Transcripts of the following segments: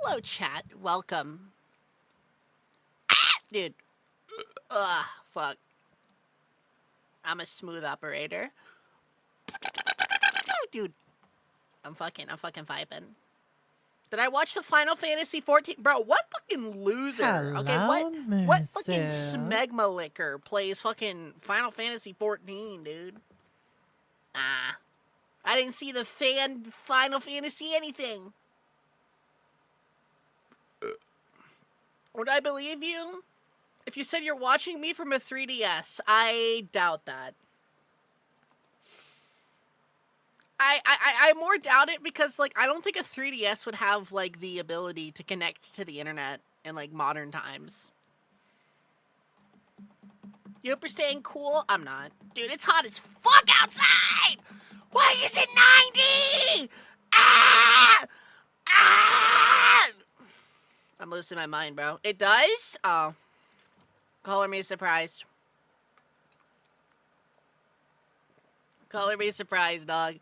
Hello, chat. Welcome. Dude. Ugh, fuck. I'm a smooth operator. Dude, I'm fucking vibing. Did I watch the Final Fantasy 14? Bro, what fucking loser? Okay, Hello, what fucking Mercer. smegma licker plays fucking Final Fantasy 14, dude? Ah. I didn't see the fan Final Fantasy anything. Would I believe you? If you said you're watching me from a 3DS, I doubt that. I more doubt it because, like, I don't think a 3DS would have, like, the ability to connect to the internet in, like, modern times. You hope you're staying cool? I'm not. Dude, it's hot as fuck outside! Why is it 90? Ah! Ah! I'm losing my mind, bro. It does? Oh. Color me surprised. Color me surprised, dog.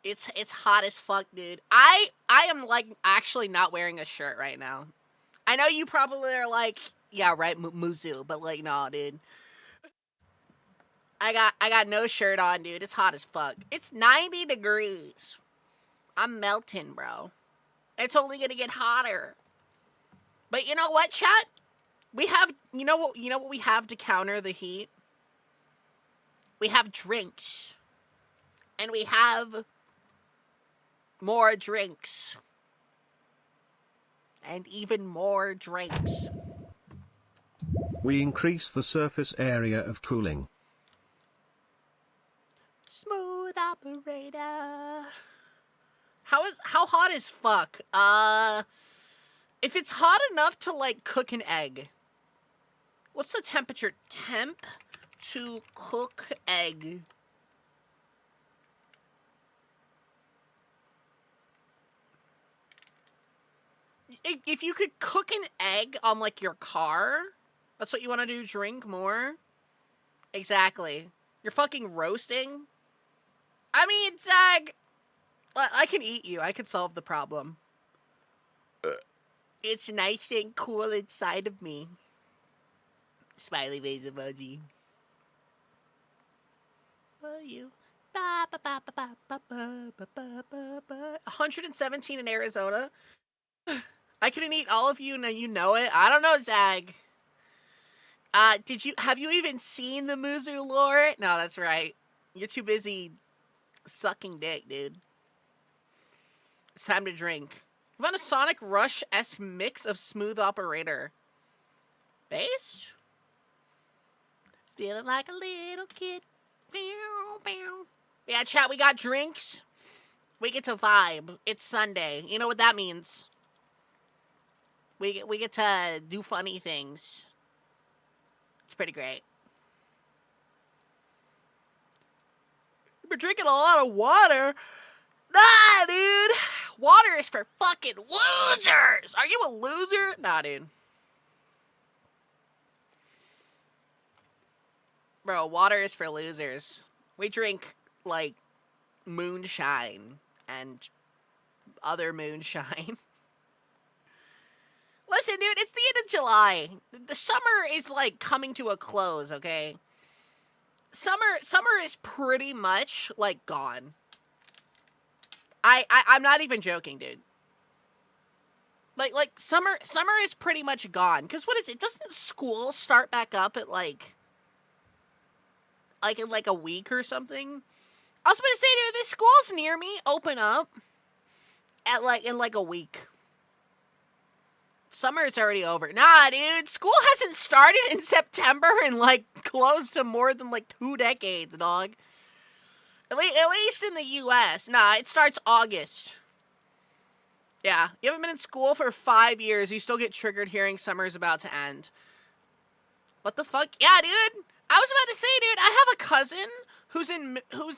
It's hot as fuck, dude. I am like actually not wearing a shirt right now. I know you probably are like, yeah, right, Muzu, but like, nah, dude. I got no shirt on, dude. It's hot as fuck. It's 90 degrees. I'm melting, bro. It's only gonna get hotter. But you know what, chat? We have you know what we have to counter the heat? We have drinks. And we have more drinks. And even more drinks. We increase the surface area of cooling. Smooth operator. How hot is fuck? If it's hot enough to like cook an egg. What's the temperature? Temp to cook egg. If you could cook an egg on like your car, that's what you want to do, drink more? Exactly. You're fucking roasting? I mean, Zag, I can eat you. I can solve the problem. It's nice and cool inside of me. Smiley face emoji. For you. 117 in Arizona. I couldn't eat all of you, and you know it. I don't know, Zag. Have you even seen the Muzu lore? No, that's right. You're too busy sucking dick, dude. It's time to drink. We found a Sonic Rush-esque mix of Smooth Operator. Based? Feeling like a little kid. Yeah, chat, we got drinks. We get to vibe. It's Sunday. You know what that means. We get to do funny things. It's pretty great. You've been drinking a lot of water. Nah, dude. Water is for fucking losers. Are you a loser? Nah, dude. Bro, water is for losers. We drink, like, moonshine and other moonshine. Listen, dude, it's the end of July. The summer is, like, coming to a close, okay? Summer is pretty much, like, gone. I'm not even joking, dude. Like summer is pretty much gone. Cause what is it? Doesn't school start back up at like in like a week or something? I was about to say, dude, the schools near me open up at like in like a week. Summer is already over. Nah, dude, school hasn't started in September and like close to more than like 2 decades, dog. At least in the U.S. Nah, it starts August. Yeah, you haven't been in school for 5 years. You still get triggered hearing summer's about to end. What the fuck? Yeah, dude. I was about to say, dude, I have a cousin who's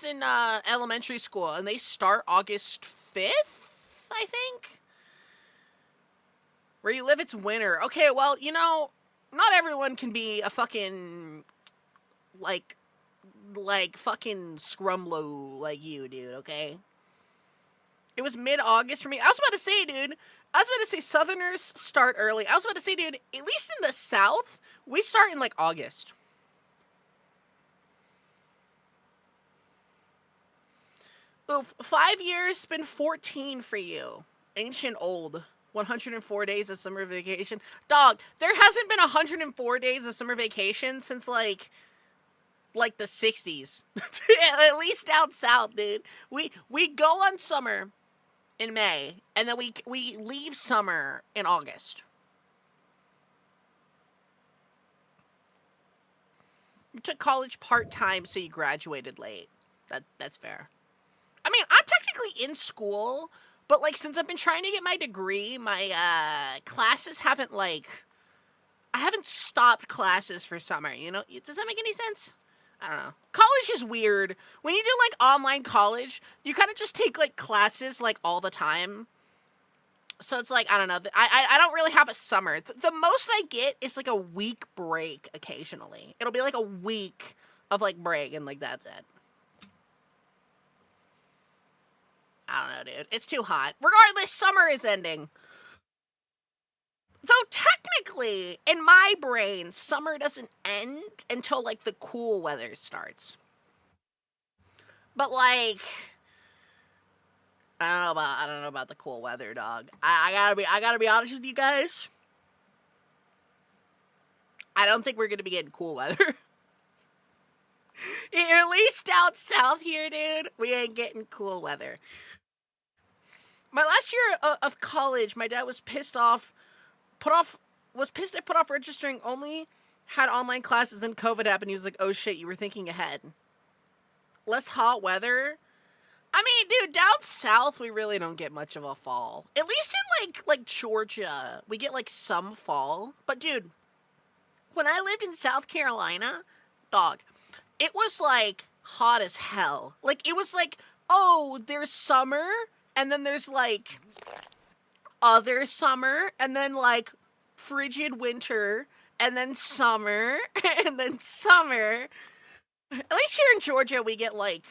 in elementary school, and they start August 5th, I think. Where you live, it's winter. Okay, well, you know, not everyone can be a fucking like fucking scrumlow like you, dude, okay? It was mid-August for me. I was about to say, dude, Southerners start early. I was about to say, dude, at least in the South, we start in, like, August. Oof, 5 years, been 14 for you. Ancient old. 104 days of summer vacation. Dog, there hasn't been 104 days of summer vacation since, like the 60s. At least down south, dude. We go on summer in May, and then we leave summer in August. You took college part-time, so you graduated late. That's fair. I mean, I'm technically in school, but, like, since I've been trying to get my degree, my, classes haven't, like... I haven't stopped classes for summer, you know? Does that make any sense? I don't know. College is weird. When you do, like, online college, you kind of just take, like, classes, like, all the time. So it's like, I don't know. I don't really have a summer. The most I get is, like, a week break occasionally. It'll be, like, a week of, like, break, and, like, that's it. I don't know, dude. It's too hot. Regardless, summer is ending. Though technically, in my brain, summer doesn't end until, like, the cool weather starts. But, like, I don't know about the cool weather, dog. I gotta be honest with you guys. I don't think we're gonna be getting cool weather. At least down south here, dude, we ain't getting cool weather. My last year of college, my dad was pissed I put off registering, only had online classes, then COVID happened. He was like, oh shit, you were thinking ahead. Less hot weather. I mean, dude, down south, we really don't get much of a fall. At least in, like Georgia, we get, like, some fall. But, dude, when I lived in South Carolina, dog, it was, like, hot as hell. Like, it was like, oh, there's summer, and then there's, like, other summer, and then, like, frigid winter, and then summer, and then summer. At least here in Georgia, we get, like,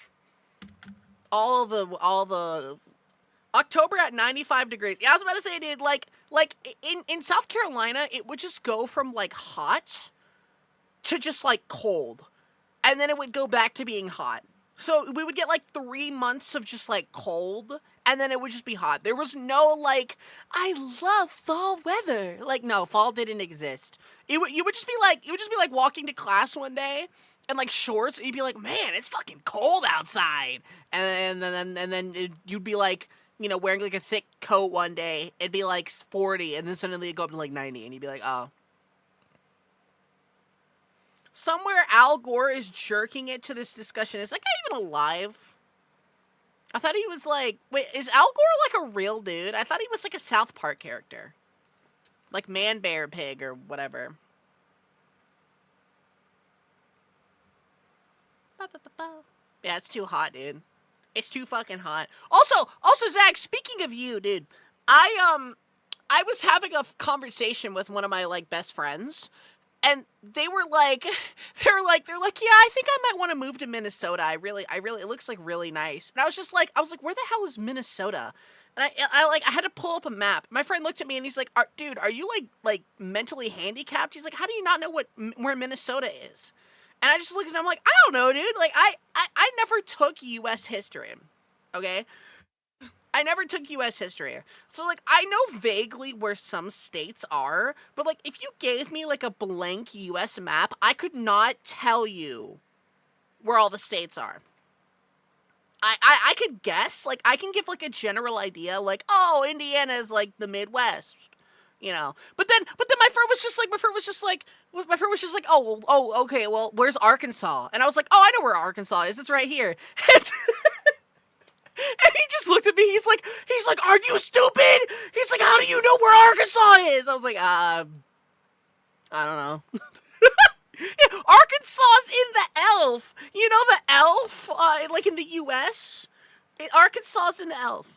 all the October at 95 degrees. Yeah, I was about to say, dude, like in South Carolina, it would just go from, like, hot to just, like, cold. And then it would go back to being hot. So we would get, like, 3 months of just, like, cold, and then it would just be hot. There was no, like, I love fall weather. Like, no, fall didn't exist. You would just be like walking to class one day, and, like, shorts, and you'd be like, man, it's fucking cold outside. And then you'd be, like, you know, wearing, like, a thick coat one day. It'd be, like, 40, and then suddenly it'd go up to, like, 90, and you'd be like, oh. Somewhere Al Gore is jerking it to this discussion. Is that guy even alive? I thought he was, like... Wait, is Al Gore, like, a real dude? I thought he was, like, a South Park character. Like Man Bear Pig or whatever. Yeah, it's too hot, dude. It's too fucking hot. Also, Zach, speaking of you, dude, I was having a conversation with one of my, like, best friends, and they were like, yeah, I think I might want to move to Minnesota. I really, it looks, like, really nice. And I was like, where the hell is Minnesota? And I had to pull up a map. My friend looked at me and he's like, dude, are you, like mentally handicapped? He's like, how do you not know where Minnesota is? And I just looked at him, I'm like, I don't know, dude. Like, I never took U.S. history, okay? I never took U.S. history. So, like, I know vaguely where some states are, but, like, if you gave me, like, a blank U.S. map, I could not tell you where all the states are. I could guess. Like, I can give, like, a general idea, like, oh, Indiana is, like, the Midwest. You know, but then my friend was just like, oh, okay, well, where's Arkansas? And I was like, oh, I know where Arkansas is. It's right here. And he just looked at me. He's like, are you stupid? He's like, how do you know where Arkansas is? I was like, I don't know. Yeah, Arkansas's in the ELF. You know the ELF, like in the U.S. Arkansas's in the ELF.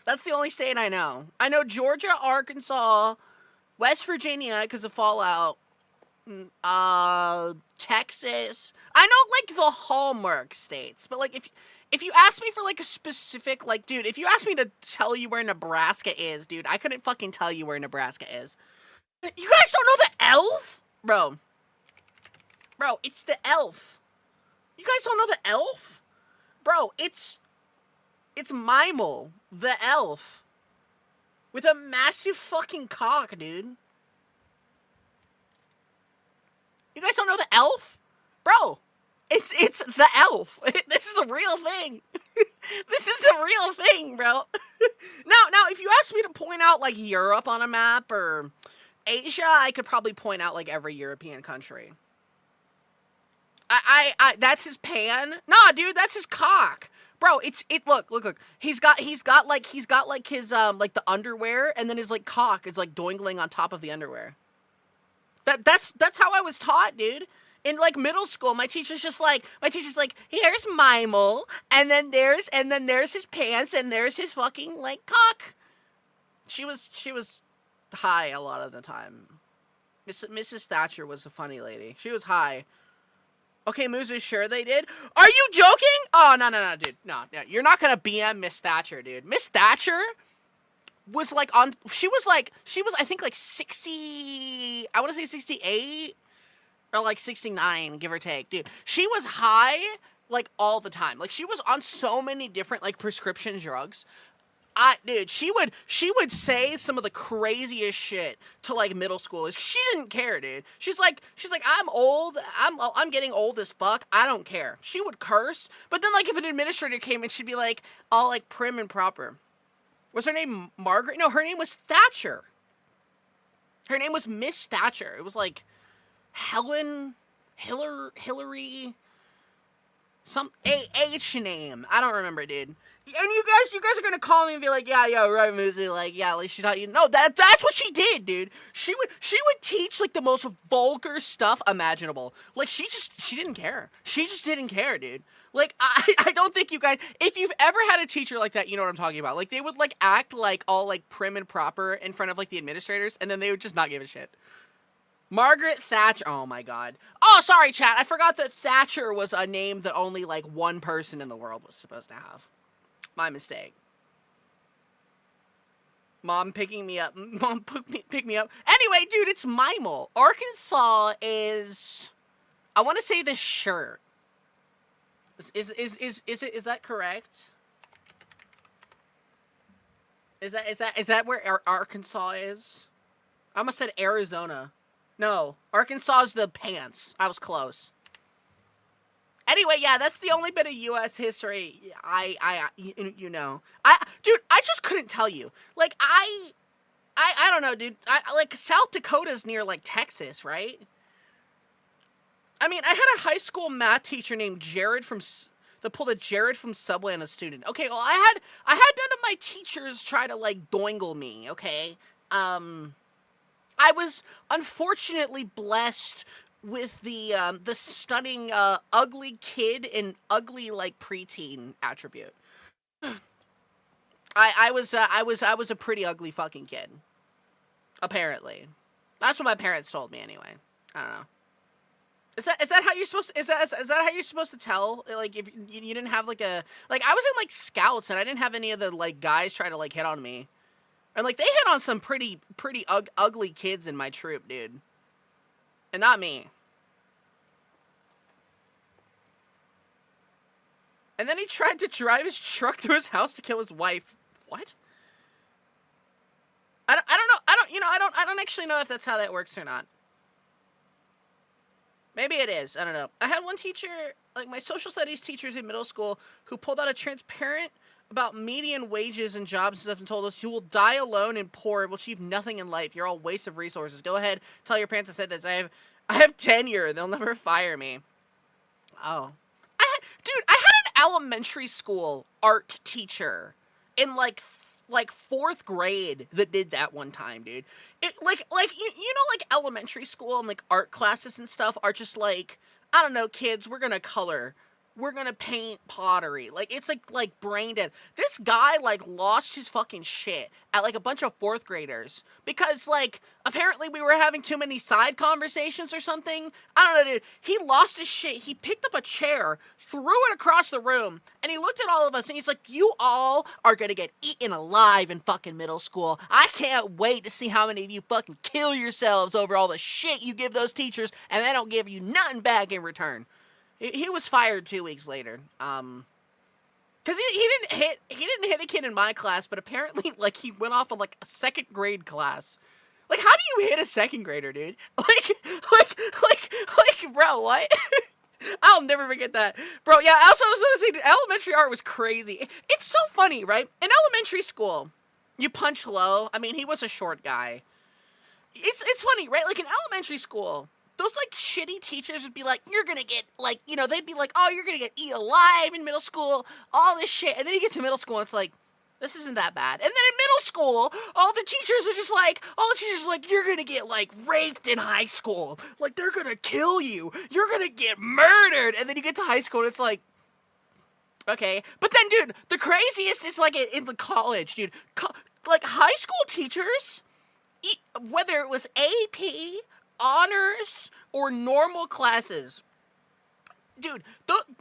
That's the only state I know. I know Georgia, Arkansas, West Virginia because of Fallout. Texas. I know like the hallmark states, but like if you ask me for like a specific like dude, if you ask me to tell you where Nebraska is, dude, I couldn't fucking tell you where Nebraska is. You guys don't know the elf? Bro, it's the elf. You guys don't know the elf? Bro, it's Mimel, the elf. With a massive fucking cock, dude. You guys don't know the elf? Bro, it's the elf. This is a real thing. This is a real thing, bro. Now, if you ask me to point out, like, Europe on a map or Asia, I could probably point out, like, every European country. That's his pan? Nah, dude, that's his cock. Bro, look. He's got like his, like, the underwear, and then his, like, cock is, like, doingling on top of the underwear. That's how I was taught, dude. In like middle school, my teacher's like, here's Mimel, and then there's his pants, and there's his fucking like cock. She was high a lot of the time. Mrs. Thatcher was a funny lady. She was high. Okay, Muzu, sure they did. Are you joking? Oh no, dude, no, you're not gonna BM Miss Thatcher, dude. Miss Thatcher was like she was I think like 60, I want to say 68 or like 69, give or take, dude. She was high like all the time. Like she was on so many different like prescription drugs. Dude, she would say some of the craziest shit to like middle schoolers. She didn't care, dude. She's like, I'm old. I'm getting old as fuck. I don't care. She would curse, but then like if an administrator came in, she'd be like all like prim and proper. Was her name Margaret? No, her name was Thatcher. Her name was Miss Thatcher. It was like Hillary, some H name. I don't remember, dude. And you guys are gonna call me and be like, yeah, right, Muzi. Like, yeah, like she taught you. No, that's what she did, dude. She would teach like the most vulgar stuff imaginable. Like she didn't care. She just didn't care, dude. Like, I don't think you guys, if you've ever had a teacher like that, you know what I'm talking about. Like, they would, like, act, like, all, like, prim and proper in front of, like, the administrators, and then they would just not give a shit. Margaret Thatcher. Oh, my God. Oh, sorry, chat. I forgot that Thatcher was a name that only, like, one person in the world was supposed to have. My mistake. Mom picking me up. Mom pick me up. Anyway, dude, it's Mimel. Arkansas is, I want to say the shirt. Is that correct? Is that where Arkansas is? I almost said Arizona. No, Arkansas is the pants. I was close. Anyway, yeah, that's the only bit of U.S. history you know. Dude, I just couldn't tell you. Like I don't know, dude. Like South Dakota's near like Texas, right? I mean, I had a high school math teacher named Jared that pulled a Jared from Subway on a student. Okay, well, I had none of my teachers try to, like, doingle me, okay? I was unfortunately blessed with the stunning, ugly kid and ugly, like, preteen attribute. I was a pretty ugly fucking kid. Apparently. That's what my parents told me anyway. I don't know. Is that how you're supposed to, is that how you're supposed to tell? Like, if you didn't have, like, I was in, like, scouts, and I didn't have any of the, like, guys try to, like, hit on me. And, like, they hit on some pretty ugly kids in my troop, dude. And not me. And then he tried to drive his truck through his house to kill his wife. What? I don't know. I don't actually know if that's how that works or not. Maybe it is. I don't know. I had one teacher, like my social studies teachers in middle school, who pulled out a transparent about median wages and jobs and stuff and told us, you will die alone and poor and will achieve nothing in life. You're all waste of resources. Go ahead, tell your parents I said this. I have tenure. They'll never fire me. Oh. Dude, I had an elementary school art teacher in like 4th grade that did that one time, dude. It like you know, like elementary school and like art classes and stuff are just like, I don't know, kids, we're gonna color. we're gonna paint pottery. Like, it's like brain dead. This guy, like, lost his fucking shit at, like, a bunch of 4th graders. Because, like, apparently we were having too many side conversations or something. I don't know, dude. He lost his shit. He picked up a chair, threw it across the room, and he looked at all of us and he's like, you all are gonna get eaten alive in fucking middle school. I can't wait to see how many of you fucking kill yourselves over all the shit you give those teachers and they don't give you nothing back in return. He was fired 2 weeks later. Cause he didn't hit a kid in my class, but apparently, like, he went off on, like, a 2nd grade class. Like, how do you hit a 2nd grader, dude? Like, bro, what? I'll never forget that. Bro, yeah, also, I was gonna say, elementary art was crazy. It's so funny, right? In elementary school, you punch low. I mean, he was a short guy. It's funny, right? Like, in elementary school, those, like, shitty teachers would be like, you're gonna get, like, you know, they'd be like, oh, you're gonna get eaten alive in middle school, all this shit. And then you get to middle school, and it's like, this isn't that bad. And then in middle school, all the teachers are like, you're gonna get, like, raped in high school. Like, they're gonna kill you. You're gonna get murdered. And then you get to high school, and it's like, okay. But then, dude, the craziest is, like, in the college, dude. Like, high school teachers, whether it was AP, honors, or normal classes, dude,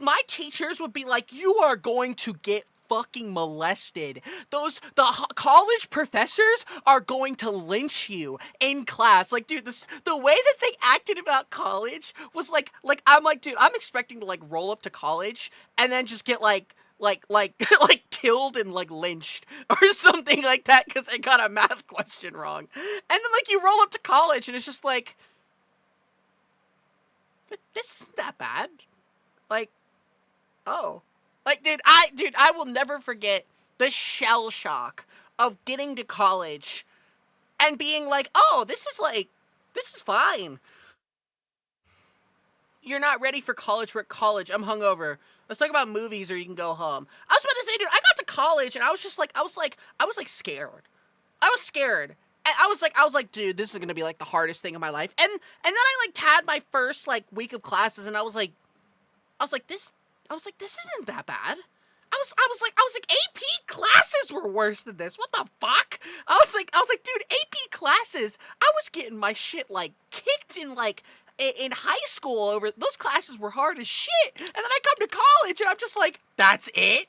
my teachers would be like, you are going to get fucking molested. The college professors are going to lynch you in class. Like, dude, the way that they acted about college was like, I'm like, dude, I'm expecting to, like, roll up to college and then just get, like, killed and, like, lynched or something like that because I got a math question wrong. And then, like, you roll up to college and it's just like, this isn't that bad. Like, oh. Like, dude, I will never forget the shell shock of getting to college and being like, oh, this is fine. You're not ready for college. We're at college. I'm hungover. Let's talk about movies or you can go home. I was about to say, dude, I got to college and I was scared. I was scared. And I was like, dude, this is gonna be, like, the hardest thing in my life. And then I, like, had my first, like, week of classes, and I was like, this isn't that bad. I was like, AP classes were worse than this. What the fuck? I was like, dude, AP classes. I was getting my shit, like, kicked in, like, in high school over. Those classes were hard as shit. And then I come to college, and I'm just like, that's it.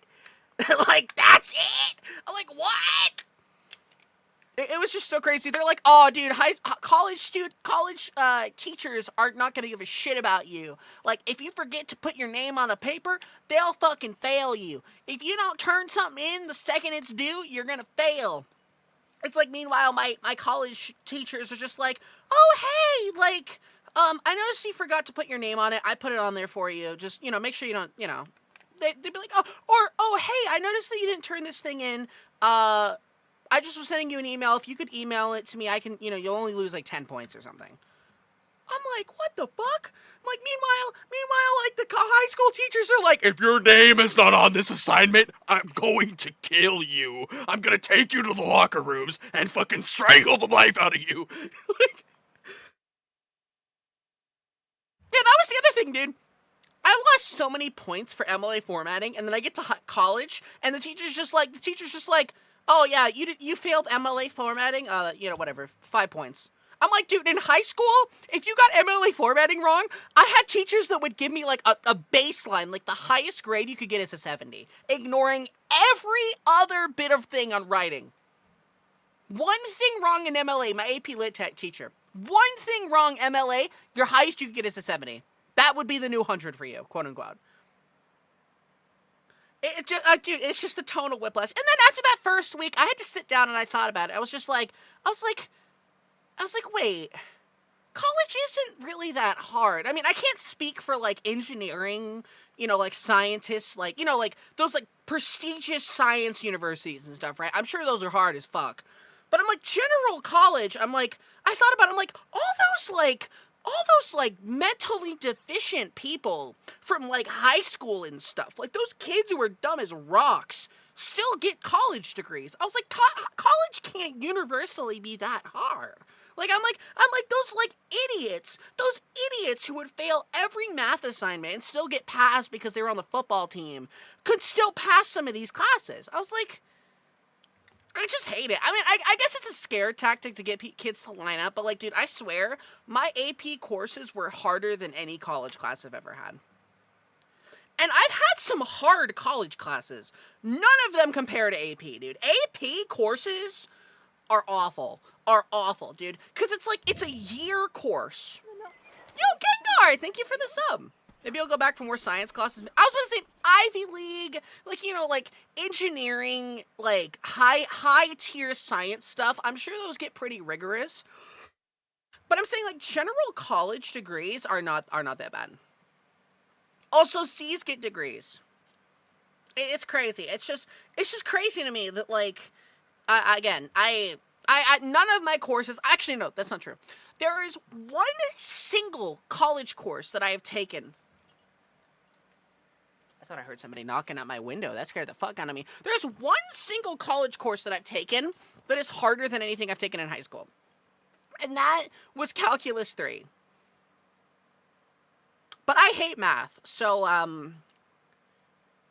Like, that's it. I'm like, what? It was just so crazy. They're like, oh, dude, college teachers are not gonna give a shit about you. Like, if you forget to put your name on a paper, they'll fucking fail you. If you don't turn something in the second it's due, you're gonna fail. It's like, meanwhile, my college teachers are just like, oh, hey, like, I noticed you forgot to put your name on it. I put it on there for you. Just, make sure you don't, they'd be like, oh, hey, I noticed that you didn't turn this thing in. I just was sending you an email. If you could email it to me, I can, you'll only lose like 10 points or something. I'm like, what the fuck? I'm like, meanwhile, like, the high school teachers are like, if your name is not on this assignment, I'm going to kill you. I'm gonna take you to the locker rooms and fucking strangle the life out of you. Like, yeah, that was the other thing, dude. I lost so many points for MLA formatting, and then I get to college, and the teacher's just like, oh yeah, you failed MLA formatting, whatever, 5 points. I'm like, dude, in high school, if you got MLA formatting wrong, I had teachers that would give me, like, a baseline, like, the highest grade you could get is a 70, ignoring every other bit of thing on writing. One thing wrong in MLA, my AP Lit Tech teacher, one thing wrong MLA, your highest you could get is a 70. That would be the new 100 for you, quote unquote. Dude, it's just the tonal whiplash. And then after that first week, I had to sit down and I thought about it. I was like, wait, college isn't really that hard. I mean, I can't speak for, like, engineering, like, scientists, like, like, those, like, prestigious science universities and stuff, right? I'm sure those are hard as fuck. But I'm like, general college, I'm like, I thought about it, I'm like, all those mentally deficient people from, like, high school and stuff, like, those kids who are dumb as rocks still get college degrees. I was like, college can't universally be that hard. I'm like those like those idiots who would fail every math assignment and still get passed because they were on the football team could still pass some of these classes. I was like, I just hate it. I mean, I guess it's a scare tactic to get kids to line up, but like, dude, I swear, my AP courses were harder than any college class I've ever had. And I've had some hard college classes. None of them compare to AP, dude. AP courses are awful, dude. Because it's like, it's a year course. Yo, Gengar, thank you for the sub. Maybe I'll go back for more science classes. I was going to say Ivy League, like, you know, like engineering, like high tier science stuff. I'm sure those get pretty rigorous. But I'm saying like general college degrees are not that bad. Also, C's get degrees. It's crazy. It's just crazy to me that like, again, I none of my courses, actually no, that's not true. There is one single college course that I have taken. I thought I heard somebody knocking at my window. That scared the fuck out of me. There's one single college course that I've taken that is harder than anything I've taken in high school. And that was Calculus 3. But I hate math, so,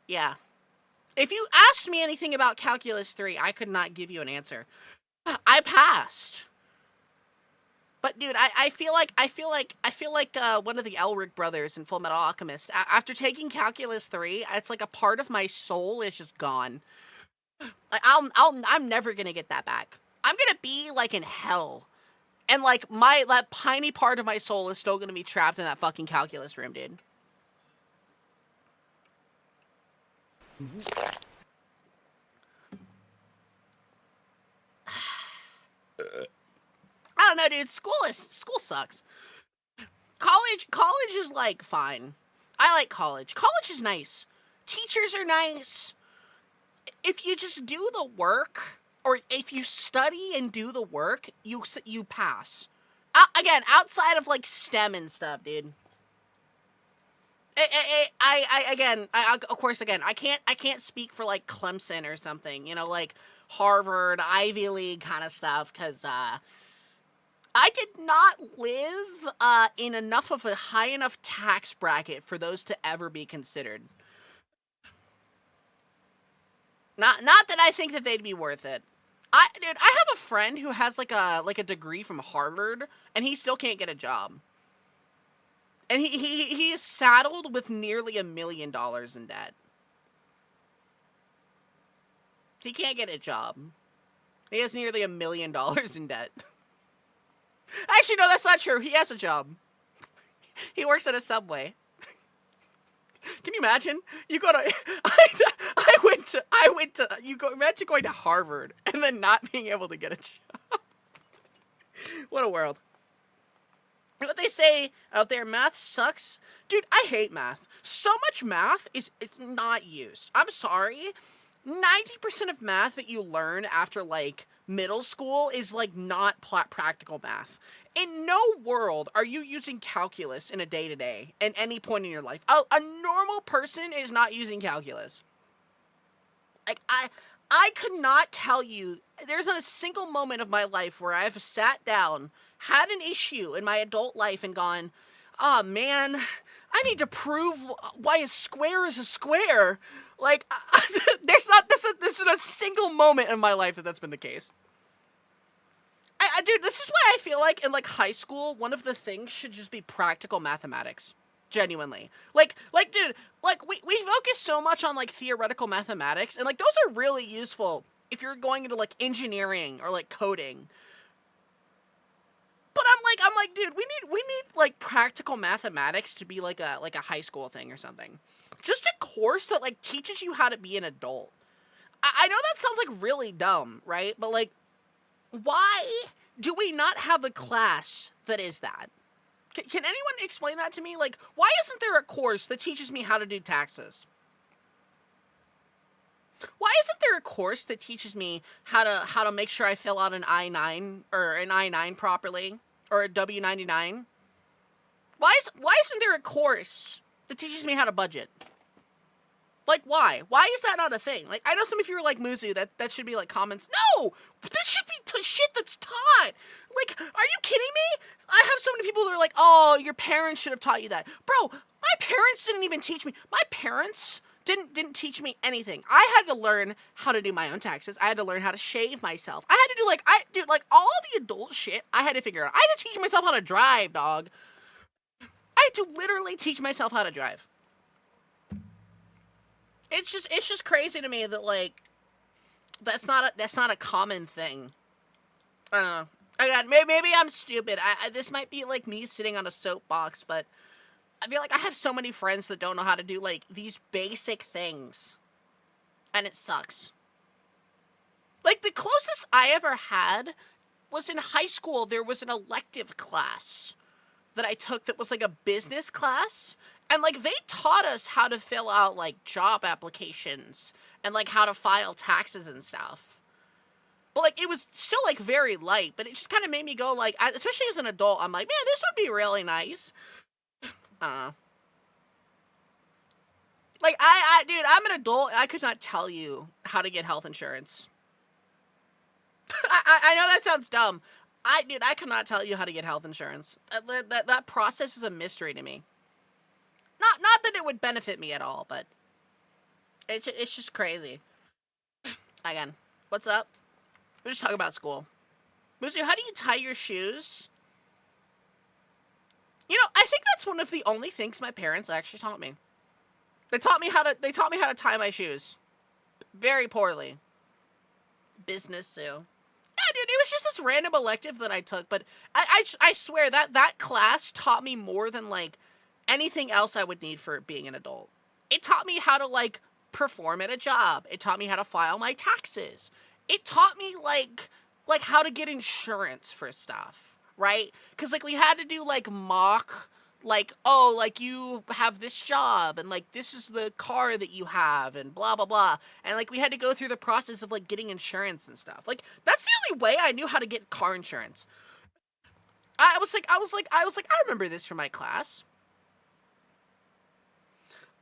yeah. If you asked me anything about Calculus 3, I could not give you an answer. I passed. But dude, I feel like one of the Elric brothers in Full Metal Alchemist. After taking Calculus 3, it's like a part of my soul is just gone. Like I'm never gonna get that back. I'm gonna be like in hell, and like that tiny part of my soul is still gonna be trapped in that fucking calculus room, dude. I don't know, dude. School sucks. College is like fine. I like college. College is nice. Teachers are nice. If you just do the work, or if you study and do the work, you pass. Again, outside of like STEM and stuff, dude. Of course, I can't speak for like Clemson or something, you know, like Harvard, Ivy League kind of stuff, because I did not live in enough of a high enough tax bracket for those to ever be considered. Not that I think that they'd be worth it. Dude, I have a friend who has like a degree from Harvard, and he still can't get a job. And he is saddled with nearly $1 million in debt. He can't get a job. He has nearly $1 million in debt. Actually, no, that's not true. He has a job. He works at a Subway. Can you imagine? You go to, imagine going to Harvard and then not being able to get a job. What a world. What they say out there, math sucks. Dude, I hate math. So much math it's not used. I'm sorry. 90% of math that you learn after, like, middle school is, like, not practical math. In no world are you using calculus in a day-to-day at any point in your life. A normal person is not using calculus. Like, I could not tell you, there's not a single moment of my life where I've sat down, had an issue in my adult life and gone, oh man, I need to prove why a square is a square. Like, there's not a single moment in my life that's been the case. Dude, this is why I feel like in, like, high school, one of the things should just be practical mathematics. Genuinely. Like, dude, like, we focus so much on, like, theoretical mathematics, and, like, those are really useful if you're going into, like, engineering or, like, coding. But I'm like, dude, we need, like, practical mathematics to be, like a high school thing or something. Just a course that, like, teaches you how to be an adult. I know that sounds, like, really dumb, right? But, like, why do we not have a class that is that? Can anyone explain that to me? Like, why isn't there a course that teaches me how to do taxes? Why isn't there a course that teaches me how to make sure I fill out an I-9 or an I-9 properly, or a W-99? Why isn't there a course that teaches me how to budget? Like, why? Why is that not a thing? Like, I know some of you are like, Muzu, that should be like comments. No! This should be shit that's taught! Like, are you kidding me? I have so many people that are like, oh, your parents should have taught you that. Bro, my parents didn't even teach me. My parents didn't teach me anything. I had to learn how to do my own taxes. I had to learn how to shave myself. I had to do like all the adult shit I had to figure out. I had to teach myself how to drive, dog. I had to literally teach myself how to drive. It's just crazy to me that like that's not a common thing. I don't know. Again, maybe I'm stupid. This might be like me sitting on a soapbox, but I feel like I have so many friends that don't know how to do like these basic things, and it sucks. Like the closest I ever had was in high school. There was an elective class that I took that was like a business class. And, like, they taught us how to fill out, like, job applications and, like, how to file taxes and stuff. But, like, it was still, like, very light. But it just kind of made me go, like, especially as an adult, I'm like, man, this would be really nice. I don't know. Like, dude, I'm an adult. I could not tell you how to get health insurance. I know that sounds dumb. Dude, I could not tell you how to get health insurance. That process is a mystery to me. Not that it would benefit me at all, but it's just crazy. Again, what's up? We're just talking about school. Musu, how do you tie your shoes? You know, I think that's one of the only things my parents actually taught me. They taught me how to tie my shoes. Very poorly. Business too. Yeah, dude, it was just this random elective that I took, but I swear that class taught me more than like anything else I would need for being an adult. It taught me how to, like, perform at a job. It taught me how to file my taxes. It taught me, like how to get insurance for stuff, right? Because, like, we had to do, like, mock, like, oh, like, you have this job, and, like, this is the car that you have, and blah, blah, blah. And, like, we had to go through the process of, like, getting insurance and stuff. Like, that's the only way I knew how to get car insurance. I was like, I remember this from my class.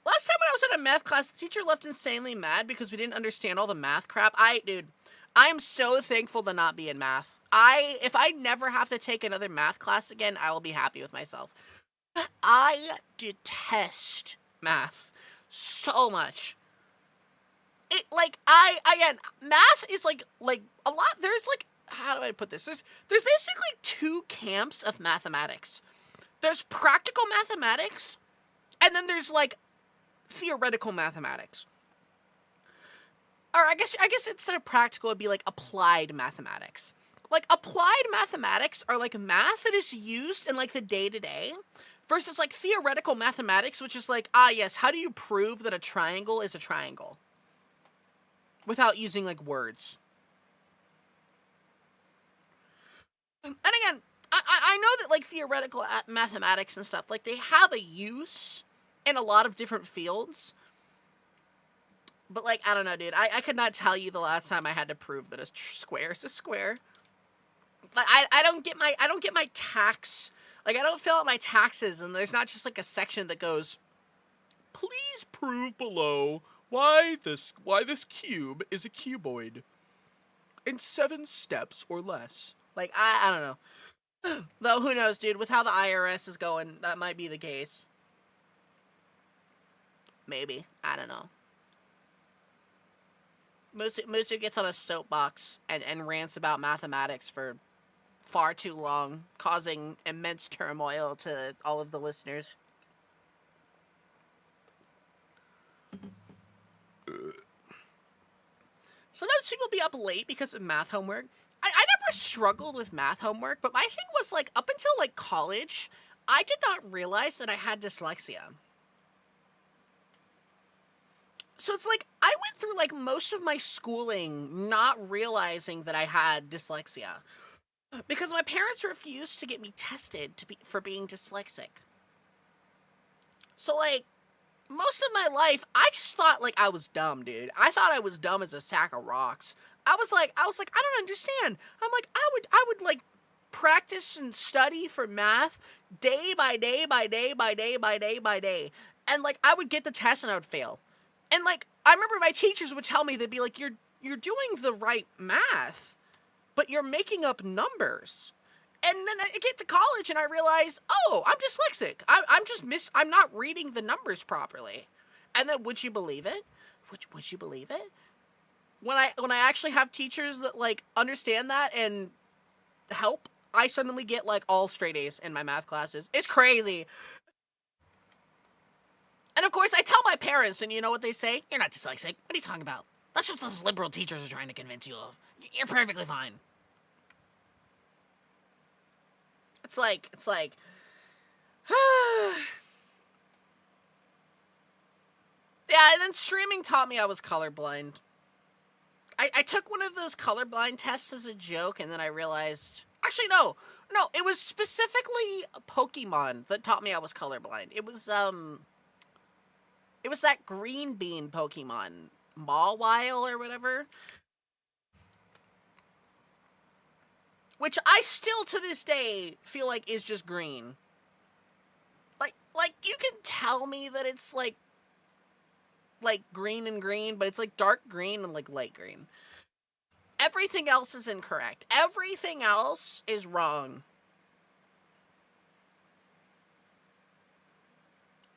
Last time when I was in a math class, the teacher left insanely mad because we didn't understand all the math crap. Dude, I'm so thankful to not be in math. If I never have to take another math class again, I will be happy with myself. I detest math so much. Again, math is like a lot, there's like, how do I put this? There's basically two camps of mathematics. There's practical mathematics, and then there's like theoretical mathematics. Or I guess instead of practical, it'd be like applied mathematics. Like applied mathematics are like math that is used in like the day-to-day, versus like theoretical mathematics, which is like, yes, how do you prove that a triangle is a triangle without using like words? And again, I know that like theoretical mathematics and stuff, like they have a use in a lot of different fields. But like, I don't know, dude. I could not tell you the last time I had to prove that a square is a square. Like, I don't get my tax. Like, I don't fill out my taxes, and there's not just like a section that goes, please prove below why this cube is a cuboid in 7 steps or less. Like, I don't know. Though, who knows, dude? With how the IRS is going, that might be the case. Maybe. I don't know. Musu gets on a soapbox and rants about mathematics for far too long, causing immense turmoil to all of the listeners. Sometimes people be up late because of math homework. I never struggled with math homework, but my thing was, like, up until, like, college, I did not realize that I had dyslexia. So it's like, I went through, like, most of my schooling not realizing that I had dyslexia. Because my parents refused to get me tested for being dyslexic. So, like, most of my life, I just thought, like, I was dumb, dude. I thought I was dumb as a sack of rocks. I was like, I don't understand. I'm like, I would, like, practice and study for math day by day by day by day by day by day. And, like, I would get the test and I would fail. And like, I remember my teachers would tell me, they'd be like, you're doing the right math, but you're making up numbers. And then I get to college and I realize, oh, I'm dyslexic. I'm not reading the numbers properly. And then would you believe it? Would you believe it? When I actually have teachers that like understand that and help, I suddenly get like all straight A's in my math classes. It's crazy. And of course I tell my parents, and you know what they say? You're not dyslexic. What are you talking about? That's just those liberal teachers are trying to convince you of. You're perfectly fine. It's like yeah, and then streaming taught me I was colorblind. I took one of those colorblind tests as a joke, and then I realized... Actually, no, it was specifically Pokemon that taught me I was colorblind. It was that green bean Pokemon, Mawile or whatever. Which I still, to this day, feel like is just green. Like, you can tell me that it's, like green and green, but it's, like, dark green and, like, light green. Everything else is incorrect. Everything else is wrong.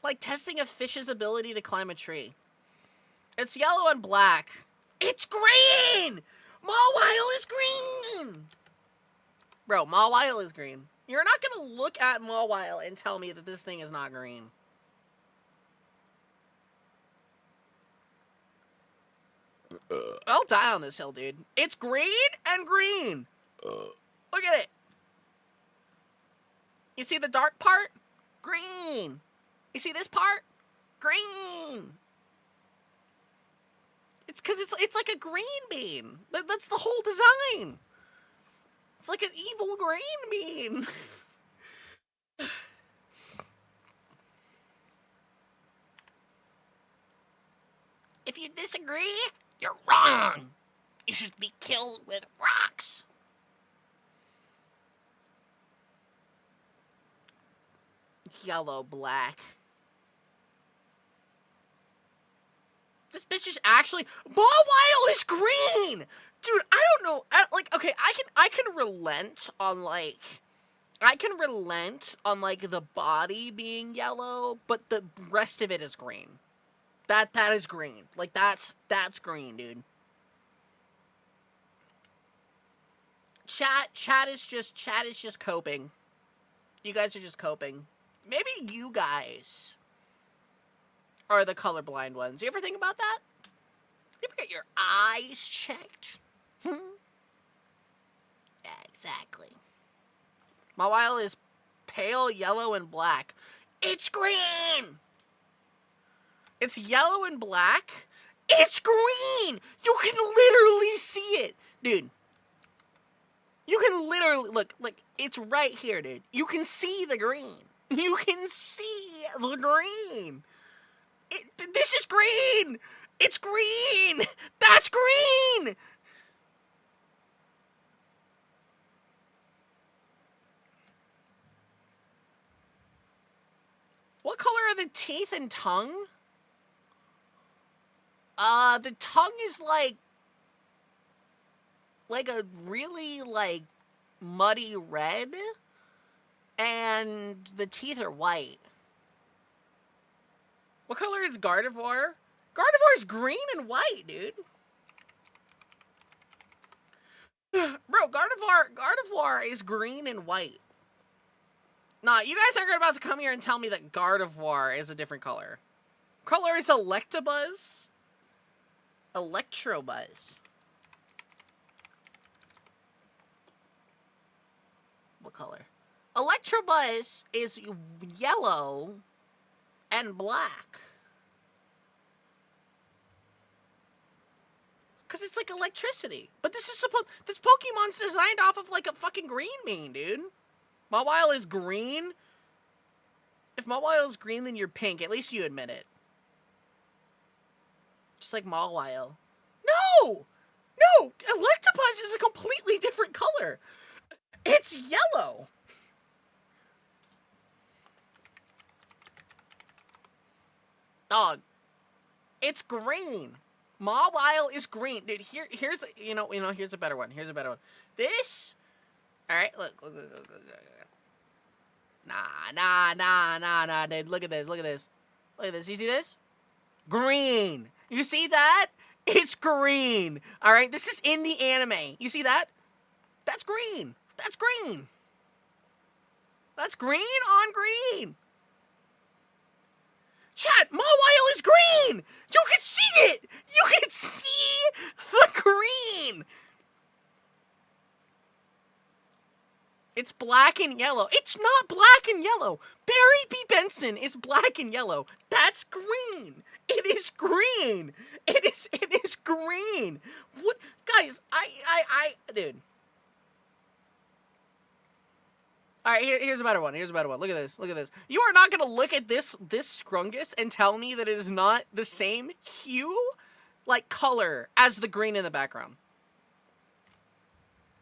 Like testing a fish's ability to climb a tree. It's yellow and black. It's green! Mawile is green! Bro, Mawile is green. You're not gonna look at Mawile and tell me that this thing is not green. I'll die on this hill, dude. It's green and green. Look at it. You see the dark part? Green. You see this part? Green. It's because it's like a green bean. That's the whole design. It's like an evil green bean. If you disagree, you're wrong. You should be killed with rocks. Yellow, black. This bitch is actually... Mawile is green! Dude, I don't know. Okay, I can relent on, like... the body being yellow, but the rest of it is green. That is green. Like, that's green, dude. Chat is just coping. You guys are just coping. Maybe you guys are the colorblind ones. You ever think about that? You ever get your eyes checked? Yeah, exactly. Mawile is pale yellow and black. It's green! It's yellow and black. It's green! You can literally see it! Dude. You can literally... Look, it's right here, dude. You can see the green. You can see the green. This is green! It's green! That's green! What color are the teeth and tongue? The tongue is like a really, like, muddy red. And the teeth are white. What color is Gardevoir? Gardevoir is green and white, dude. Bro, Gardevoir is green and white. Nah, you guys aren't about to come here and tell me that Gardevoir is a different color. Color is Electabuzz? Electrobuzz. What color? Electrobuzz is yellow and black. Because it's like electricity. But this Pokemon's designed off of like a fucking green bean, dude. Mawile is green. If Mawile is green, then you're pink. At least you admit it. Just like Mawile. No! No! Electabuzz is a completely different color. It's yellow. Dog. It's green. Mawile is green. Dude, here's here's a better one. Here's a better one. This, alright, look. Nah, dude, look at this. Look at this. You see this? Green. You see that? It's green. Alright, this is in the anime. You see that? That's green. That's green. That's green on green. Chat, Mawile is green! You can see it! You can see the green! It's black and yellow. It's not black and yellow. Barry B. Benson is black and yellow. That's green. It is green. It is green. What, guys, dude. Alright, here's a better one. Here's a better one. Look at this. Look at this. You are not gonna look at this Scrungus and tell me that it is not the same hue, like color, as the green in the background.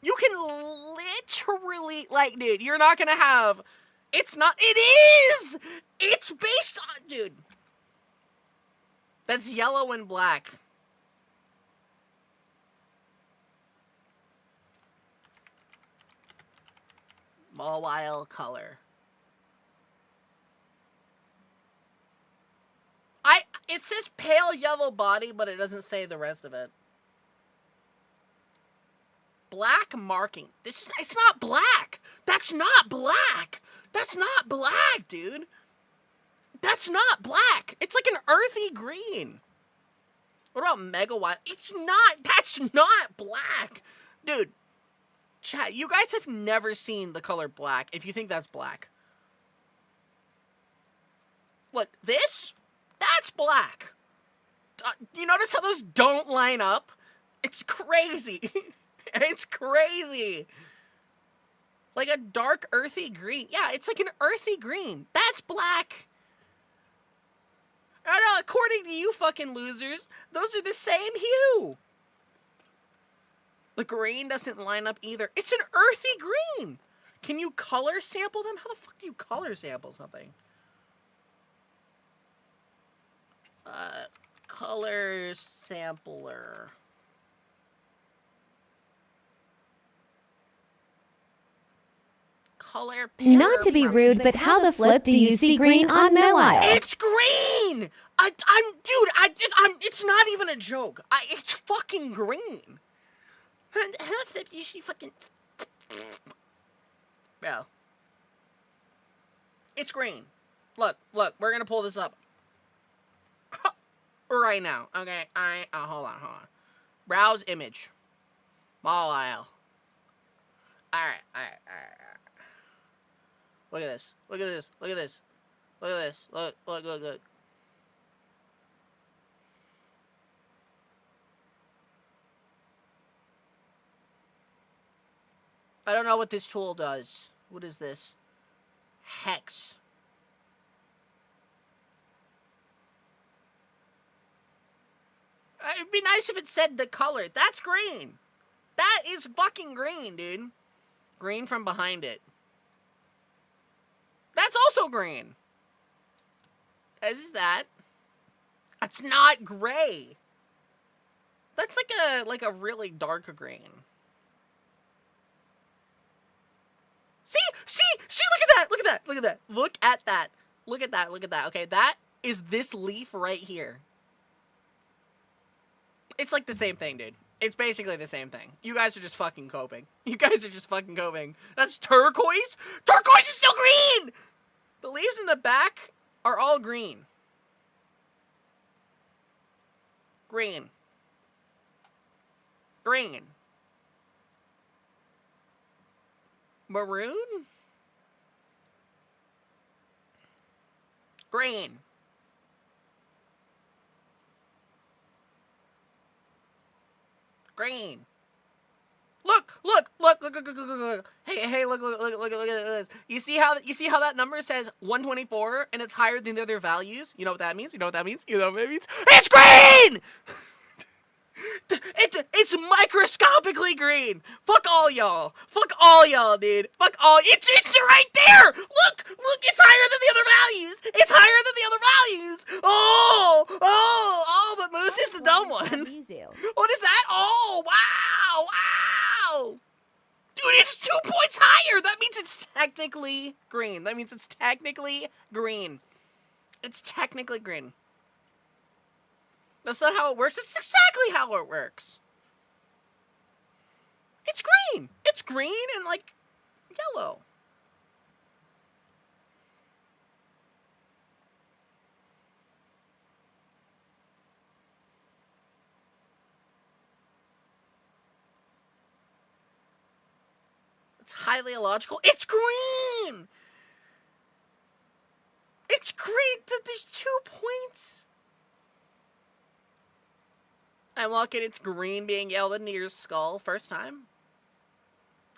You can literally, like, dude, you're not gonna have, it's not, it is! It's based on, dude. That's yellow and black. Mawile color. It says pale yellow body, but it doesn't say the rest of it. Black marking. It's not black. That's not black. That's not black, dude. That's not black. It's like an earthy green. What about Megawile? It's not. That's not black. Dude, chat, you guys have never seen the color black if you think that's black. Look, this? That's black. You notice how those don't line up? It's crazy. It's crazy. Like a dark earthy green. Yeah, it's like an earthy green. That's black. I know, according to you fucking losers, those are the same hue. The green doesn't line up either. It's an earthy green. Can you color sample them? How the fuck do you color sample something? Color sampler. Color pair. Not to be rude, but how the flip do you see green on Mawile? It's green! It's not even a joke. It's fucking green. How the flip do you see fucking... Yeah. It's green. Look, we're gonna pull this up. Right now, okay? Hold on. Browse image. Mawile. Alright. Look at this. Look. I don't know what this tool does. What is this? Hex. It'd be nice if it said the color. That's green. That is fucking green, dude. Green from behind it. That's also green. As is that. That's not gray. That's like a really dark green. See, look at that. Okay, that is this leaf right here. It's like the same thing, dude. It's basically the same thing. You guys are just fucking coping. That's turquoise? Turquoise is still green! The leaves in the back are all green. Green. Maroon? Green. Look. Hey, look at this. You see how that number says 124 and it's higher than the other values? You know what that means? It's green! It's microscopically green. Fuck all y'all, dude. It's right there. Look, it's higher than the other values. Oh Where's the dumb one? Yuzu. What is that? Oh, wow! Wow! Dude, it's 2 points higher! That means it's technically green. That means it's technically green. It's technically green. That's not how it works. It's exactly how it works. It's green. It's green and, like, yellow. It's highly illogical. It's green! It's green! There's 2 points. And look at it's green being yelled into your skull first time.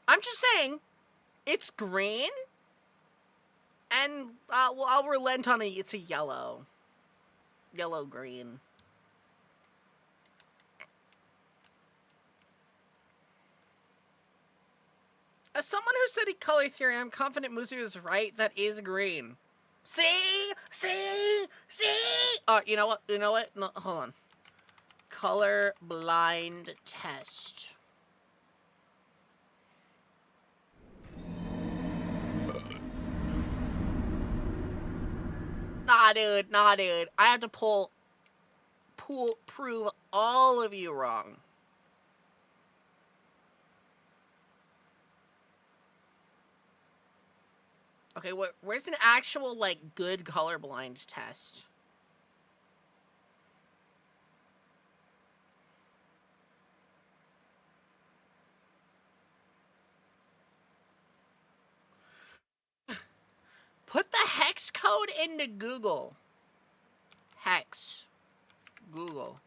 I'm just saying, it's green. And well, I'll relent on it. It's a yellow. Yellow-green. As someone who studied color theory, I'm confident Musu is right. That is green. See? See? See? Oh, you know what? You know what? No, hold on. Color blind test. Nah, dude. Nah, dude. I have to prove all of you wrong. Okay, where's an actual, like, good colorblind test? Put the hex code into Google. Hex. Google.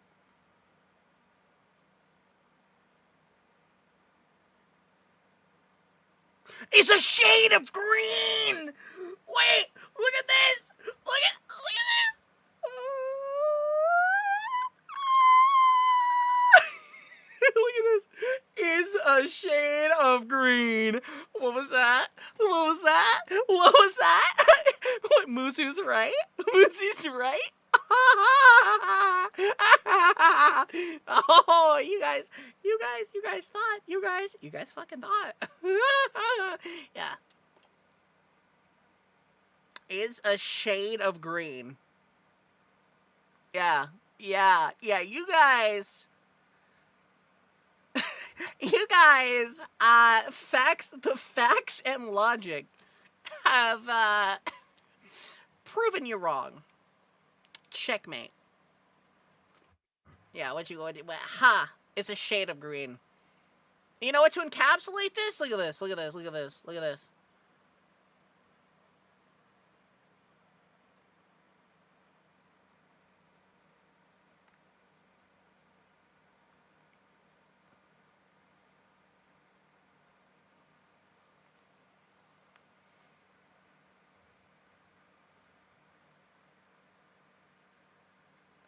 It's a shade of green! Wait! Look at this! Look at this! Look at this. It's a shade of green. What was that? What was that? What was that? What, Musu's right? Musu's right? Oh, you guys thought. You guys fucking thought. Yeah. Is a shade of green. Yeah, you guys. You guys, the facts and logic have, proven you wrong. Checkmate. Yeah, what you going to do? Ha! It's a shade of green. You know what to encapsulate this? Look at this, look at this, look at this, look at this.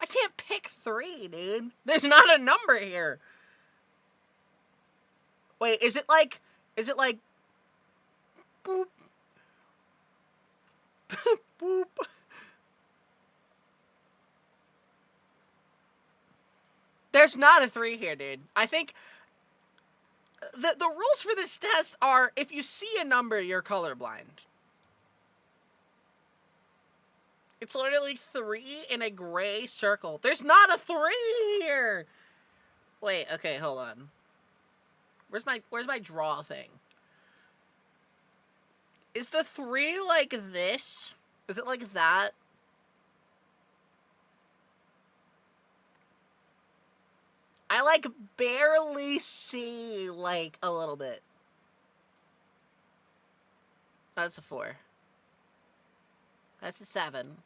I can't pick 3, dude. There's not a number here. Wait, is it like boop boop? There's not a 3 here, dude. I think the rules for this test are if you see a number, you're colorblind. It's literally 3 in a gray circle. There's not a 3 here. Wait, okay, hold on. Where's my draw thing? Is the 3 like this? Is it like that? I like barely see like a little bit. That's a 4. That's a 7.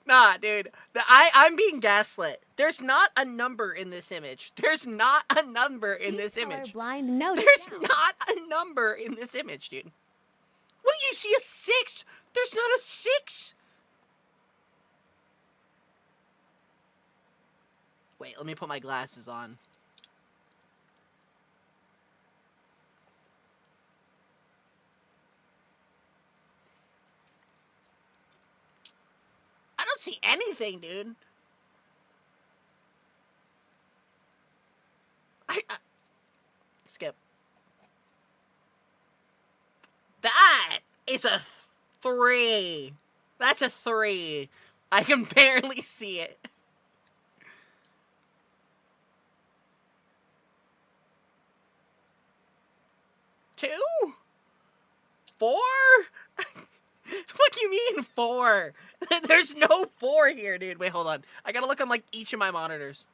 Nah, dude. I'm being gaslit. There's not a number in this image. There's not a number in this image. Blind, no. There's not a number in this image, dude. What do you see? A 6? There's not a 6. Wait, let me put my glasses on. I don't see anything, dude. Skip. That is a 3. That's a 3. I can barely see it. Two? 4? What do you mean 4? There's no 4 here, dude. Wait, hold on. I gotta look on, like, each of my monitors.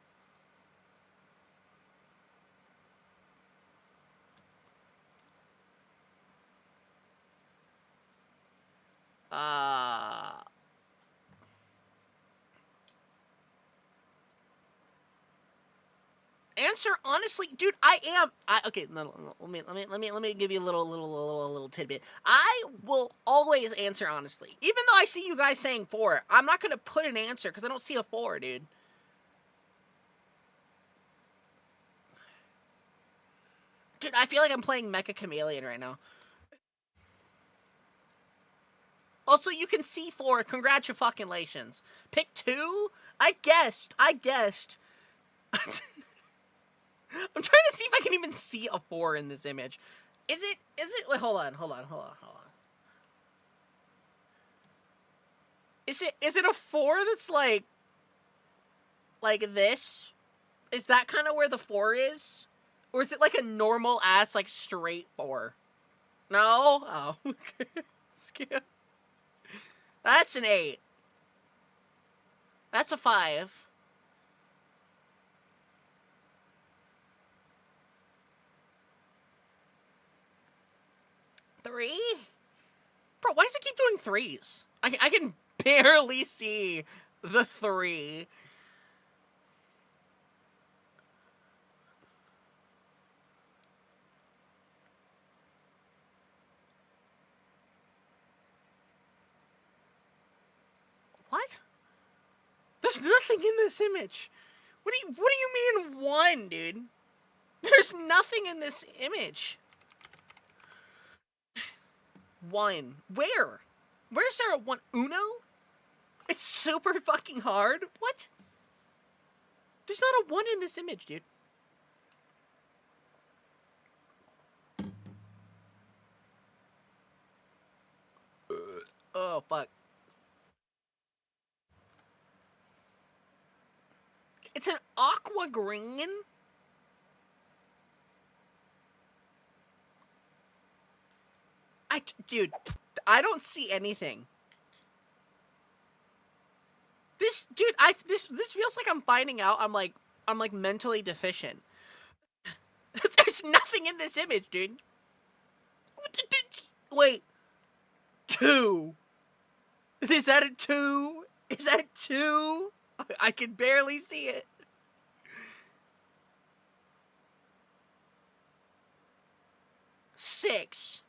Answer honestly, dude. Okay, no, let me give you a little tidbit. I will always answer honestly, even though I see you guys saying 4. I'm not gonna put an answer because I don't see a 4, dude. Dude, I feel like I'm playing Mecha Chameleon right now. Also, you can see 4. Congratulations. Pick 2? I guessed. I'm trying to see if I can even see a 4 in this image. Is it, wait, hold on. Is it a 4 that's like this? Is that kind of where the 4 is? Or is it like a normal ass, like straight 4? No? Oh, okay. Skip. That's an 8. That's a 5. Three? Bro, why does it keep doing 3s? I can barely see the 3. What? There's nothing in this image. What do you mean 1, dude? There's nothing in this image. 1. Where? Where's there a 1? Uno? It's super fucking hard? What? There's not a 1 in this image, dude. Oh, fuck. It's an aqua green? Dude, I don't see anything. This, dude, this feels like I'm finding out I'm like mentally deficient. There's nothing in this image, dude. Wait. 2. Is that a 2? Is that 2? I can barely see it. 6.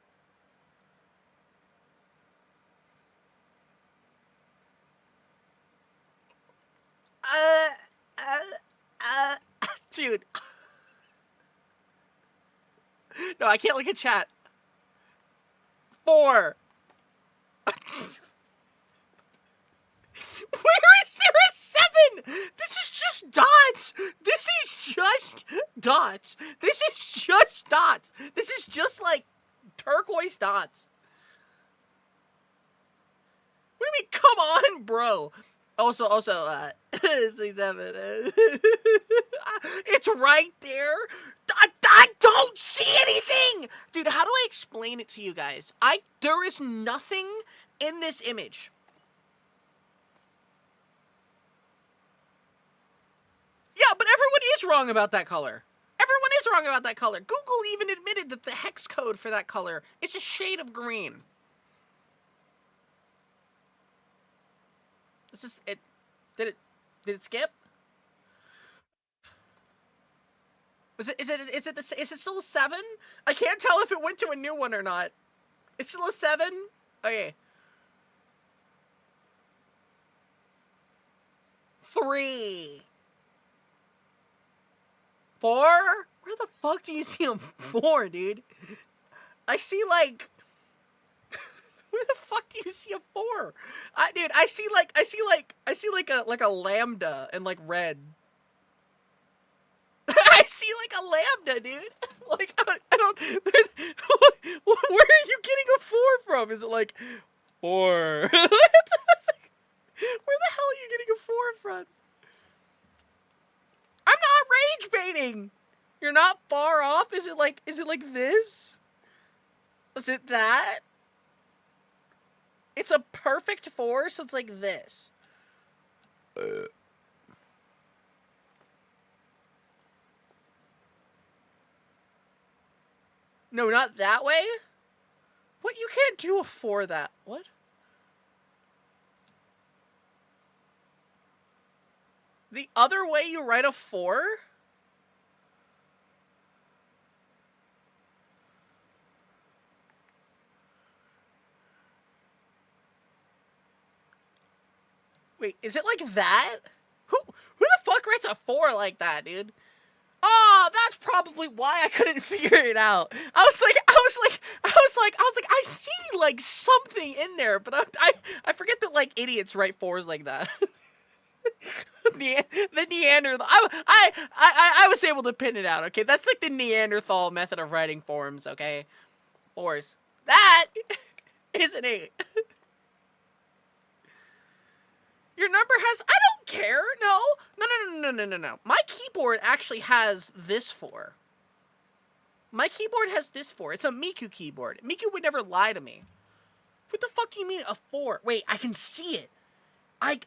Dude. No, I can't look at chat. 4. Where is there a 7? This is just dots. This is just dots. This is just dots. This is just like turquoise dots. What do you mean, come on, bro? Also, 67. It's right there. I don't see anything! Dude, how do I explain it to you guys? There is nothing in this image. Yeah, but everyone is wrong about that color. Everyone is wrong about that color. Google even admitted that the hex code for that color is a shade of green. This is it. Did it skip? Is it still a 7? I can't tell if it went to a new one or not. It's still a 7? Okay. 3. 4? Where the fuck do you see a 4, dude? I see, like... Where the fuck do you see a 4? Dude, I see like a lambda in like red. I see like a lambda, dude. Like I don't. Where are you getting a 4 from? Is it like 4? Where the hell are you getting a 4 from? I'm not rage baiting. You're not far off. Is it like this? Is it that? It's a perfect 4, so it's like this. No, not that way. What? You can't do a 4 that. What? The other way you write a 4? Wait, is it like that? Who the fuck writes a 4 like that, dude? Oh, that's probably why I couldn't figure it out. I was like, I see like something in there, but I forget that like idiots write 4s like that. the Neanderthal. I was able to pin it out. Okay, that's like the Neanderthal method of writing forms. Okay, 4s. That is an 8. Your number has... I don't care. No. My keyboard actually has this 4. My keyboard has this 4. It's a Miku keyboard. Miku would never lie to me. What the fuck do you mean a 4? Wait, I can see it. I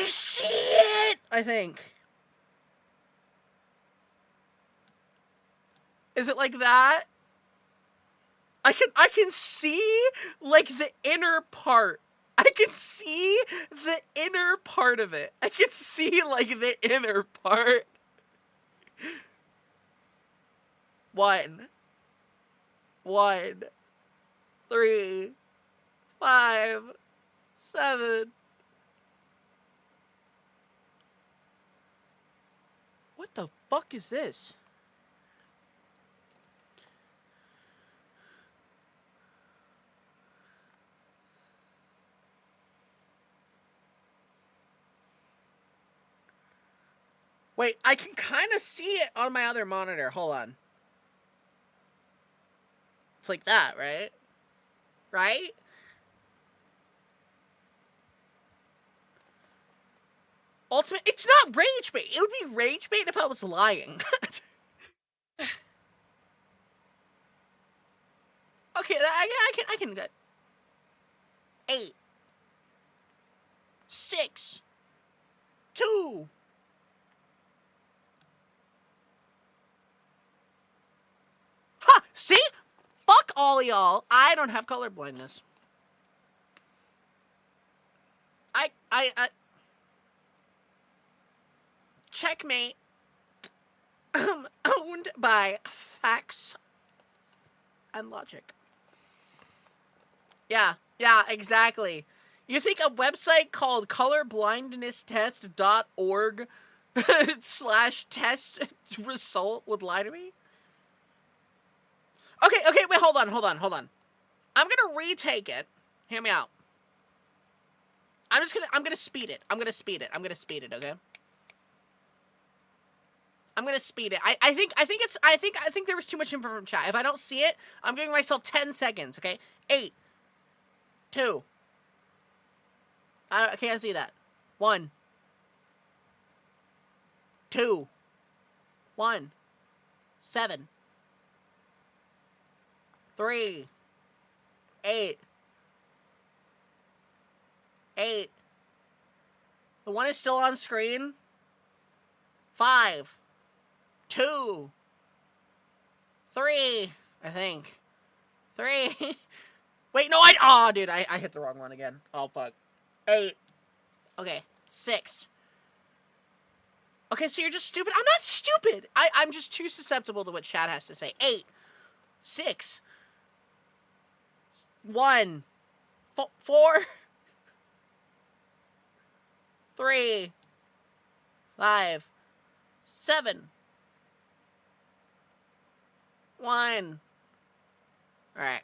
see it, I think. Is it like that? I can see, like, the inner part. I can see the inner part of it. I can see, like, the inner part. 1, 3, 5, 7. What the fuck is this? Wait, I can kind of see it on my other monitor. Hold on. It's like that, right? Right? Ultimate... It's not rage bait. It would be rage bait if I was lying. Okay, I can get... 8. 6. 2. Ha! See? Fuck all y'all. I don't have color blindness. I checkmate. Owned by facts and logic. Yeah, exactly. You think a website called colorblindnesstest.org /test result would lie to me? Okay, wait, hold on. I'm gonna retake it. Hear me out. I'm gonna speed it. I'm gonna speed it, okay? I'm gonna speed it. I think there was too much info from chat. If I don't see it, I'm giving myself 10 seconds, okay? 8, 2. I can't see that. 1, 2, 1, 7, 3, 8. The 1 is still on screen. 5, 2, 3, I think. 3. Wait, no, dude, I hit the wrong one again. Oh, fuck. 8. Okay, 6. Okay, so you're just stupid? I'm not stupid! I'm just too susceptible to what chat has to say. 8. 6. 1. 4. 3. 5. 7. 1. Alright.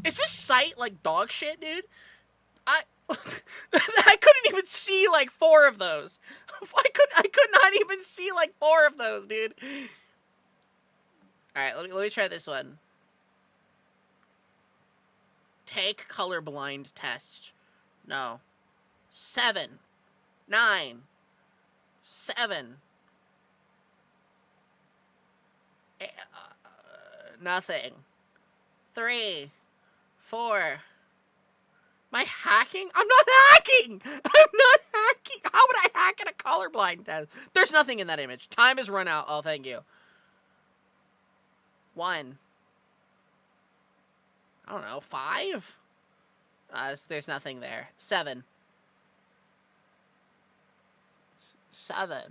Is this site like dog shit, dude? I couldn't even see like 4 of those. I could not even see like 4 of those, dude. Alright, let me try this one. Take colorblind test. No. 7. 9. 7. Nothing. 3. 4. Am I hacking? I'm not hacking! I'm not hacking! How would I hack in a colorblind test? There's nothing in that image. Time has run out. Oh, thank you. 1. I don't know. 5? There's nothing there. 7. 7.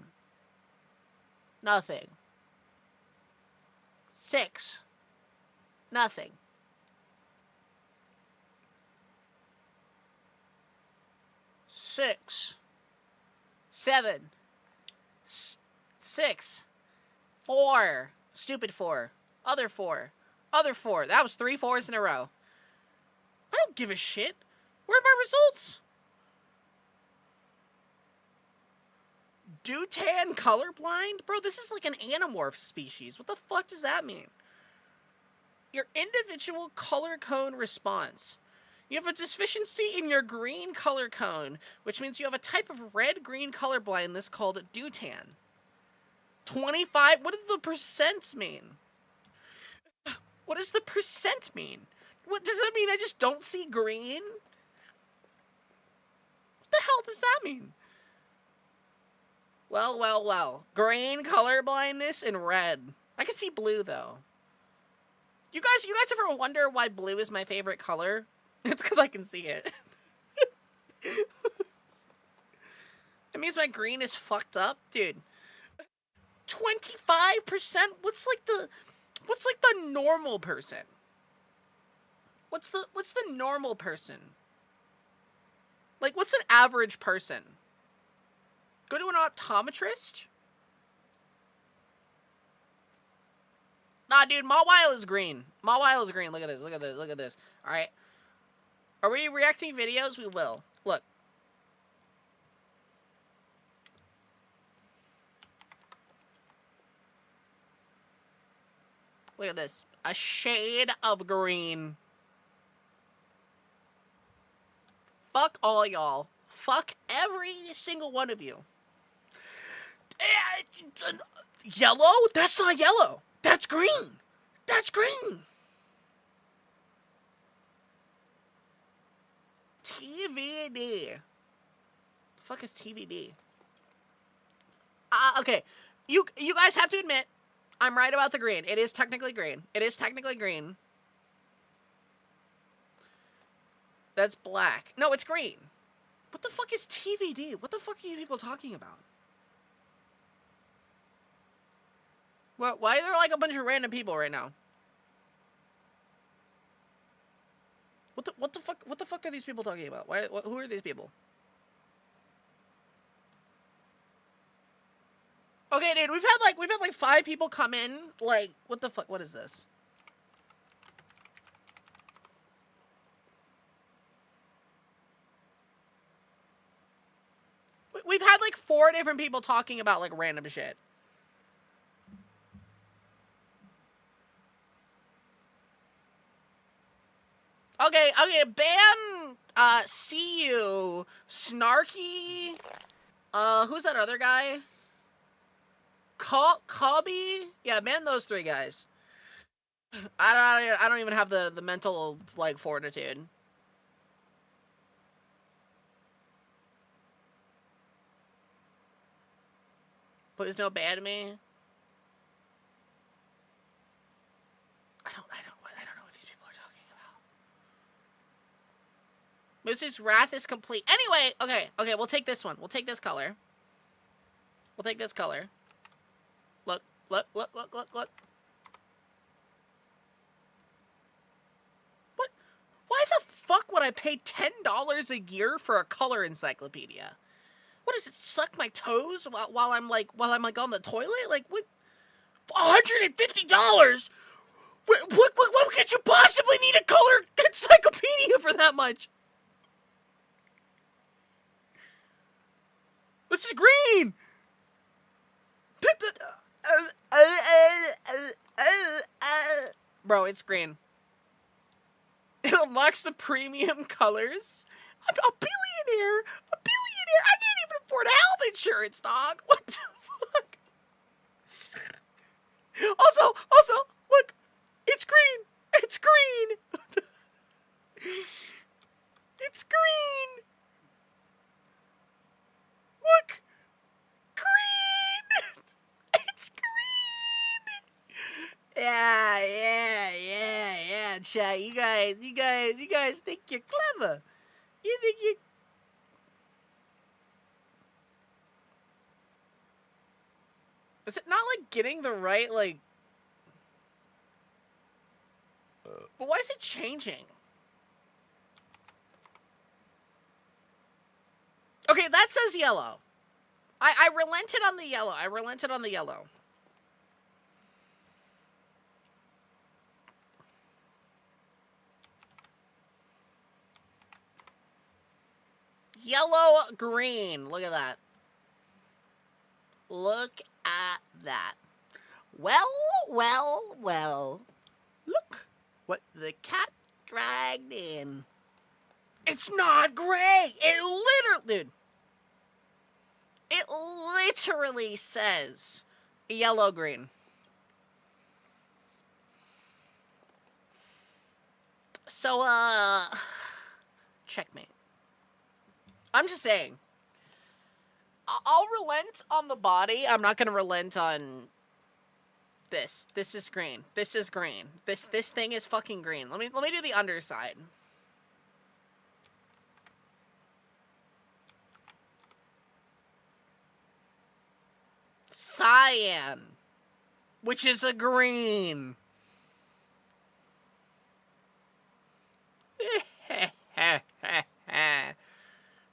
Nothing. 6. Nothing. 6. 7. 6. 4. Stupid 4. Other 4. Other 4. That was 3 4s in a row. I don't give a shit. Where are my results? Dutan colorblind? Bro, this is like an Animorph species. What the fuck does that mean? Your individual color cone response. You have a deficiency in your green color cone, which means you have a type of red-green colorblindness called Dutan. 25? What do the percents mean? What does the percent mean? What does that mean? I just don't see green? What the hell does that mean? Well, well, well. Green colorblindness and red. I can see blue though. You guys ever wonder why blue is my favorite color? It's because I can see it. It means my green is fucked up, dude. 25%. What's like the normal person? What's the normal person? Like, what's an average person? Go to an optometrist? Nah, dude, Mawile is green. Mawile is green. Look at this. Look at this. Look at this. All right. Are we reacting videos? We will. Look. Look at this. A shade of green. Fuck all y'all. Fuck every single one of you. Yellow? That's not yellow. That's green. That's green. TVD. The fuck is TVD? Okay. You guys have to admit, I'm right about the green. It is technically green. It is technically green. That's black. No, it's green. What the fuck is TVD? What the fuck are you people talking about? What? Why are there like a bunch of random people right now? What the fuck are these people talking about? Who are these people? Okay, dude, we've had like 5 people come in. Like, what the fuck? What is this? We've had like 4 different people talking about like random shit. Okay, ban, see you, Snarky, who's that other guy? Cobby? Yeah, ban those 3 guys. I don't even have the mental, like, fortitude. Please don't ban me. I don't know what these people are talking about. Moose's wrath is complete. Anyway, okay, we'll take this one. We'll take this color. We'll take this color. Look. What? Why the fuck would I pay $10 a year for a color encyclopedia? What does it suck my toes while I'm like on the toilet? Like what? $150? What could you possibly need a color encyclopedia for that much? This is green. Bro, it's green. It unlocks the premium colors. I'm a billionaire. A billionaire. I can't even afford health insurance, dog. What the fuck? Also, look. It's green. It's green. It's green. Look. Green. It's green. Yeah, chat. You guys think you're clever. You think you... Is it not, like, getting the right, like... But why is it changing? Okay, that says yellow. I relented on the yellow. I relented on the yellow. Yellow, green. Look at that. Look at that. Well. Look what the cat dragged in. It's not gray. It literally says yellow, green. So, checkmate. I'm just saying. I'll relent on the body. I'm not gonna relent on this. This is green. This is green. This thing is fucking green. Let me do the underside. Cyan, which is a green.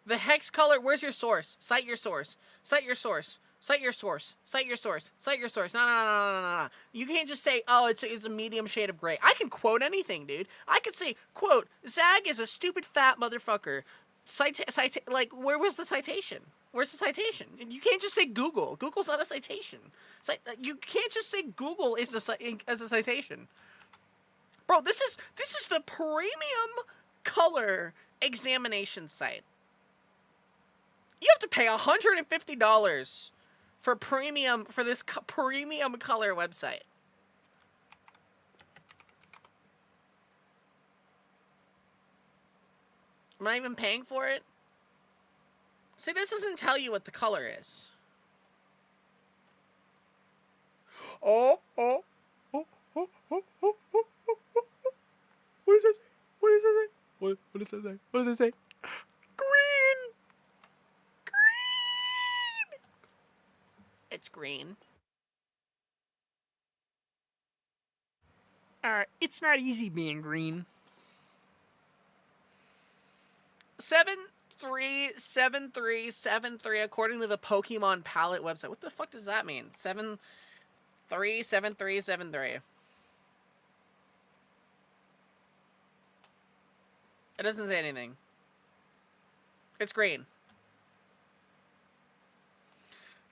The hex color, where's your source? Cite your source. Cite your source. Cite your source. Cite your source. Cite your source. No. You can't just say, oh, it's a medium shade of gray. I can quote anything, dude. I could say, quote, Zag is a stupid fat motherfucker. Like, where was the citation? Where's the citation? You can't just say Google. Google's not a citation. You can't just say Google is as a citation. Bro, this is the premium color examination site. You have to pay $150 for this premium color website. I'm not even paying for it. See, this doesn't tell you what the color is. Oh. What does it say? What does it say? What does it say? What does it say? Green! Green! It's green. It's not easy being green. 737373 according to the Pokemon Palette website. What the fuck does that mean? 737373. It doesn't say anything. It's green.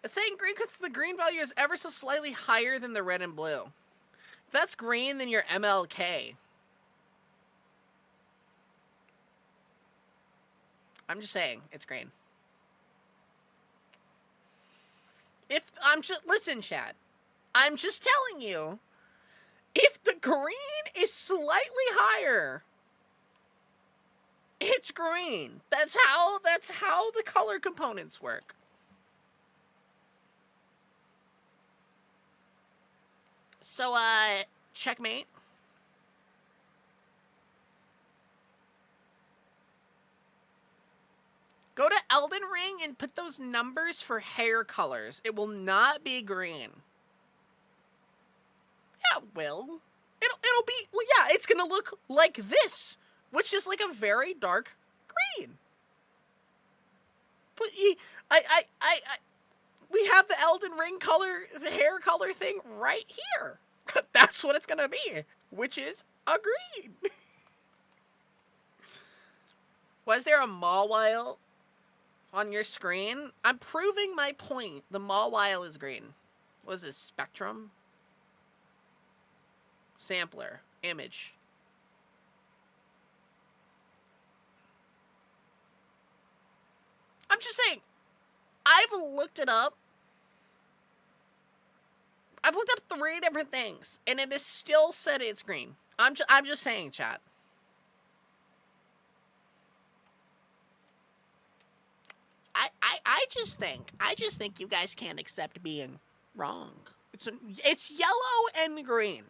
It's saying green because the green value is ever so slightly higher than the red and blue. If that's green, then you're MLK. I'm just saying, it's green. Listen, Chad. I'm just telling you, if the green is slightly higher, it's green. That's how the color components work. So, checkmate. Go to Elden Ring and put those numbers for hair colors. It will not be green. Yeah, it will. It'll be, well, yeah, it's gonna look like this, which is like a very dark green. But we have the Elden Ring color, the hair color thing right here. That's what it's gonna be, which is a green. Was there a Mawile on your screen? I'm proving my point. The Mawile is green. What is this? Spectrum? Sampler. Image. I'm just saying, I've looked it up. I've looked up 3 different things, and it is still said it's green. I'm just saying, chat. I just think you guys can't accept being wrong. It's yellow and green.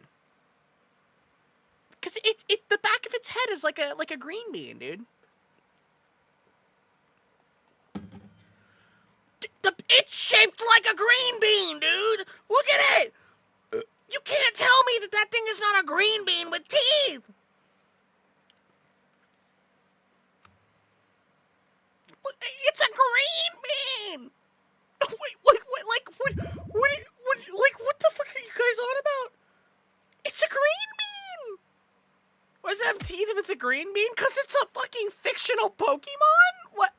Cause the back of its head is like a green bean, dude. It's shaped like a green bean, dude. Look at it. You can't tell me that thing is not a green bean with teeth. It's a green bean. Wait, what the fuck are you guys on about? It's a green bean. Why does it have teeth if it's a green bean? Cause it's a fucking fictional Pokemon. What?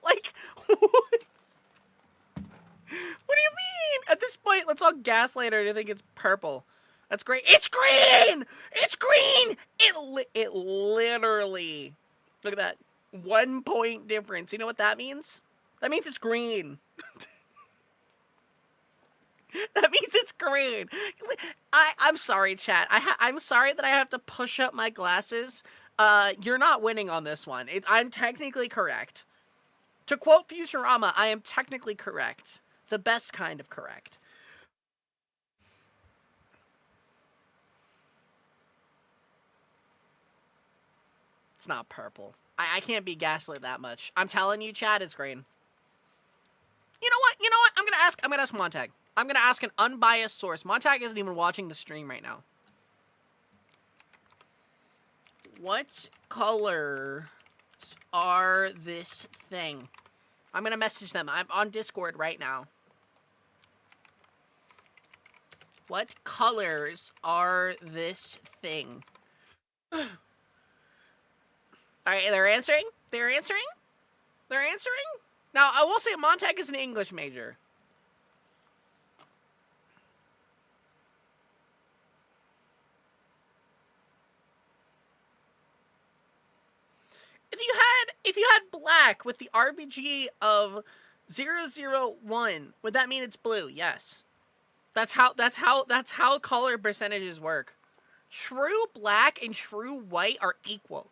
What? What do you mean? At this point, let's all gaslight her to think it's purple. That's great. It's green! It's green! It literally... Look at that. 1 point difference. You know what that means? That means it's green. That means it's green. I'm sorry, chat. I'm sorry that I have to push up my glasses. You're not winning on this one. I'm technically correct. To quote Futurama, I am technically correct. The best kind of correct. It's not purple. I can't be gaslit that much. I'm telling you, chat, it's green. You know what? I'm gonna ask Montag. I'm gonna ask an unbiased source. Montag isn't even watching the stream right now. What colors are this thing? I'm gonna message them. I'm on Discord right now. What colors are this thing? Alright, they're answering? They're answering? They're answering? Now, I will say Montag is an English major. If you had black with the RBG of 001, would that mean it's blue? Yes. That's how color percentages work. True black and true white are equal.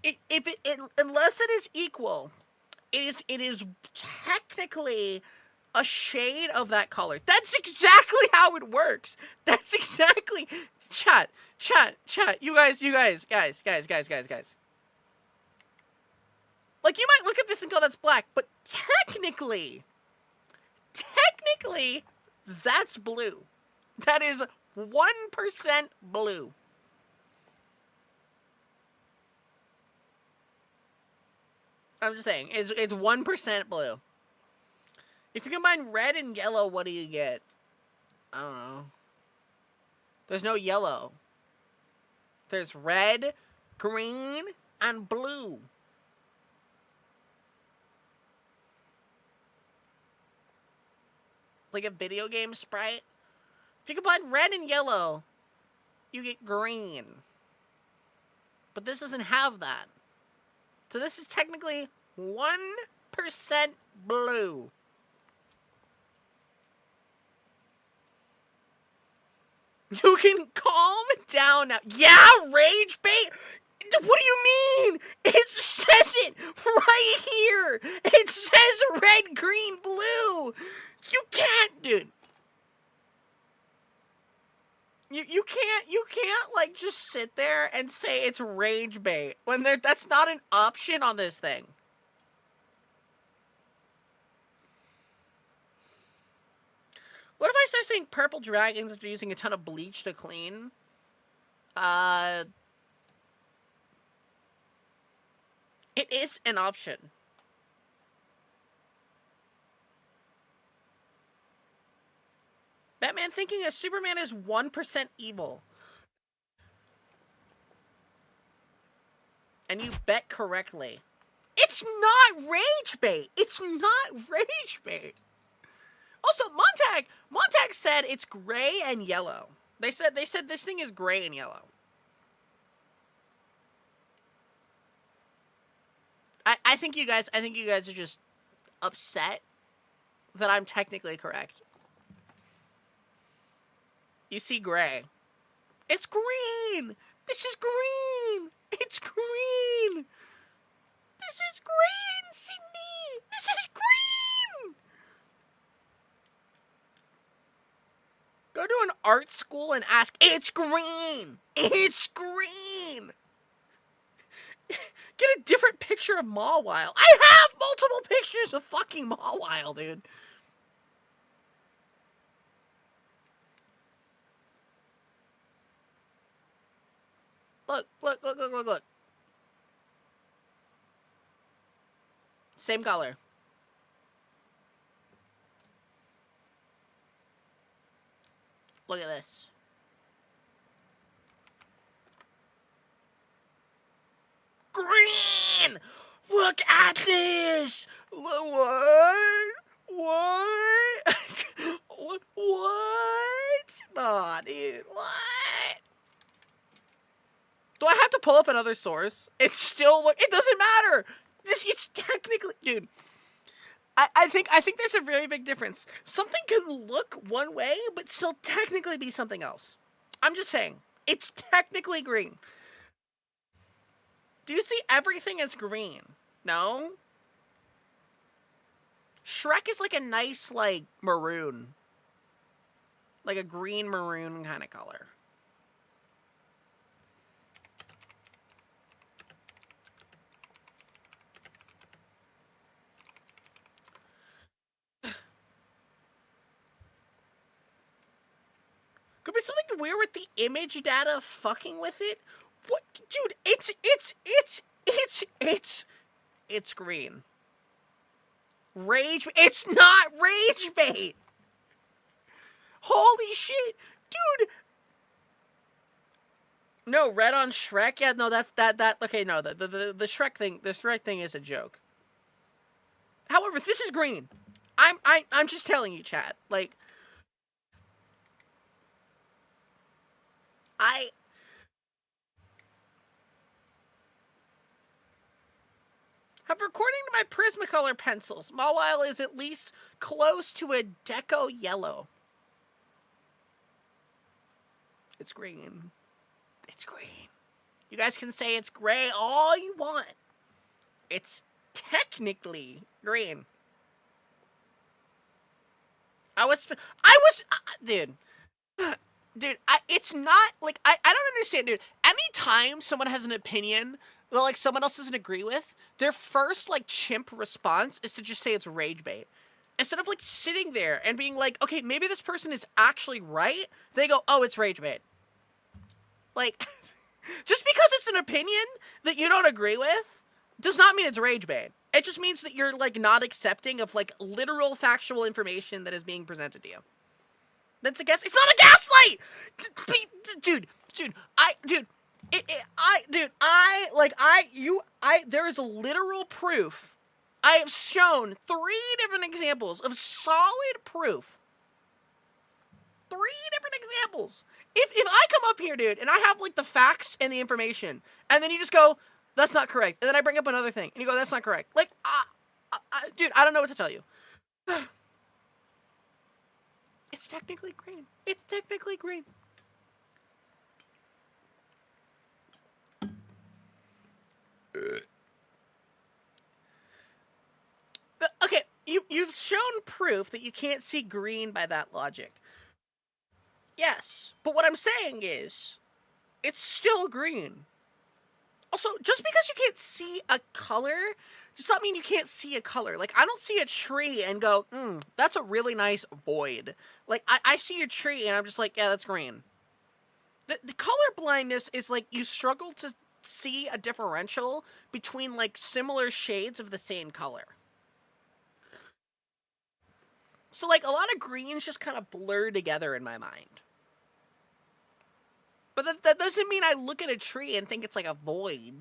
Unless it is equal, it is technically a shade of that color. That's exactly how it works. That's exactly... Chat. You guys. Like, you might look at this and go, that's black, but technically, that's blue. That is 1% blue. I'm just saying, it's 1% blue. If you combine red and yellow, what do you get? I don't know. There's no yellow. There's red, green, and blue. Like a video game sprite. If you combine red and yellow, you get green. But this doesn't have that. So this is technically 1% blue. You can calm down now. Yeah, rage bait. What do you mean? It says it right here. It says red, green, blue. You can't, dude. You can't like just sit there and say it's rage bait when that's not an option on this thing. What if I start saying purple dragons after using a ton of bleach to clean? It is an option. I'm thinking of Superman is 1% evil. And you bet correctly. It's not rage bait. It's not rage bait. Also, Montag said it's gray and yellow. They said this thing is gray and yellow. I think you guys are just upset that I'm technically correct. You see gray. It's green. This is green. It's green. This is green, Sydney. This is green. Go to an art school and ask, it's green. It's green. Get a different picture of Mawile. I have multiple pictures of fucking Mawile, dude. Look. Same color. Look at this. Green! Look at this! What? What? Nah, dude. What? Do I have to pull up another source? It's still it doesn't matter. It's technically, dude. I think there's a very big difference. Something can look one way, but still technically be something else. I'm just saying, it's technically green. Do you see everything as green? No? Shrek is like a nice, like, maroon. Like a green maroon kind of color. Could be something weird with the image data fucking with it. What, dude? It's green. Rage. It's not rage bait. Holy shit, dude. No, red on Shrek. Yeah, no, that. Okay, no, the Shrek thing. The Shrek thing is a joke. However, this is green. I'm just telling you, chat. Like. According to my Prismacolor pencils, Mawile is at least close to a deco yellow. It's green. It's green. You guys can say it's gray all you want. It's technically green. Dude, it's not, like, I don't understand, dude. Anytime someone has an opinion that, like, someone else doesn't agree with, their first, like, chimp response is to just say it's rage bait. Instead of, like, sitting there and being like, okay, maybe this person is actually right, they go, oh, it's rage bait. Like, just because it's an opinion that you don't agree with does not mean it's rage bait. It just means that you're, like, not accepting of, like, literal factual information that is being presented to you. That's a guess. It's not a gaslight! There is literal proof. I have shown 3 different examples of solid proof. 3 different examples. If I come up here, dude, and I have, like, the facts and the information, and then you just go, that's not correct, and then I bring up another thing, and you go, that's not correct. Like, dude, I don't know what to tell you. It's technically green. It's technically green. Okay, you've shown proof that you can't see green by that logic. Yes, but what I'm saying is, it's still green. Also, just because you can't see a color does not mean you can't see a color. Like, I don't see a tree and go, that's a really nice void. Like, I see a tree and I'm just like, yeah, that's green. The color blindness is like you struggle to see a differential between, like, similar shades of the same color. So, like, a lot of greens just kind of blur together in my mind. But that doesn't mean I look at a tree and think it's like a void.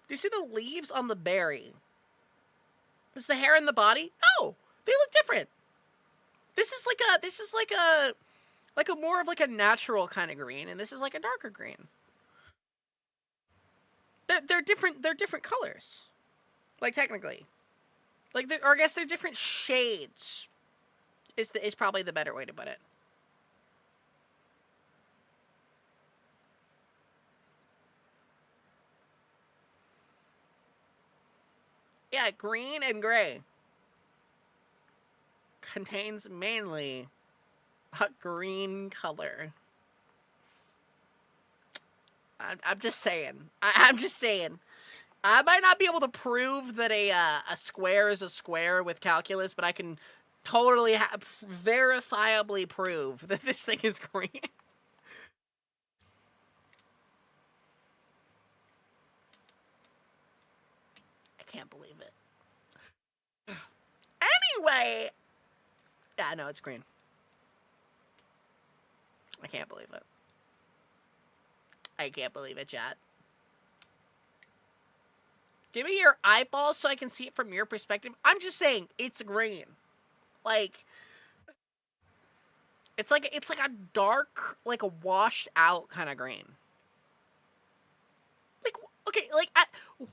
Do you see the leaves on the berry? Is the hair in the body? No, they look different. This is like a more of like a natural kind of green, and this is like a darker green. They're different. They're different colors, like technically, like or I guess they're different shades. Is probably the better way to put it. Yeah, green and gray contains mainly a green color. I'm just saying. I'm just saying. I might not be able to prove that a square is a square with calculus, but I can totally verifiably prove that this thing is green. I can't believe it. Anyway, yeah, no, it's green. I can't believe it. I can't believe it, chat. Give me your eyeballs so I can see it from your perspective. I'm just saying, it's green. Like, it's like a dark, like a washed out kind of green. Like, okay, like,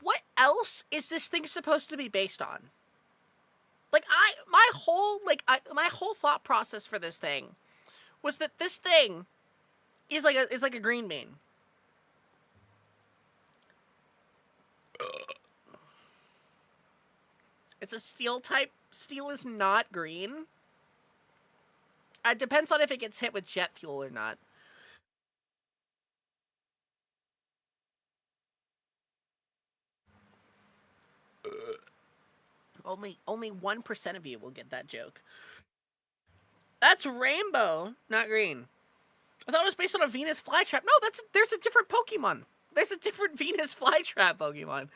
what else is this thing supposed to be based on? Like, my whole thought process for this thing was that this thing is like a green bean. It's a steel type. Steel is not green. It depends on if it gets hit with jet fuel or not. Only 1% of you will get that joke. That's rainbow, not green. I thought it was based on a Venus flytrap. No, there's a different Pokemon. There's a different Venus flytrap Pokemon.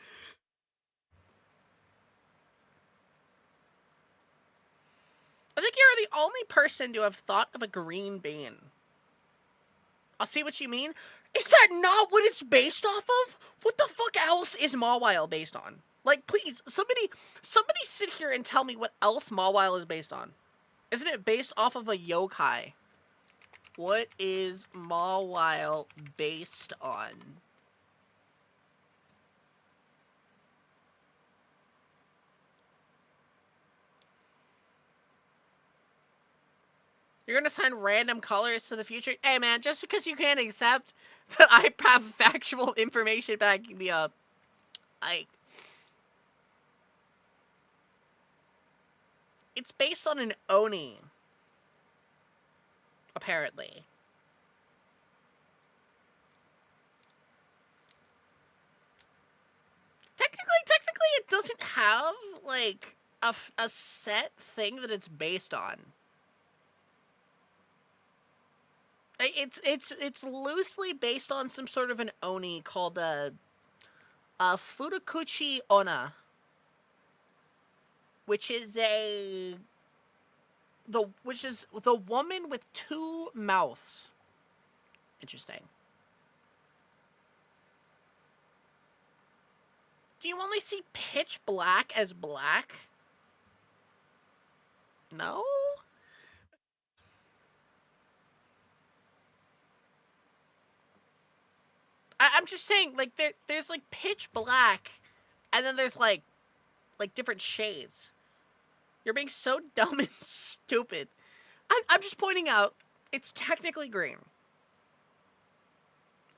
I think you're the only person to have thought of a green bean. I'll see what you mean. Is that not what it's based off of? What the fuck else is Mawile based on? Like, please, somebody sit here and tell me what else Mawile is based on. Isn't it based off of a yokai? What is Mawile based on? You're gonna assign random colors to the future? Hey man, just because you can't accept that I have factual information backing me up, like, it's based on an Oni, apparently. Technically, it doesn't have like a set thing that it's based on. It's loosely based on some sort of an Oni called a Furukuchi Onna, which is the woman with two mouths. Interesting. Do you only see pitch black as black? No? I'm just saying, like, there's like pitch black, and then there's like different shades. You're being so dumb and stupid. I'm just pointing out, it's technically green.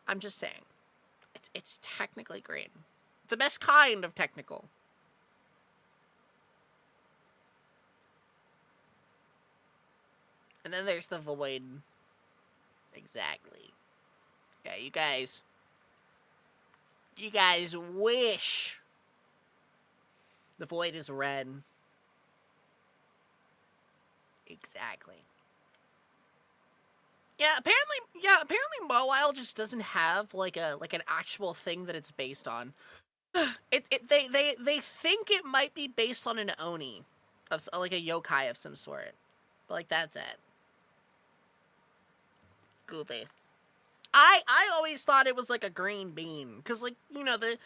I'm just saying, it's technically green. The best kind of technical. And then there's the void. Exactly. Yeah, you guys wish the void is red. Exactly. Yeah, apparently Mawile just doesn't have like an actual thing that it's based on. They think it might be based on an Oni. like a yokai of some sort. But like that's it. Goofy. I always thought it was like a green bean because like you know the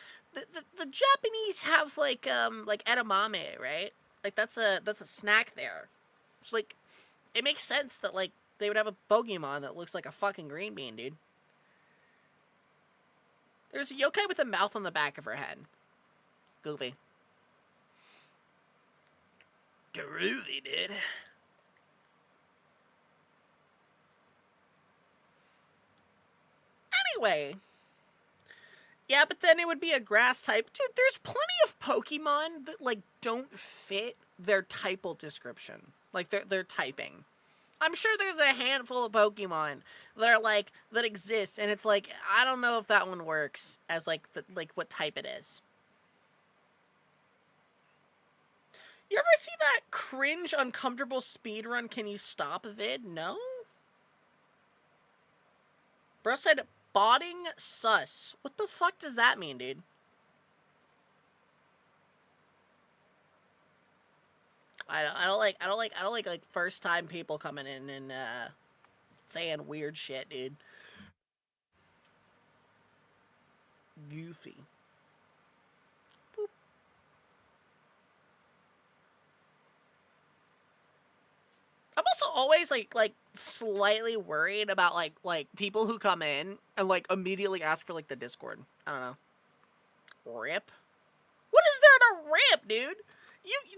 Japanese have like edamame, right? Like that's a snack there. It's like it makes sense that like they would have a Pokemon that looks like a fucking green bean, dude. There's a yokai with a mouth on the back of her head. Goofy. Groovy, dude. Anyway. Yeah, but then it would be a grass type. Dude, there's plenty of Pokemon that, like, don't fit their typal description. Like, their typing. I'm sure there's a handful of Pokemon that are, like, that exist, and it's like, I don't know if that one works as, like, what type it is. You ever see that cringe, uncomfortable speedrun can you stop vid? No? Bro said, botting sus. What the fuck does that mean, dude? I don't like first time people coming in and saying weird shit, dude. Goofy. Boop. I'm also always like slightly worried about like people who come in and like immediately ask for like the Discord. I don't know. Rip? What is there to rip, dude?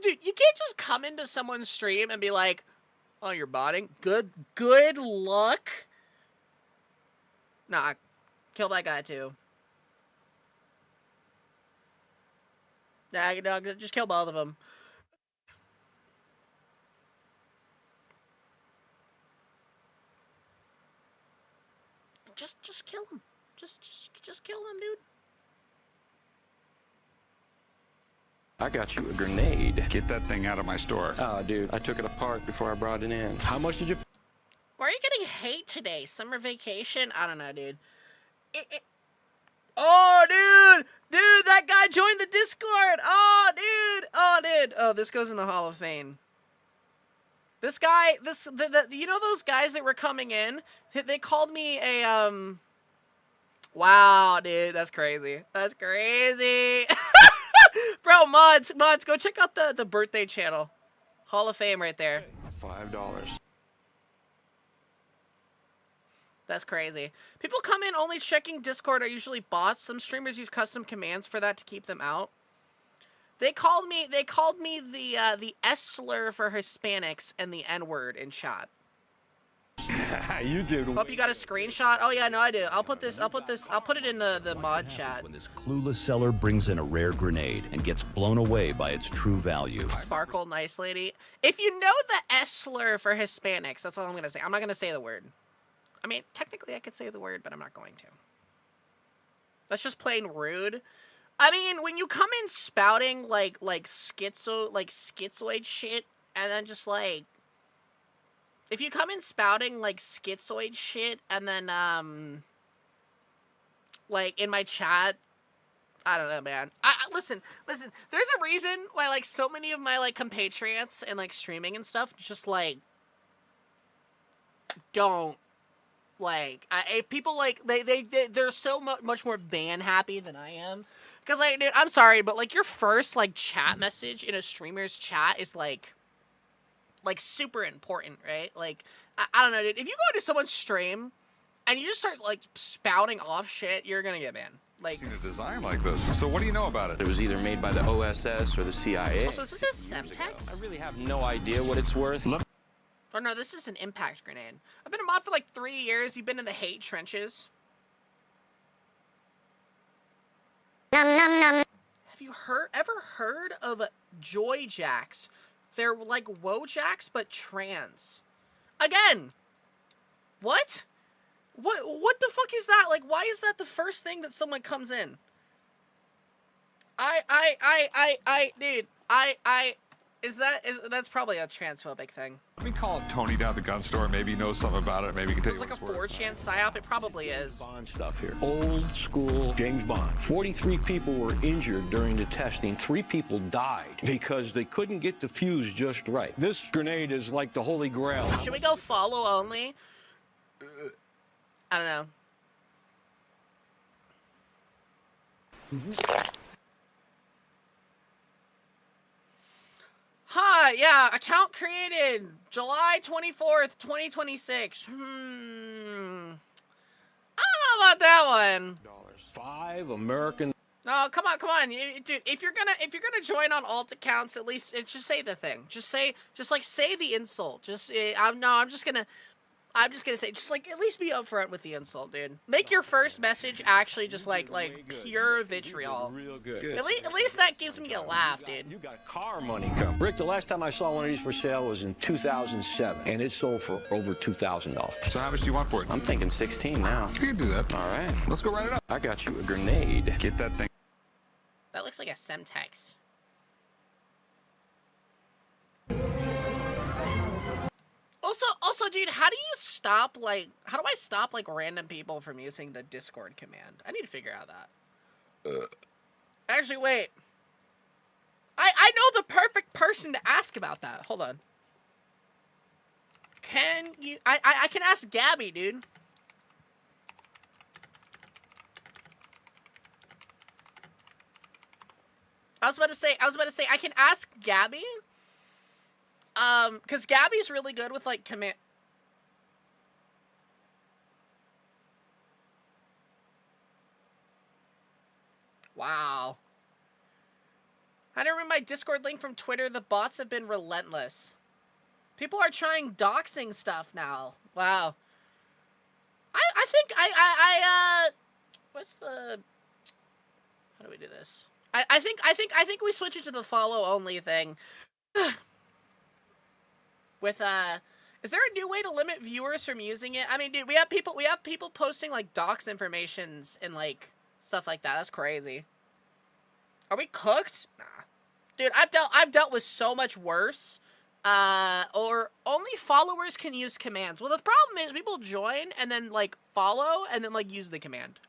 Dude, you can't just come into someone's stream and be like, "Oh, you're botting? Good luck." Nah, kill that guy too. Nah, no, just kill both of them. Just kill him. Just kill him, dude. I got you a grenade. Get that thing out of my store. Oh, dude, I took it apart before I brought it in. How much did you... Why are you getting hate today? Summer vacation? I don't know, dude. Oh, dude! Dude, that guy joined the Discord! Oh, dude! Oh, dude! Oh, this goes in the Hall of Fame. This guy, you know those guys that were coming in? They called me a, Wow, dude, that's crazy. That's crazy! Bro, mods, go check out the birthday channel. Hall of Fame right there. $5. That's crazy. People come in only checking Discord are usually bots. Some streamers use custom commands for that to keep them out. They called me the S slur for Hispanics and the N word in chat. You did. Hope you got a screenshot. Oh yeah, no, I do. I'll put it in the mod chat. When this clueless seller brings in a rare grenade and gets blown away by its true value. Sparkle, nice lady. If you know the S slur for Hispanics, that's all I'm gonna say. I'm not gonna say the word. I mean, technically I could say the word, but I'm not going to. That's just plain rude. I mean, when you come in spouting like schizoid shit, and then just like, if you come in spouting like schizoid shit, and then like in my chat, I don't know, man. Listen. There's a reason why like so many of my like compatriots and like streaming and stuff just like don't. Like, if people, like, they're so much more ban happy than I am. Because, like, dude, I'm sorry, but, like, your first, like, chat message in a streamer's chat is, like, super important, right? Like, I don't know, dude. If you go to someone's stream and you just start, like, spouting off shit, you're gonna get banned. Like, Seen a design like this. So what do you know about it? It was either made by the OSS or the CIA. also, is this a Semtex? I really have no idea what it's worth. Or no, this is an impact grenade. I've been a mod for like 3 years. You've been in the hate trenches. Have you ever heard of Joy Jacks? They're like Wojacks, but trans. Again, what? What the fuck is that? Like, why is that the first thing that someone comes in? Dude, That's probably a transphobic thing. Let me call up Tony down at the gun store. Maybe he knows something about it. Maybe he can tell It's you like a what it's worth. 4chan psyop. It probably is. Bond stuff here. Old school James Bond. 43 people were injured during the testing. 3 people died because they couldn't get the fuse just right. This grenade is like the Holy Grail. Should we go follow only? I don't know. Huh, yeah, account created July 24th, 2026. I don't know about that one. $5 American. No, come on, dude. If you're gonna join on alt accounts, at least just say the thing. Just say the insult. I'm just gonna say, just like at least be upfront with the insult, dude. Make your first message actually just like pure vitriol. Real good. At least that gives me a laugh, dude. You got car money coming. Rick, the last time I saw one of these for sale was in 2007, and it sold for over $2,000. So how much do you want for it? I'm thinking 16 now. You can do that. All right. Let's go write it up. I got you a grenade. Get that thing. That looks like a Semtex. Also, dude, how do I stop like random people from using the Discord command? I need to figure out that. Actually, wait. I know the perfect person to ask about that. Hold on. Can you? I can ask Gabby, dude. I was about to say I can ask Gabby. Cause Gabby's really good with like command. Wow. I didn't remove my Discord link from Twitter. The bots have been relentless. People are trying doxing stuff now. Wow. I think what's the, how do we do this? I think we switch it to the follow only thing. With is there a new way to limit viewers from using it? I mean, dude, we have people posting like dox informations and like stuff like that. That's crazy. Are we cooked? Nah. Dude, I've dealt with so much worse. Or only followers can use commands. Well, the problem is people join and then like follow and then like use the command.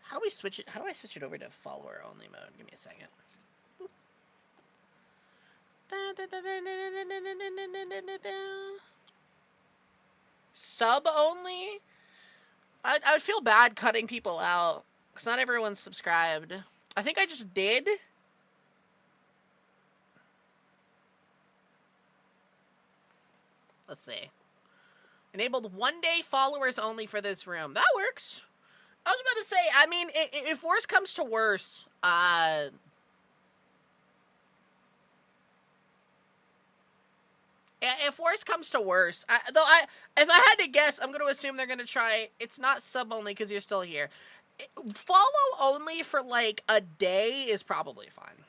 How do we switch it? How do I switch it over to follower only mode? Give me a second. Sub only? I would feel bad cutting people out because not everyone's subscribed. I think I just did. Let's see. Enabled 1-day followers only for this room. That works. I was about to say, I mean, if worse comes to worse, if worse comes to worse, if I had to guess, I'm going to assume they're going to try, it's not sub only because you're still here. Follow only for like a day is probably fine.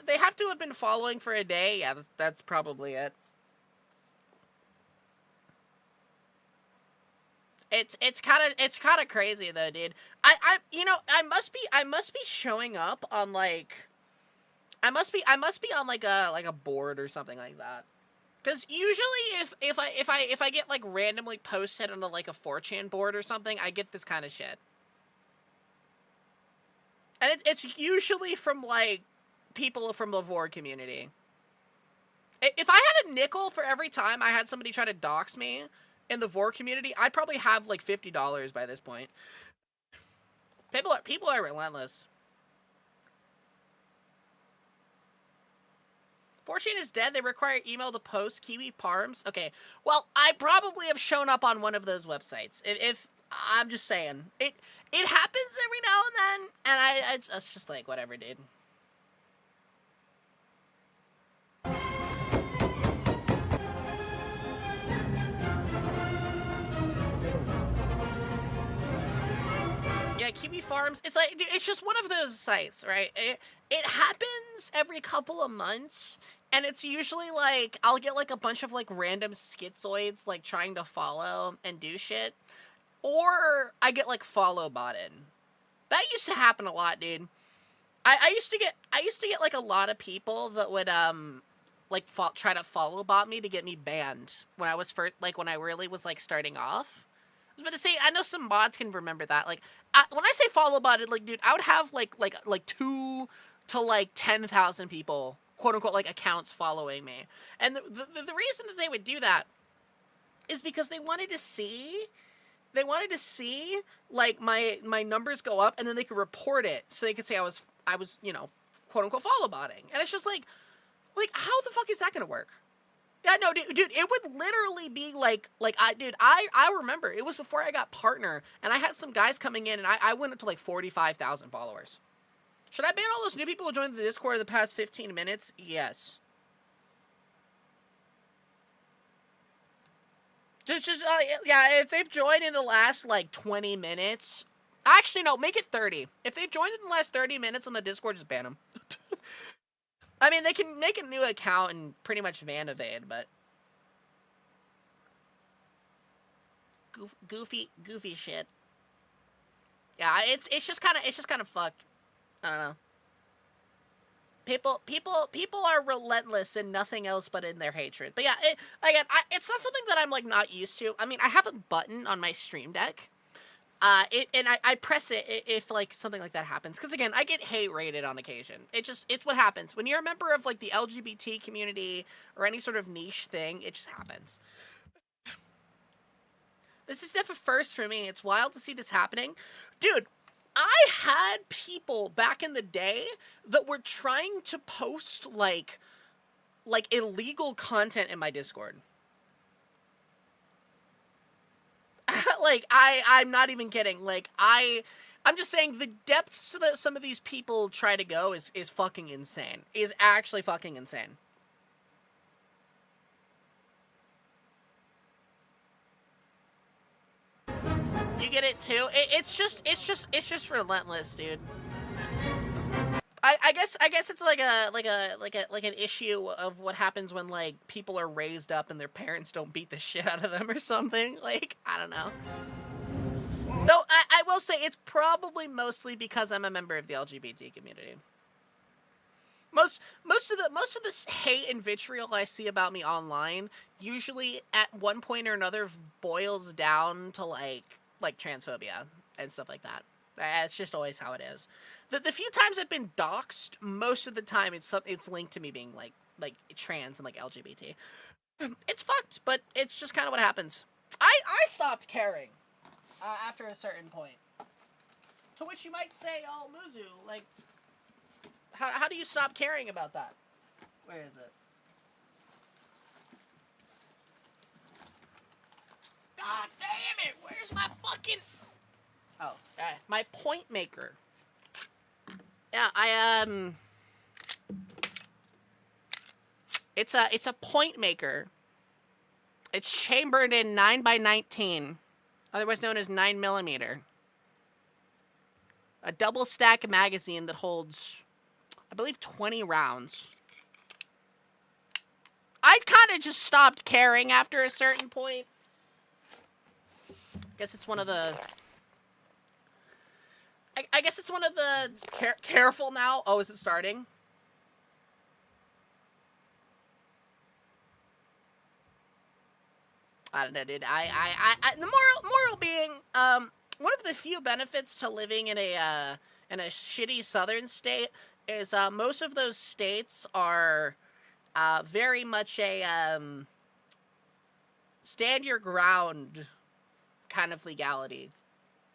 They have to have been following for a day. Yeah, that's probably it. It's kind of crazy though, dude. I must be showing up on like, I must be on like a board or something like that. Because usually if I get like randomly posted on like a 4chan board or something, I get this kind of shit. And it's usually from like people from the Vor community. If I had a nickel for every time I had somebody try to dox me in the Vor community, I'd probably have like $50 by this point. People are relentless. 4chan is dead. They require email to post. Kiwi Parms. Okay. Well, I probably have shown up on one of those websites. If I'm just saying, it happens every now and then, and it's just like whatever, dude. Yeah, Kiwi Farms. It's like, dude, it's just one of those sites, right? It happens every couple of months, and it's usually like I'll get like a bunch of like random schizoids like trying to follow and do shit, or I get like follow botted. That used to happen a lot, dude. I used to get like a lot of people that would like try to follow bot me to get me banned when I was first, like when I really was like starting off. I was about to say, I know some mods can remember that. Like when I say follow bot, like dude, I would have like 2 to like 10,000 people, quote unquote, like accounts following me, and the reason that they would do that is because they wanted to see like my numbers go up, and then they could report it, so they could say I was you know, quote unquote follow botting. And it's just like how the fuck is that gonna work? Yeah, no, dude, it would literally be like I remember it was before I got partner, and I had some guys coming in, and I went up to like 45,000 followers. Should I ban all those new people who joined the Discord in the past 15 minutes? Yes. Yeah, if they've joined in the last, like, 20 minutes... Actually, no, make it 30. If they've joined in the last 30 minutes on the Discord, just ban them. I mean, they can make a new account and pretty much van evade, but... Goofy shit. Yeah, it's just kind of fucked. I don't know. People are relentless in nothing else but in their hatred. But yeah, it's not something that I'm like not used to. I mean, I have a button on my Stream Deck, and I press it if like something like that happens. Because again, I get hate rated on occasion. It's what happens when you're a member of like the LGBT community or any sort of niche thing. It just happens. This is definitely a first for me. It's wild to see this happening, dude. I had people back in the day that were trying to post like illegal content in my Discord. Like I'm not even kidding. Like I'm just saying the depths that some of these people try to go is fucking insane. Is actually fucking insane. You get it too? It's just relentless, dude. I guess it's like an issue of what happens when like people are raised up and their parents don't beat the shit out of them or something. Like, I don't know. Though I will say it's probably mostly because I'm a member of the LGBT community. Most of this hate and vitriol I see about me online usually at one point or another boils down to like transphobia and stuff like that. It's just always how it is. The few times I've been doxxed, most of the time it's linked to me being like trans and like LGBT. It's fucked, but it's just kind of what happens. I stopped caring after a certain point. To which you might say, oh, Muzu, like, how do you stop caring about that? Where is it? God damn it! Where's my fucking... Oh, my point maker. Yeah, It's a point maker. It's chambered in 9x19, otherwise known as 9mm. A double stack magazine that holds, I believe, 20 rounds. I kind of just stopped caring after a certain point. I guess it's one of the... I guess it's one of the... Careful now. Oh, is it starting? I don't know, dude. The moral being, one of the few benefits to living in a shitty southern state is most of those states are very much a stand your ground kind of legality.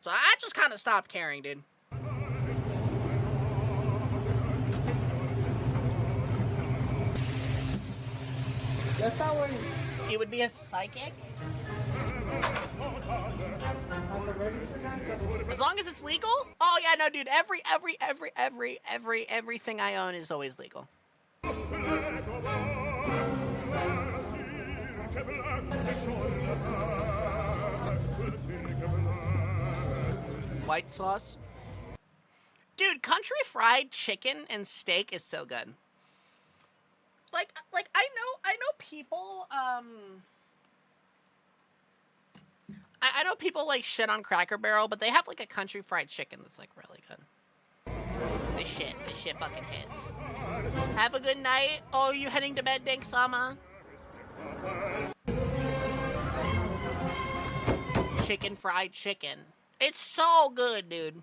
So I just kind of stopped caring, dude. That's not what You would be a psychic? As long as it's legal? Oh yeah, no, dude. Everything I own is always legal. White sauce? Dude, country fried chicken and steak is so good. Like I know people, I know people like shit on Cracker Barrel, but they have like a country fried chicken that's like really good. This shit fucking hits. Have a good night. Oh, you heading to bed, Dink-sama? Chicken fried chicken. It's so good, dude.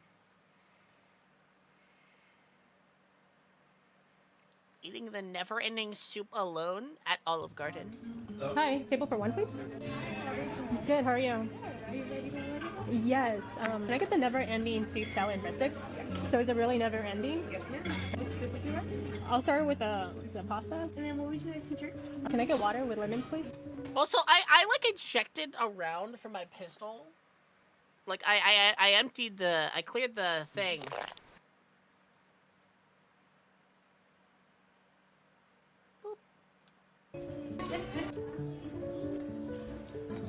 Eating the never-ending soup alone at Olive Garden. Hi, table for one, please. Good, how are you? Yes. Can I get the never-ending soup, salad, and breadsticks? Yes. So is it really never-ending? Yes, ma'am. Which soup would you like? I'll start with is it pasta? And then what would you like to drink? Can I get water with lemons, please? Also, I like ejected a round from my pistol. Like I emptied I cleared the thing.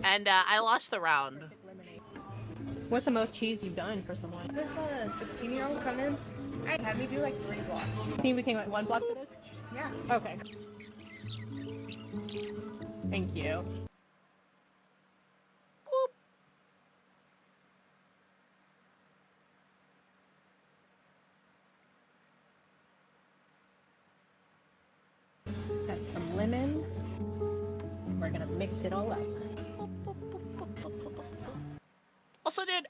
And I lost the round. What's the most cheese you've done for someone? This 16-year-old come in. I had me do like 3 blocks. Think we can get 1 block for this? Yeah. Okay. Thank you. Got some lemon. We're gonna mix it all up. Also, dude,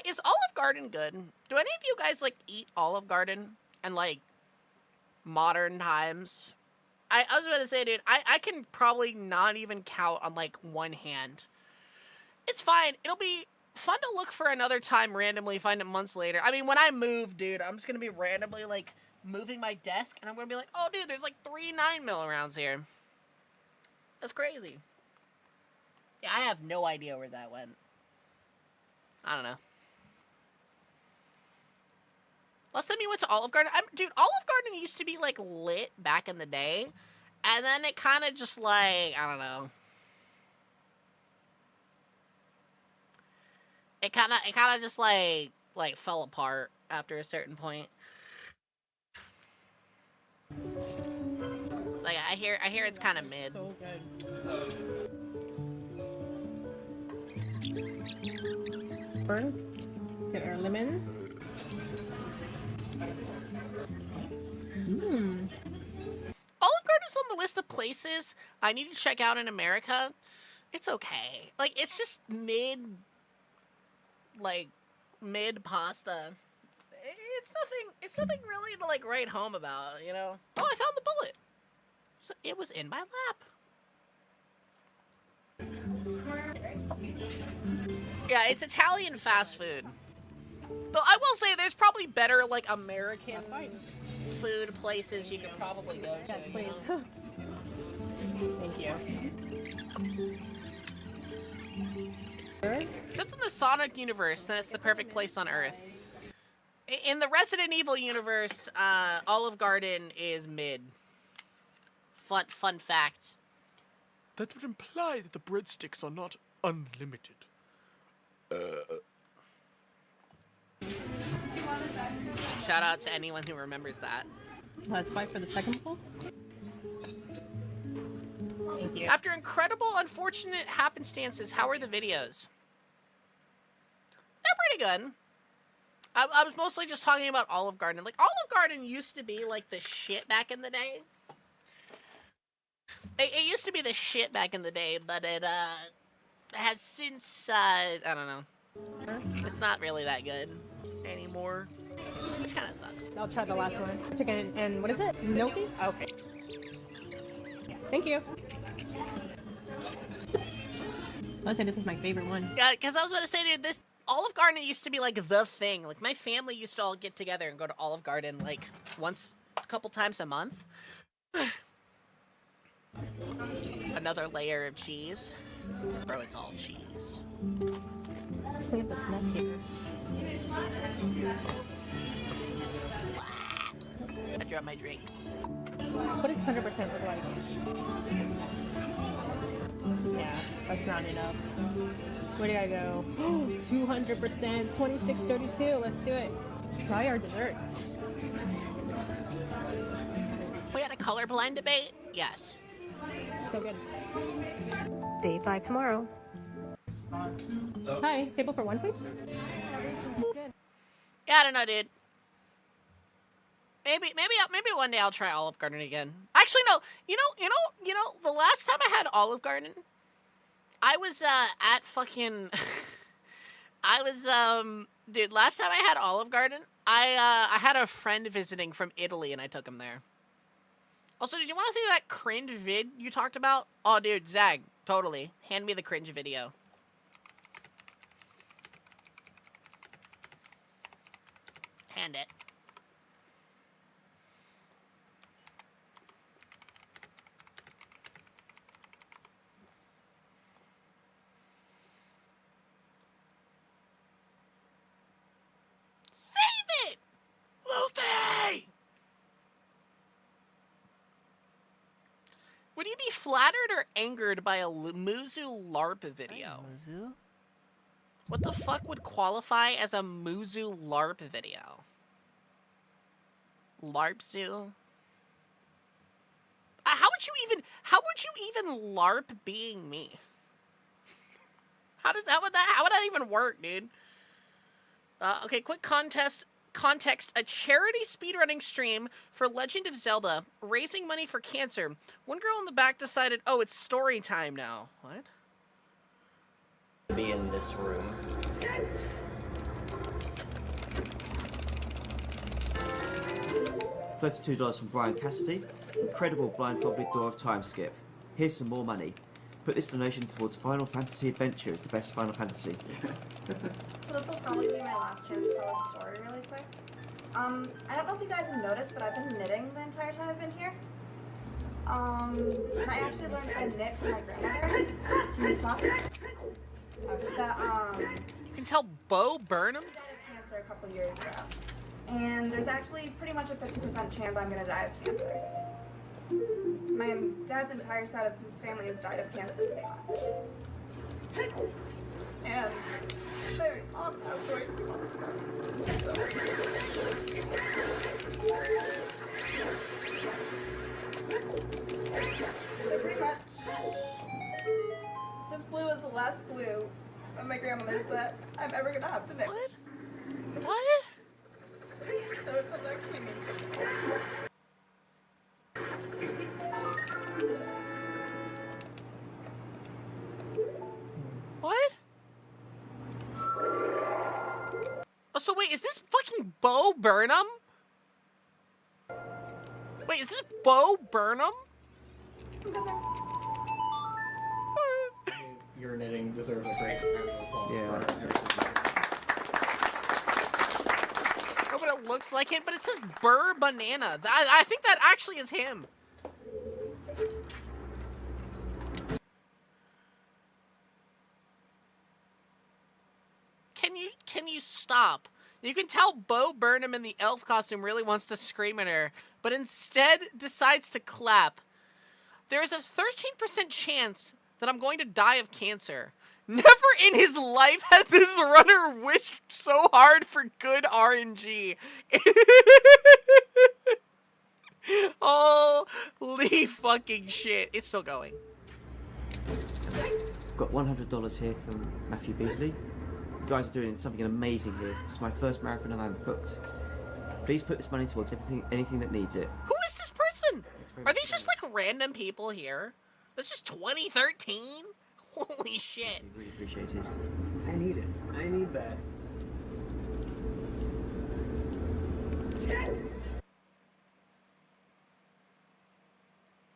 is Olive Garden good? Do any of you guys like eat Olive Garden and like modern times? I was about to say, dude, I can probably not even count on like one hand. It's fine. It'll be fun to look for another time randomly, find it months later. I mean, when I move, dude, I'm just gonna be randomly like moving my desk and I'm gonna be like, oh, dude, there's like 3 9mm rounds here. That's crazy. Yeah, I have no idea where that went. I don't know. Last time you went to Olive Garden, dude, Olive Garden used to be like lit back in the day, and then it kind of just like, I don't know. It kind of just like fell apart after a certain point. Like I hear it's kind of mid. So good. Get our lemons. Olive Garden is on the list of places I need to check out in America. It's okay. Like, it's just mid pasta. It's nothing really to, like, write home about, you know? Oh, I found the bullet. So it was in my lap. Yeah, it's Italian fast food. Though I will say there's probably better, like, American food places you could probably go to. Yes, please. Thank you. Except in the Sonic universe, then it's the perfect place on Earth. In the Resident Evil universe, Olive Garden is mid. Fun fact. That would imply that the breadsticks are not unlimited. Shout out to anyone who remembers that. Let's fight for the second bowl. Thank you. After incredible, unfortunate happenstances, how are the videos? They're pretty good. I was mostly just talking about Olive Garden. Like, Olive Garden used to be, like, the shit back in the day. It used to be the shit back in the day, but it, has since, I don't know. It's not really that good anymore, which kind of sucks. I'll try the last one. Chicken and what is it? Gnocchi? Okay. Thank you. I'd say this is my favorite one. Yeah, because I was about to say, dude, this Olive Garden used to be like the thing. Like my family used to all get together and go to Olive Garden like a couple times a month. Another layer of cheese. Bro, it's all cheese. Let's clean up this mess here. I dropped my drink. What does 100% look like? Yeah, that's not enough. Where do I go? 200%, 2632. Let's do it. Try our dessert. We had a colorblind debate? Yes. So good. Day 5 tomorrow. Hi, table for one, please. Good. Yeah, I don't know, dude. Maybe one day I'll try Olive Garden again. Actually, no. You know. The last time I had Olive Garden, I was at fucking. Dude. Last time I had Olive Garden, I had a friend visiting from Italy, and I took him there. Also, did you want to see that cringe vid you talked about? Oh, dude, Zag, totally. Hand me the cringe video. Hand it. Save it! Lupe! Would you be flattered or angered by a Muzu LARP video? Muzu? What the fuck would qualify as a Muzu LARP video? LARPzoo? How would you even LARP being me? How would that even work, dude? Okay, quick context. A charity speedrunning stream for Legend of Zelda, raising money for cancer. One girl in the back decided, oh, it's story time now. What? Be in this room. $32 from Brian Cassidy. Incredible blindfolded door of time skip. Here's some more money. Put this donation towards Final Fantasy Adventure. It's the best Final Fantasy. So this will probably be my last chance to tell a story really quick. I don't know if you guys have noticed, but I've been knitting the entire time I've been here. And I actually learned how to knit from my grandmother. Can you stop? You can tell Bo Burnham? She died of cancer a couple years ago. And there's actually pretty much a 50% chance I'm gonna die of cancer. My dad's entire side of his family has died of cancer pretty much. And they're all not going So pretty much, this blue is the last blue of my grandmother's that I'm ever gonna have to knit. What? What? So it doesn't actually mean something. What? Oh, so wait, is this fucking Bo Burnham? Wait, is this Bo Burnham? Your knitting deserves a great round of applause. Yeah. Oh, but it looks like it, but it says Burr Banana. I think that actually is him. Can you stop? You can tell Bo Burnham in the elf costume really wants to scream at her, but instead decides to clap. There is a 13% chance that I'm going to die of cancer. Never in his life has this runner wished so hard for good RNG. Holy fucking shit. It's still going. Got $100 here from Matthew Beasley. You guys are doing something amazing here. This is my first marathon and I'm booked. Please put this money towards anything that needs it. Who is this person? Are these just like random people here? This is 2013? Holy shit. We really appreciate it. I need it. I need that.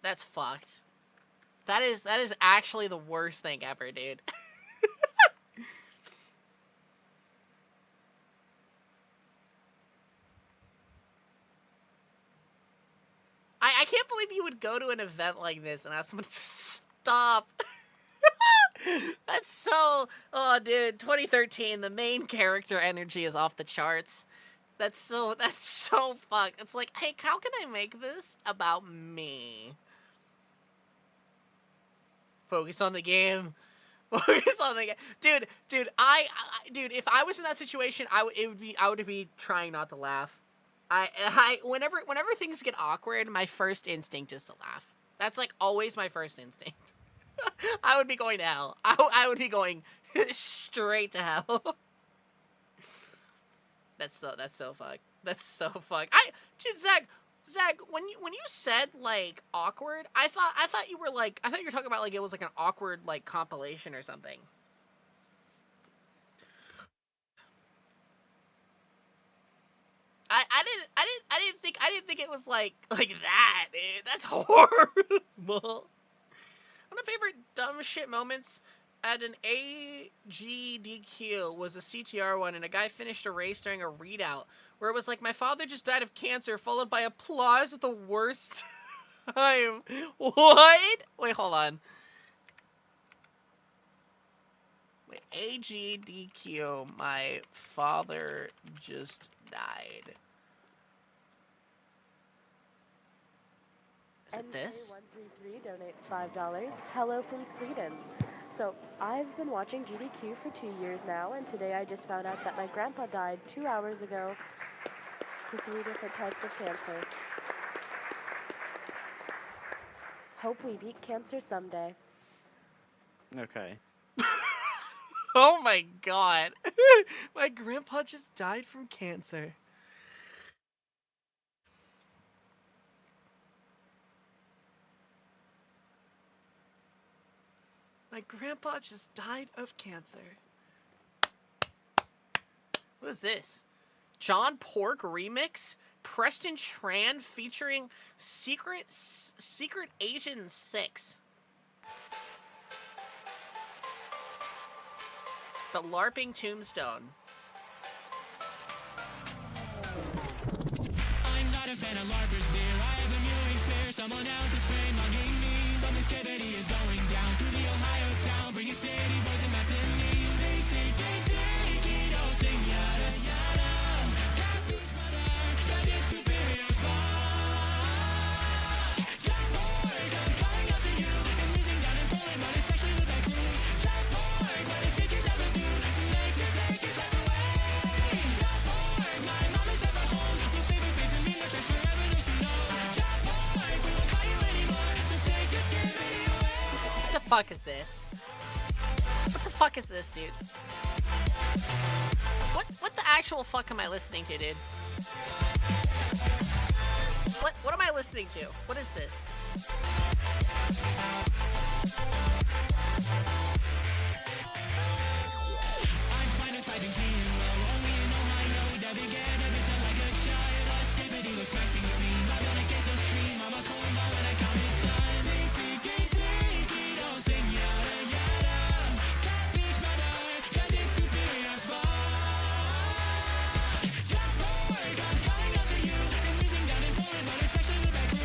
That's fucked. That is actually the worst thing ever, dude. I can't believe you would go to an event like this and ask someone to stop. That's so... Oh, dude, 2013, the main character energy is off the charts. That's so fucked. It's like, hey, how can I make this about me? Focus on the game. Focus on the game. Dude, dude, if I was in that situation, I would be trying not to laugh. Whenever things get awkward, my first instinct is to laugh. That's like always my first instinct. I would be going to hell. I would be going straight to hell. That's so fucked. That's so fuck. Dude, Zach, when you said like awkward, I thought you were talking about like it was like an awkward like compilation or something. I didn't think it was like that, dude. That's horrible. One of my favorite dumb shit moments at an AGDQ was a CTR one, and a guy finished a race during a readout where it was like, my father just died of cancer, followed by applause at the worst time. What? Wait, hold on. Wait, AGDQ, my father just died. Is it this? NK133 donates $5. Hello from Sweden. So, I've been watching GDQ for 2 years now, and today I just found out that my grandpa died 2 hours ago to 3 different types of cancer. Hope we beat cancer someday. Okay. Oh my god. My grandpa just died from cancer. My grandpa just died of cancer. What is this? John Pork remix? Preston Tran featuring Secret Agent 6. The LARPing Tombstone. I'm not a fan of LARPers, dear. I have a viewing fear. Someone else is frame mugging me. Something skibidi is going down through the Ohio sound. Bringing city boys and massive knees. Take it all, sing yada yada. Capiche, brother, 'cause it's superior fun. Jump board, I'm calling out to you. I'm losing down and pulling, but it's actually with my crew. Jump board, what it takes is ever do to make the take is left away. Jump board, my mom is never home. We'll save it, face and me, my tracks forever, those who know. Jump board, we won't call you anymore, so take your skibidi away. What the fuck is this? What the fuck is this, dude? What the actual fuck am I listening to, dude? What am I listening to? What is this? I'm fine with typing T and low. Only in Ohio that began to sound like a child. A skibidi looks maxing scene. My building gets so stream. I'm a Columbo when I count his son. Take it all, sing yada yada. Capiche, brother, 'cause it's superior fun. Jump board, I'm calling out to you. I'm losing down and pulling, but it's actually with my crew.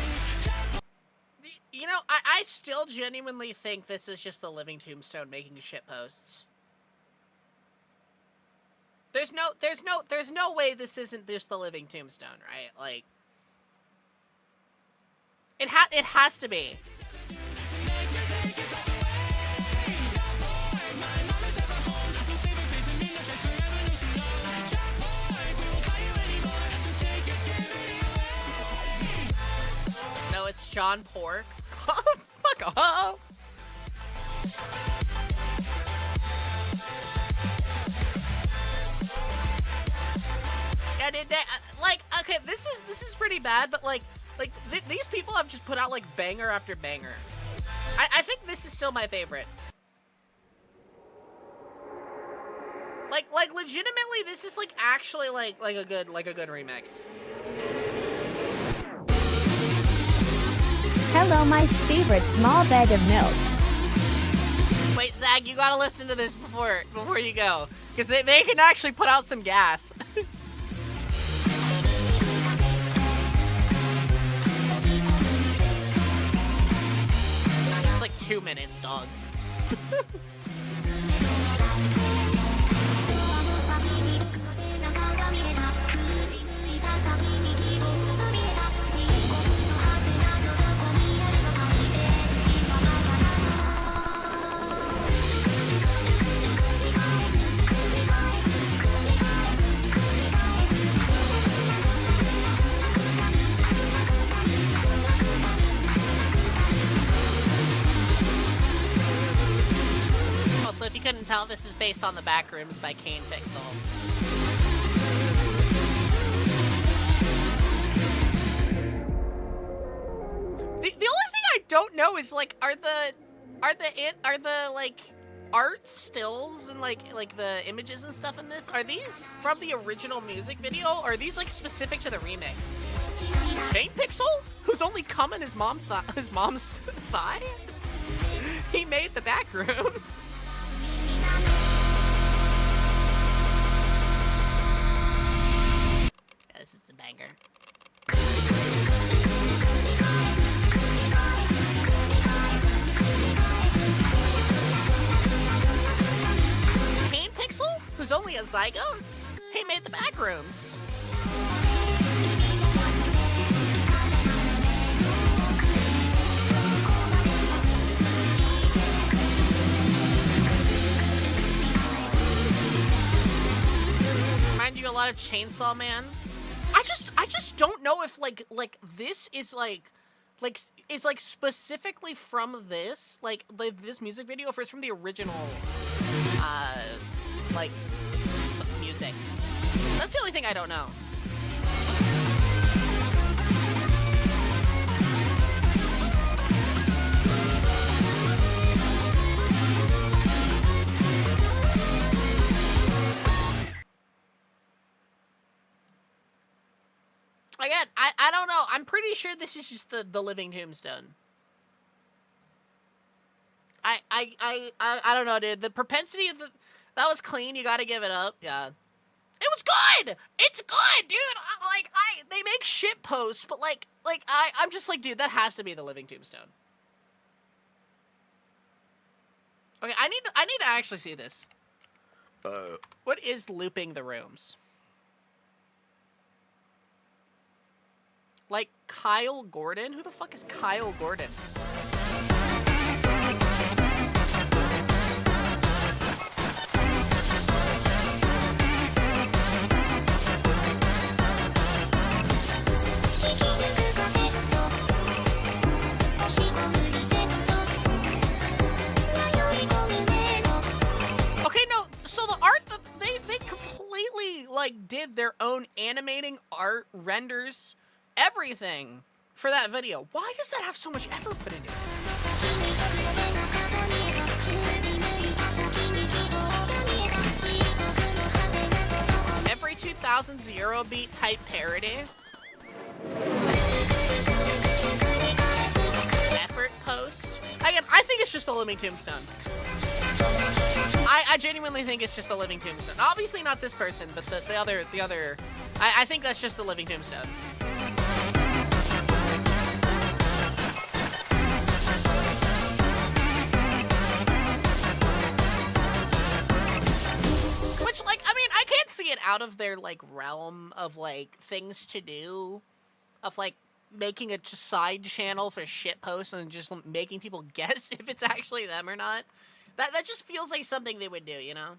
You know, I still genuinely think this is just the Living Tombstone making shit posts. There's no way this isn't just the Living Tombstone, right? Like, it has to be. No, it's John Pork. Fuck off. Yeah, dude, like, okay, this is pretty bad, but like these people have just put out like banger after banger. I think this is still my favorite. Like legitimately, this is like actually like a good remix. Hello, my favorite small bag of milk. Wait, Zach, you gotta listen to this before you go, because they can actually put out some gas. It's like 2 minutes, dog. Also, if you couldn't tell, this is based on The Backrooms by Kane Pixel. was like, are the like art stills and like the images and stuff in this, are these from the original music video, or are these like specific to the remix? Paint Pixel, who's only come in his mom's thigh? He made the back rooms. Yeah, this is a banger. Paint Pixel, who's only a zygote? He made the back rooms. Remind you a lot of Chainsaw Man. I just don't know if like this is like specifically from this this music video, if it's from the original like music. That's the only thing I don't know. Again, I don't know. I'm pretty sure this is just the living tombstone. I don't know, dude. The propensity of that was clean. You gotta give it up. Yeah. It was good! It's good, dude! They make shit posts, but I'm just like, dude, that has to be the living tombstone. Okay, I need to actually see this. What is looping the rooms? Like Kyle Gordon? Who the fuck is Kyle Gordon? Okay, no, so the art, they completely, like, did their own animating art, renders, everything for that video. Why does that have so much effort put into it? Every 2000s Eurobeat type parody. Effort post. Again, I think it's just the living tombstone. I genuinely think it's just the living tombstone. Obviously not this person, but the other. I think that's just the living tombstone. Which, like, I mean, I can't see it out of their, like, realm of, like, things to do. Of, like, making a side channel for shit posts and just making people guess if it's actually them or not. That just feels like something they would do, you know?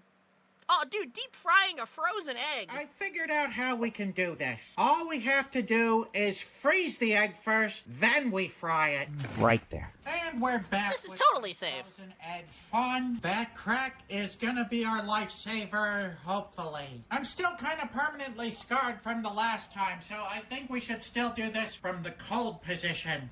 Oh, dude, deep frying a frozen egg. I figured out how we can do this. All we have to do is freeze the egg first, then we fry it. Right there. And we're back. This is with totally safe. Frozen egg fun. That crack is gonna be our lifesaver, hopefully. I'm still kind of permanently scarred from the last time, so I think we should still do this from the cold position.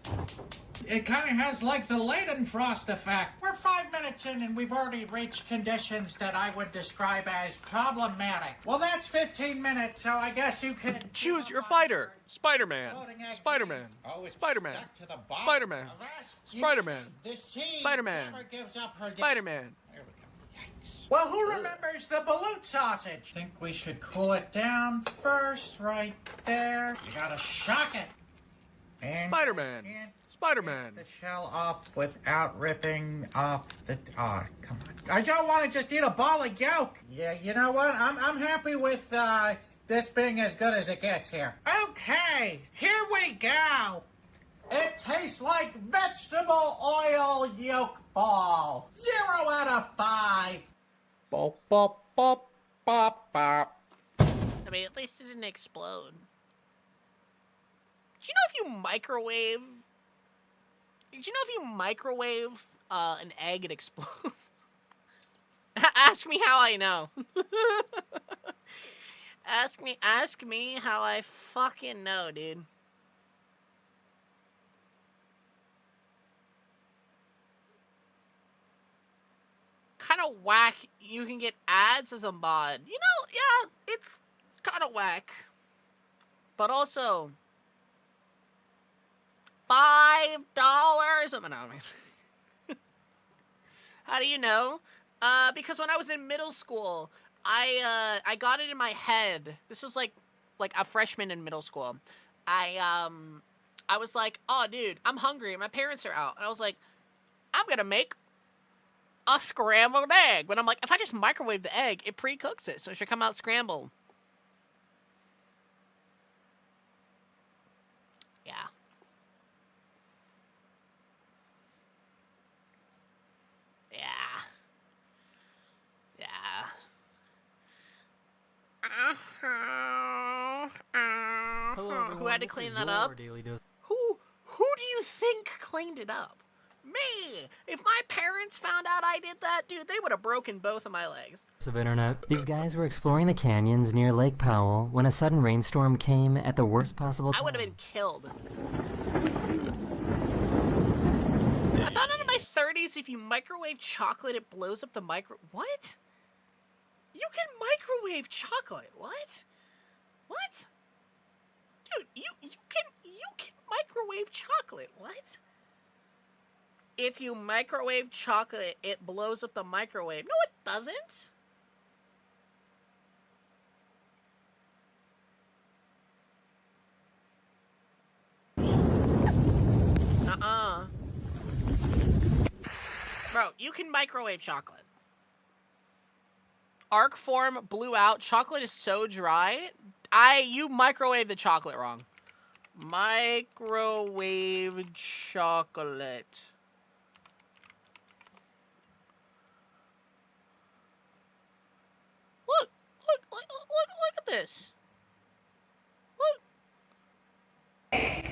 It kind of has like the Leidenfrost effect. We're 5 minutes in and we've already reached conditions that I would describe as problematic. Well, that's 15 minutes, so I guess you can choose your fighter. Spider-Man. Spider-Man. Spider-Man. Spider-Man. Spider-Man. Spider-Man. Spider-Man. Well, who remembers the balut sausage? Think we should cool it down first, right there. You gotta shock it. And Spider-Man. Spider-Man. The shell off without ripping off the... Oh, come on. I don't want to just eat a ball of yolk. Yeah, you know what? I'm happy with this being as good as it gets here. Okay, here we go. It tastes like vegetable oil yolk ball. 0 out of 5. Bop, bop, bop, bop, bop. I mean, at least it didn't explode. Did you know if you microwave... Did you know if you microwave an egg, it explodes? Ask me how I know. Ask me how I fucking know, dude. kind of whack. You can get ads as a mod. You know, yeah, it's kind of whack. But also, $5. No, man. How do you know? Because when I was in middle school, I got it in my head. This was like a freshman in middle school. I was like, oh, dude, I'm hungry. My parents are out. And I was like, I'm going to make a scrambled egg. But I'm like, if I just microwave the egg, it pre-cooks it. So it should come out scrambled. Yeah. Yeah. Yeah. Who had to clean that up? Who do you think cleaned it up? Me! If my parents found out I did that, dude, they would have broken both of my legs. Of internet. These guys were exploring the canyons near Lake Powell when a sudden rainstorm came at the worst possible time. I would have been killed. I found out in my 30s if you microwave chocolate, it blows up the What? You can microwave chocolate. What? What? Dude, you can microwave chocolate. What? If you microwave chocolate, it blows up the microwave. No, it doesn't. Bro, you can microwave chocolate. Arc form blew out. Chocolate is so dry. You microwave the chocolate wrong. Microwave chocolate. Look at this.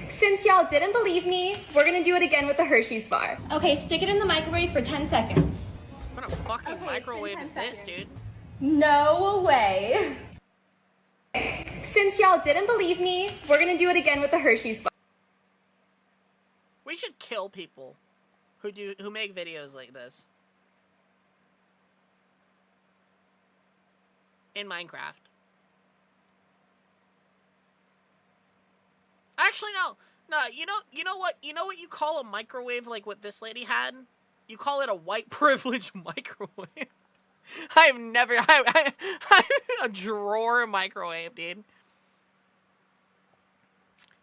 Since y'all didn't believe me, we're gonna do it again with the Hershey's bar. Okay, stick it in the microwave for 10 seconds. What kind of fucking microwave is this, dude? No way. Since y'all didn't believe me, we're gonna do it again with the Hershey's bar. We should kill people who make videos like this. In Minecraft. Actually, no. You know what you call a microwave like what this lady had? You call it a white privilege microwave. I've never a drawer microwave, dude.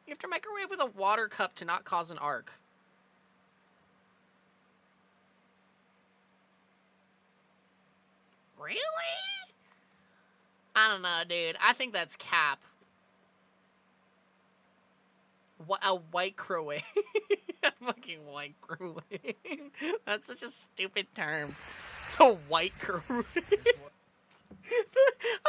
You have to microwave with a water cup to not cause an arc. Really? I don't know, dude. I think that's cap. What a white crowave. A fucking white crowave. That's such a stupid term. The white crowave. I'm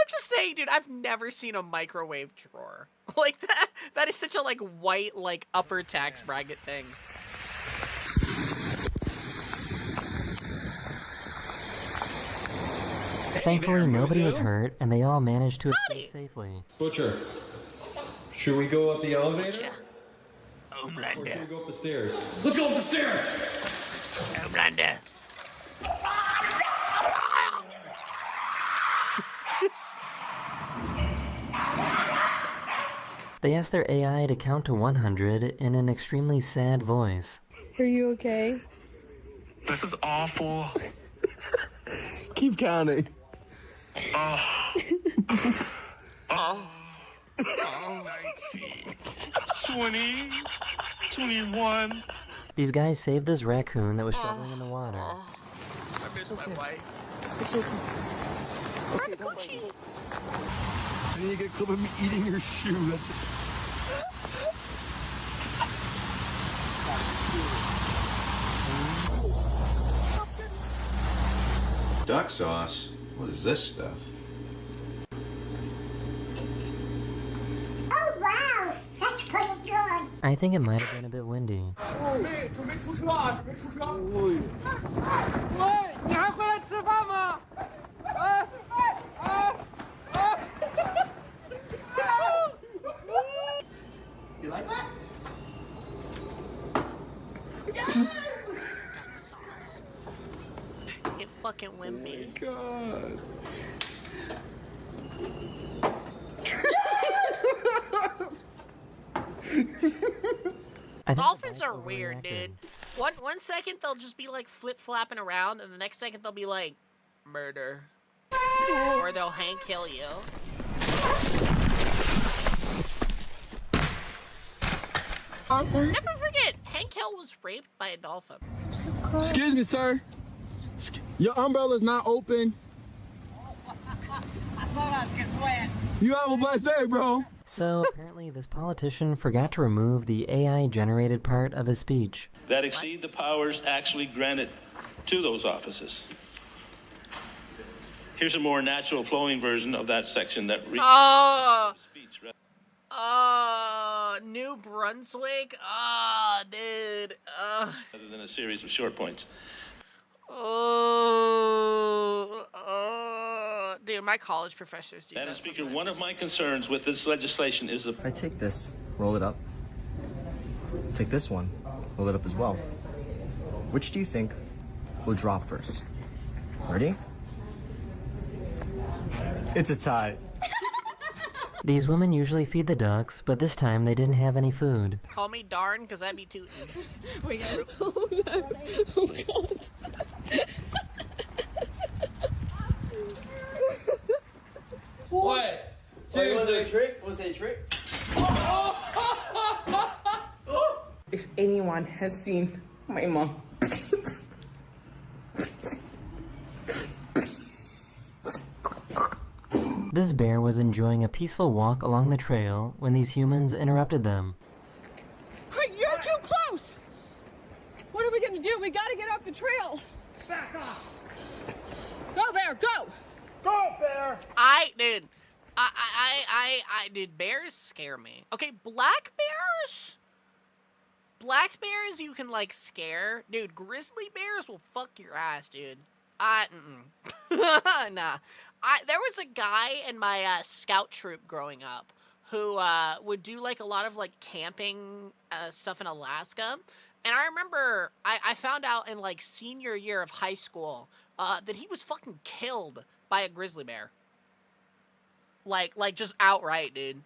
just saying, dude, I've never seen a microwave drawer. Like that. That is such a like white, like upper tax bracket thing. Thankfully, nobody was hurt, and they all managed to escape safely. Butcher, should we go up the elevator? Or Homelander. should we go up the stairs? Let's go up the stairs! Homelander. They asked their AI to count to 100 in an extremely sad voice. Are you okay? This is awful. Keep counting. 19, 20, 21. These guys saved this raccoon that was struggling in the water. I miss my wife. It's okay. Okay, don't bite me. I need to get clip of me eating your shoe. That's Duck sauce? What is this stuff? Oh wow, that's pretty good. I think it might have been a bit windy. 准备出车啊！准备出车！喂，你还回来吃饭吗？You like that? Duck sauce. It fucking fucking wimpy. God. Dolphins are weird, dude. One second they'll just be like flip-flapping around, and the next second they'll be like, murder. Or they'll Hank Hill you. Never forget, Hank Hill was raped by a dolphin. Excuse me, sir. Your umbrella's not open. You have a blessed day, bro. So apparently this politician forgot to remove the AI-generated part of his speech. That exceed the powers actually granted to those offices. Here's a more natural flowing version of that section that reads New Brunswick? Oh, dude. rather than a series of short points. Dude, my college professors do Madam that Speaker, sometimes. one of my concerns with this legislation is the... If I take this, roll it up, take this one, roll it up as well. Which do you think will drop first? Ready? It's a tie. These women usually feed the ducks, but this time they didn't have any food. Call me darn, because I'd be tootin'. Wait, guys. Oh, no. Oh, God. What? Seriously? Was it a trick? Was it a trick? If anyone has seen my mom. This bear was enjoying a peaceful walk along the trail when these humans interrupted them. Quick, you're too close! What are we gonna do? We gotta get off the trail! Back off! Go, Bear, go! Go, Bear! Dude, bears scare me. Okay, black bears? Black bears you can, like, scare. Dude, grizzly bears will fuck your ass, dude. Nah. There was a guy in my scout troop growing up who would do like a lot of like camping stuff in Alaska. And I remember I found out in like senior year of high school that he was fucking killed by a grizzly bear. Like just outright, dude.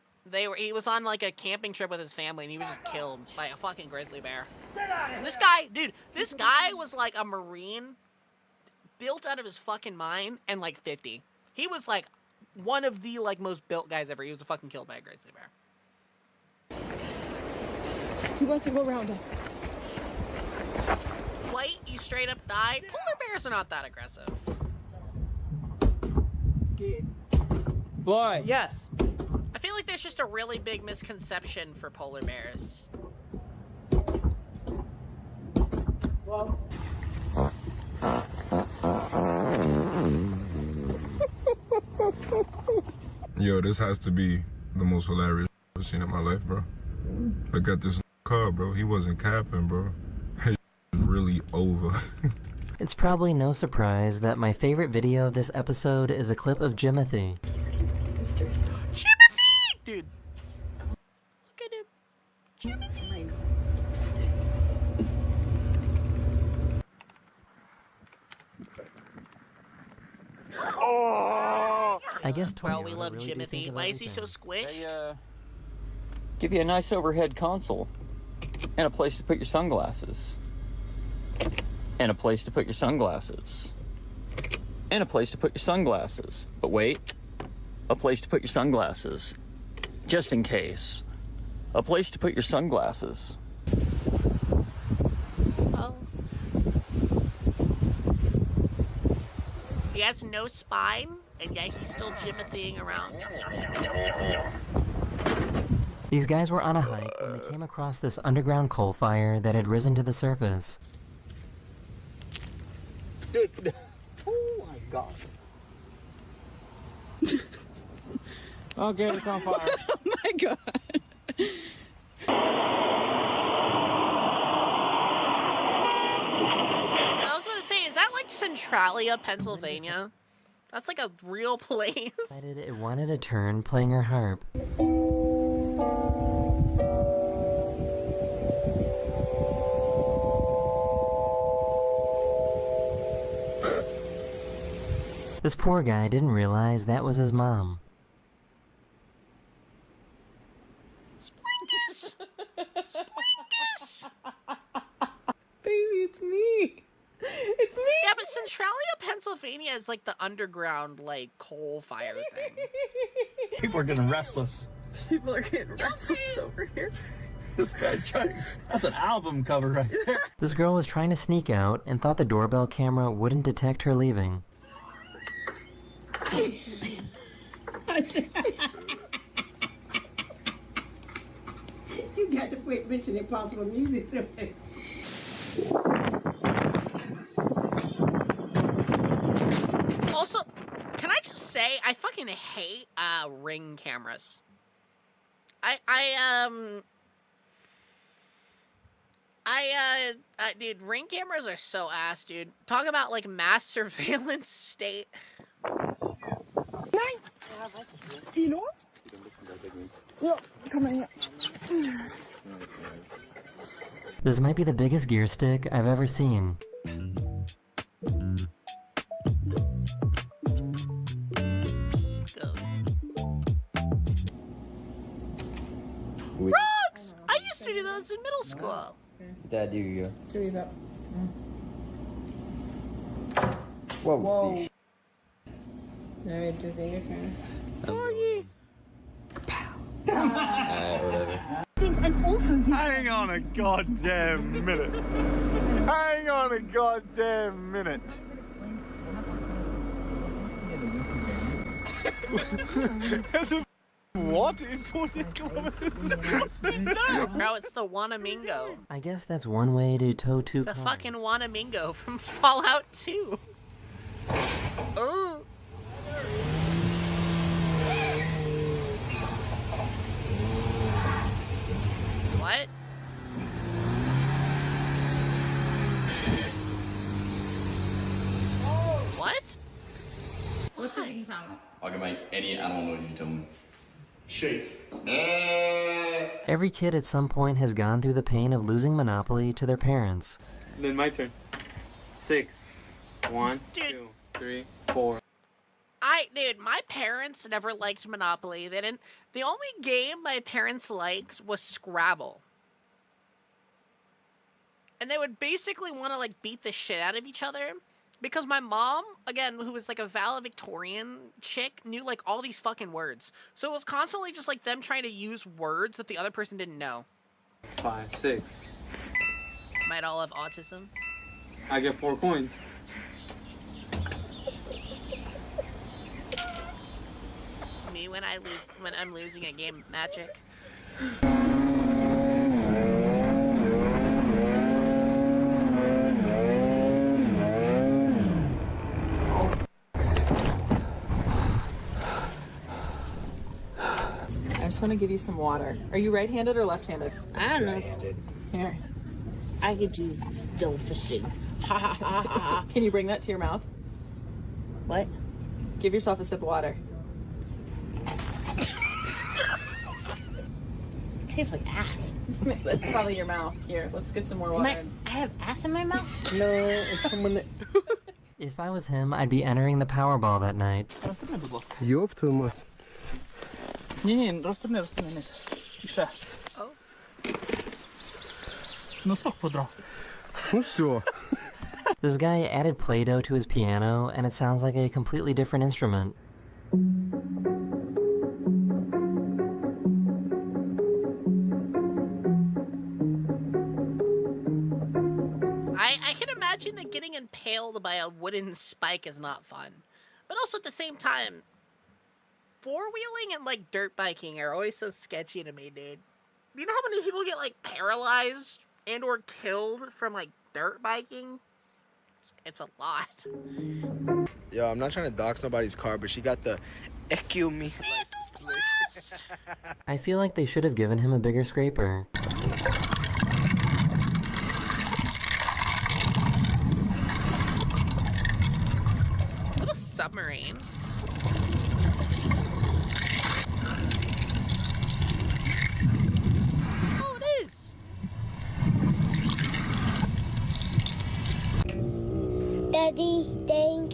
He was on like a camping trip with his family and he was just killed by a fucking grizzly bear. And this guy was like a Marine built out of his fucking mind and like 50. He was like one of the like most built guys ever. He was fucking killed by a grizzly bear. He wants to go around us. White, you straight up died. Polar bears are not that aggressive. Boy, yes. I feel like there's just a really big misconception for polar bears. Well. Yo, this has to be the most hilarious I've ever seen in my life, bro. Look at this car, bro. He wasn't capping, bro. He was really over. It's probably no surprise that my favorite video of this episode is a clip of Jimothy. Jimothy! Dude. Look at him. Jimothy. I guess Well, we love Jimothy. Why is he so squished? They, give you a nice overhead console. And a place to put your sunglasses. And a place to put your sunglasses. And a place to put your sunglasses. But wait. A place to put your sunglasses. Just in case. A place to put your sunglasses. Oh. He has no spine, and yet he's still Jimothying around. These guys were on a hike when they came across this underground coal fire that had risen to the surface. Dude. Oh my god. Okay, it's on fire. Oh my god. I was going to say, is that like Centralia, Pennsylvania? That's like a real place. Decided it wanted a turn playing her harp. This poor guy didn't realize that was his mom. Splinkus! Splinkus! Baby, it's me. It's me. Yeah, but Centralia, Pennsylvania is like the underground, like, coal fire thing. People are getting restless. People are getting restless over here. This guy trying. That's an album cover right there. This girl was trying to sneak out and thought the doorbell camera wouldn't detect her leaving. You got to put Mission Impossible music to it. Also, can I just say, I fucking hate Ring cameras. Dude, Ring cameras are so ass, dude. Talk about, like, mass surveillance state. You know? Yeah, come in. This might be the biggest gear stick I've ever seen. Frogs! I used to do those in middle school. Dad, you go. Two these up. Whoa. Whoa. Alright, just your turn. Alright, whatever. Hang on a goddamn minute. Hang on a goddamn minute. There's a what in 14 kilometers? Bro, it's the Wanamingo. I guess that's one way to tow two The cars. fucking Wanamingo from Fallout 2. Oh. What? What? What's your channel? I can make any animal noise you tell me. Shake. Every kid at some point has gone through the pain of losing Monopoly to their parents. Then my turn. 6. 1, Dude. 2, 3, 4. Dude, my parents never liked Monopoly. They didn't. The only game my parents liked was Scrabble. And they would basically want to, like, beat the shit out of each other. Because my mom, again, who was, like, a valedictorian chick, knew, like, all these fucking words. So it was constantly just, like, them trying to use words that the other person didn't know. 5, 6. Might all have autism. I get 4 coins. Me when I'm losing a game of Magic. I just want to give you some water. Are you right-handed or left-handed? I don't know. Here. I could do dough fisting. Can you bring that to your mouth? What? Give yourself a sip of water. It tastes like ass. That's probably your mouth. Here, let's get some more water. I have ass in my mouth? No, it's someone that... If I was him, I'd be entering the Powerball that night. Ёб твою мать. Не, розстрни не. І ще. Носок подрав. Ну все. This guy added Play-Doh to his piano, and it sounds like a completely different instrument. I can imagine that getting impaled by a wooden spike is not fun. But also at the same time, four-wheeling and, like, dirt biking are always so sketchy to me, dude. You know how many people get, like, paralyzed and or killed from, like, dirt biking? It's a lot. Yo, I'm not trying to dox nobody's car, but she got the EQME license plate. I feel like they should have given him a bigger scraper. Is it a submarine? Oh, it is. Daddy, think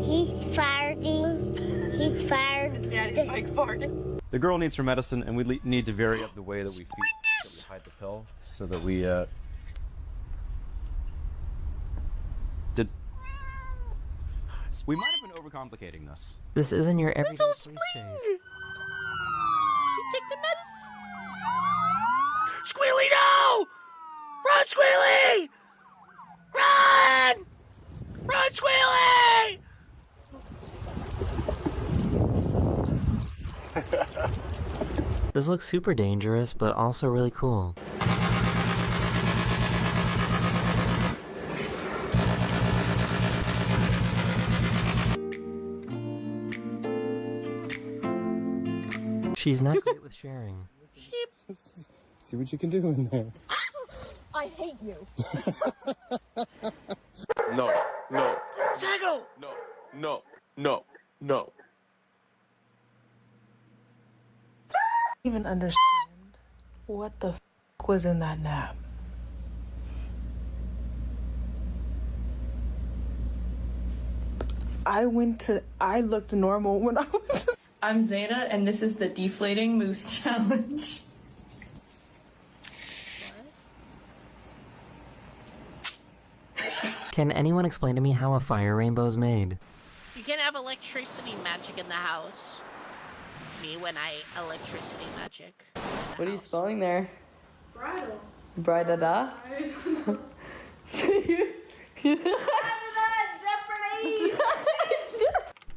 he's far. The girl needs her medicine, and we need to vary up the way that we hide the pill, so that we we might have been overcomplicating this. This isn't your everyday Little police spleen. chase. She take the medicine. Squealy, no! Run, Squealy! Run! Run, Squealy! This looks super dangerous, but also really cool. She's not great with sharing. See what you can do in there. I hate you. No, no, Zago! no, no, no, no. Even understand what the was in that nap. I looked normal when I went to. I'm Zeta, and this is the Deflating Moose Challenge. Can anyone explain to me how a fire rainbow is made? You can have electricity magic in the house. Me when I electricity magic. What are you spelling there? Bridal. Bridada?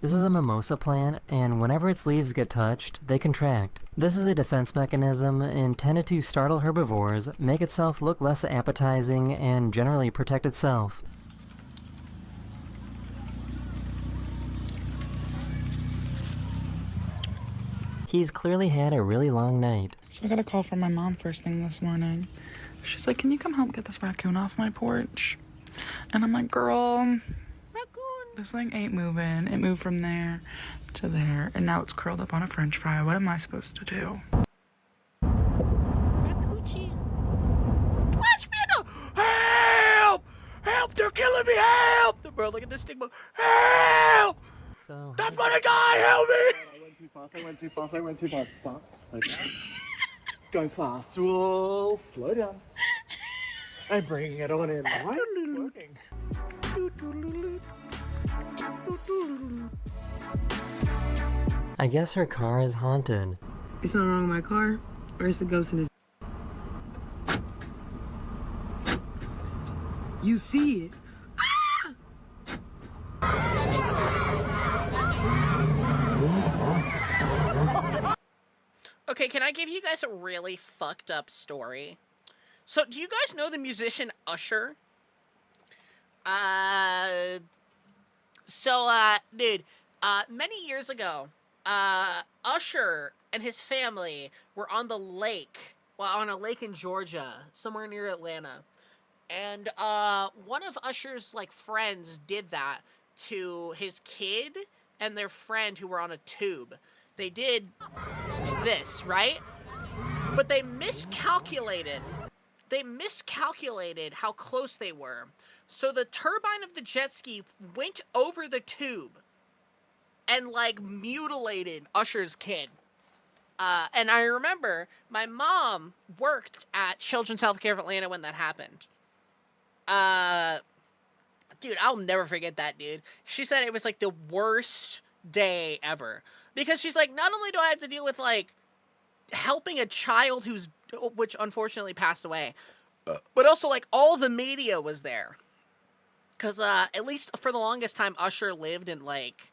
This is a mimosa plant, and whenever its leaves get touched, they contract. This is a defense mechanism intended to startle herbivores, make itself look less appetizing, and generally protect itself. He's clearly had a really long night. So I got a call from my mom first thing this morning. She's like, "Can you come help get this raccoon off my porch?" And I'm like, "Girl, this thing ain't moving. It moved from there to there, and now it's curled up on a french fry. What am I supposed to do?" Raccoonchi. Watch me! Help! Help! They're killing me! Help! The bro, look at this stigma. Help! So I'm gonna die! Help me! I went too fast. Stop. Okay. Go fast. Whoa, slow down. I'm bringing it on in. Right? I guess her car is haunted. Is something wrong with my car? Or is the ghost in his... You see it? Okay, can I give you guys a really fucked up story? So, do you guys know the musician Usher? Dude, many years ago, Usher and his family were on the lake, on a lake in Georgia, somewhere near Atlanta. And, one of Usher's, friends did that to his kid and their friend who were on a tube. They did this, right? But they miscalculated. They miscalculated how close they were. So the turbine of the jet ski went over the tube and, mutilated Usher's kid. And I remember my mom worked at Children's Healthcare of Atlanta when that happened. Dude, I'll never forget that, dude. She said it was, the worst day ever. Because she's like, not only do I have to deal with, helping a child which unfortunately passed away, but also, all the media was there. Because, at least for the longest time, Usher lived in, Atlanta.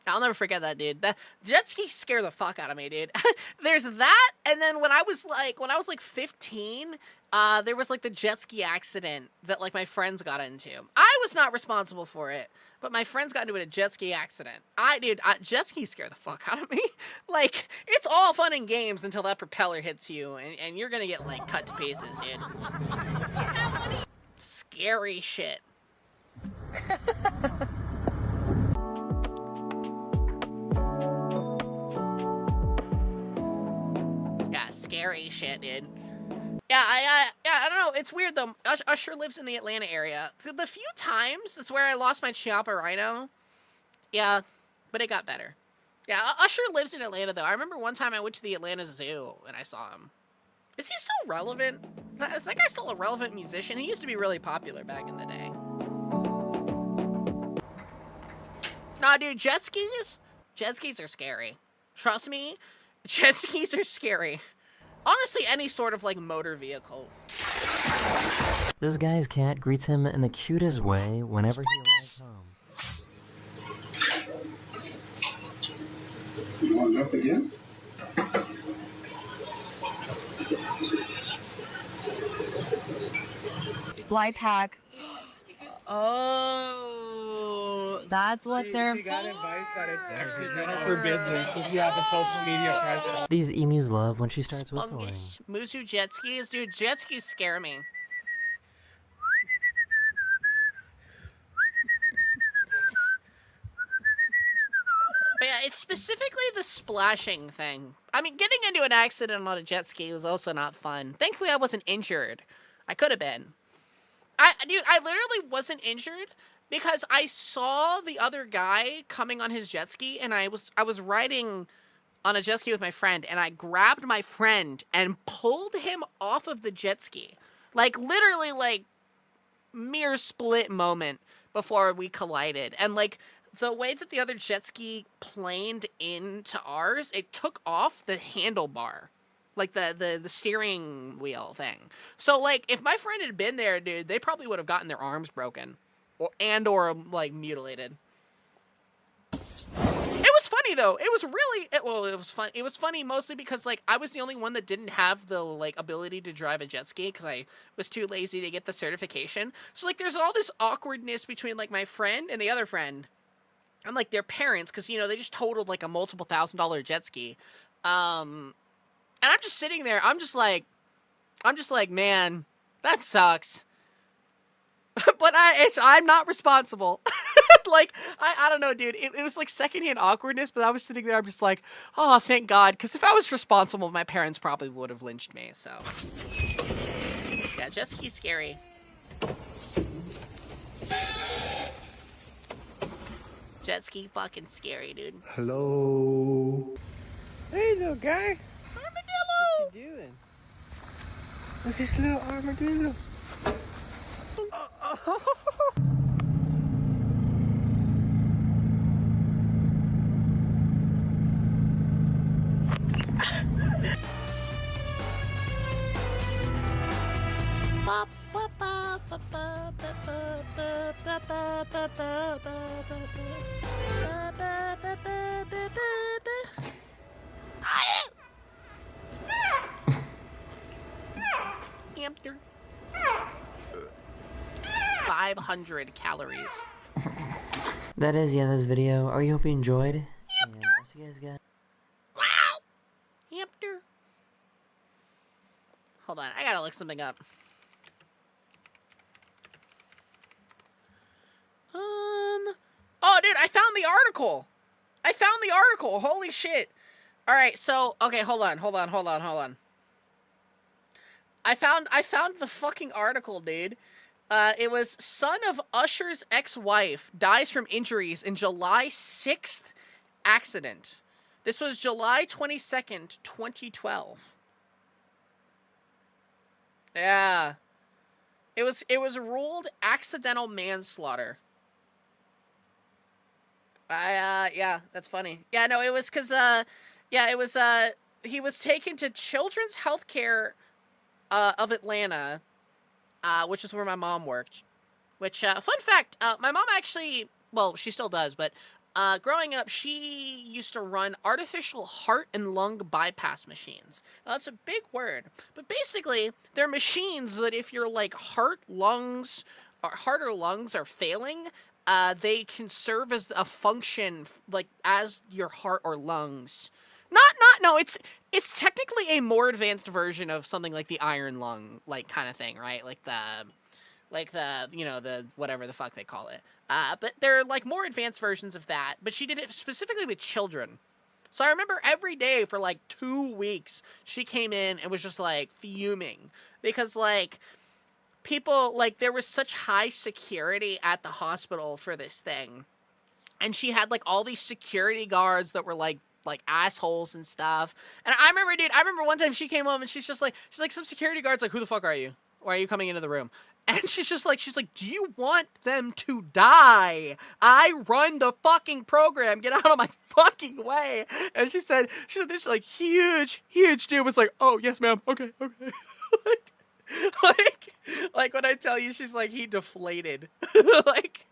I'll never forget that, dude. The jet ski scared the fuck out of me, dude. There's that, and then when I was 15, there was the jet ski accident that my friends got into. I was not responsible for it, but my friends got into a jet ski accident. Jet ski scared the fuck out of me. It's all fun and games until that propeller hits you, and you're gonna get cut to pieces, dude. Scary shit. Yeah, scary shit, dude. Yeah, I don't know. It's weird, though. Usher lives in the Atlanta area. The few times, that's where I lost my Chiappa Rhino. Yeah, but it got better. Yeah, Usher lives in Atlanta, though. I remember one time I went to the Atlanta Zoo and I saw him. Is he still relevant? Is that guy still a relevant musician? He used to be really popular back in the day. Nah, dude, jet skis are scary. Trust me, jet skis are scary. Honestly, any sort of, like, motor vehicle. This guy's cat greets him in the cutest way whenever he arrives home. You want it up again? Blight pack. Oh, that's what they're She got advice that it's actually better for business if you have a social media presence. These emus love when she starts whistling. Musu jet skis? Dude, jet skis scare me. But yeah, it's specifically the splashing thing. I mean, getting into an accident on a jet ski was also not fun. Thankfully, I wasn't injured. I could have been. Dude, I literally wasn't injured because I saw the other guy coming on his jet ski, and I was riding on a jet ski with my friend, and I grabbed my friend and pulled him off of the jet ski. Like, literally, like, mere split moment before we collided. And, like, the way that the other jet ski planed into ours, it took off the handlebar. Like, the steering wheel thing. So, like, if my friend had been there, dude, they probably would have gotten their arms broken. Or like, mutilated. It was funny, though. It was really... it was fun. It was funny mostly because, like, I was the only one that didn't have the, like, ability to drive a jet ski because I was too lazy to get the certification. So, like, there's all this awkwardness between, like, my friend and the other friend. And, like, their parents, because, you know, they just totaled, like, a multiple $1,000 jet ski. And I'm just sitting there. I'm just like, man, that sucks. But I'm not responsible. Like, I don't know, dude. It was like secondhand awkwardness, but I was sitting there. I'm just like, oh, thank God. Because if I was responsible, my parents probably would have lynched me. So, yeah, jet ski's scary. Jet ski fucking scary, dude. Hello. Hey, little guy. Armadillo. What you doing? Look at this little armadillo. Hamster. 500 calories. That is the end of this video. I hope you enjoyed. And I'll see you guys again. Wow. Hamster. Hold on, I gotta look something up. Oh, dude, I found the article. Holy shit. All right, so okay, hold on. I found the fucking article, dude. It was son of Usher's ex-wife dies from injuries in July 6th accident. This was July 22nd, 2012. Yeah. It was ruled accidental manslaughter. Yeah, that's funny. Yeah, no, it was because, he was taken to Children's Healthcare, of Atlanta, which is where my mom worked. Which, fun fact, my mom actually, well, she still does, but, growing up, she used to run artificial heart and lung bypass machines. Now, that's a big word, but basically, they're machines that if your, like, heart or lungs are failing, they can serve as a function, like, as your heart or lungs. No, it's technically a more advanced version of something like the iron lung, like, kind of thing, right? Like the, you know, the, whatever the fuck they call it. But they're, like, more advanced versions of that, but she did it specifically with children. So I remember every day for, like, 2 weeks, she came in and was just, like, fuming. Because, like, people, like, there was such high security at the hospital for this thing. and she had like all these security guards that were like assholes and stuff. And I remember, dude, one time she came home and she's like, some security guard's like, who the fuck are you? Why are you coming into the room? And she's like, do you want them to die? I run the fucking program. Get out of my fucking way. And she said this like huge dude was like, oh yes, ma'am. Okay. like when I tell you, she's like, he deflated. Like,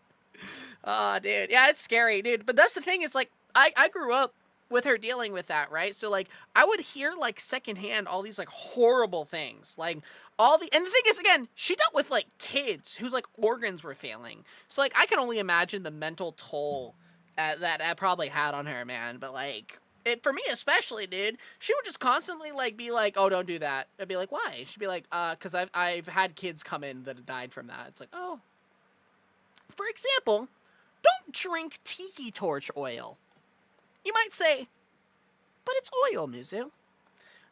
dude, yeah, it's scary, dude. But that's the thing is like, I grew up with her dealing with that, right? So like I would hear like secondhand all these like horrible things, like and the thing is, again, she dealt with like kids whose like organs were failing, so like I can only imagine the mental toll that probably had on her, man. But like for me especially, dude, she would just constantly like be like, oh, don't do that. I'd be like, why? She'd be like, because I've had kids come in that have died from that. It's like, oh, for example, don't drink tiki torch oil. You might say, but it's oil, Mizu.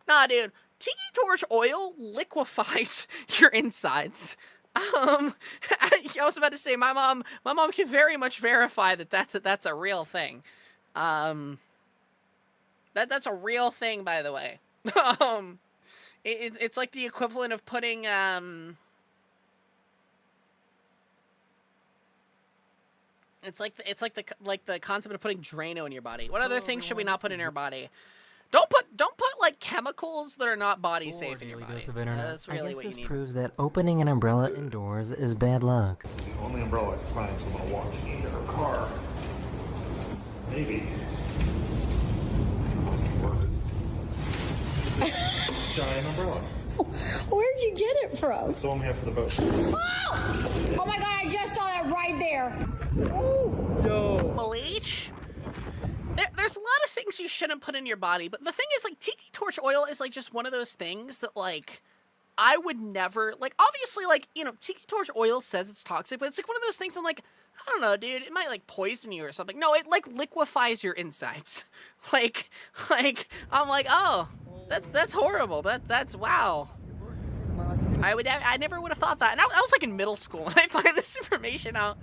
Nah, dude. Tiki torch oil liquefies your insides. I was about to say, my mom can very much verify that that's a real thing. That's a real thing, by the way. It's like the equivalent of putting It's like the concept of putting Drano in your body. What other things should we not put in our body? Don't put like chemicals that are not body safe in your body. Dose of internet. That's really I guess what this you need. proves that opening an umbrella indoors is bad luck. The only umbrella I can find someone walking into her car. Maybe. Giant umbrella. Where'd you get it from? Saw me after the boat. Oh my god, I just saw that right there. Yo. Bleach? There's a lot of things you shouldn't put in your body, but the thing is, like, tiki torch oil is, like, just one of those things that, like, I would never, like, obviously, like, you know, tiki torch oil says it's toxic, but it's, like, one of those things I'm like, I don't know, dude, it might, like, poison you or something. No, it, like, liquefies your insides. like, I'm like, oh, that's horrible. That's, wow. I never would have thought that. And I was, like, in middle school, and I find this information out.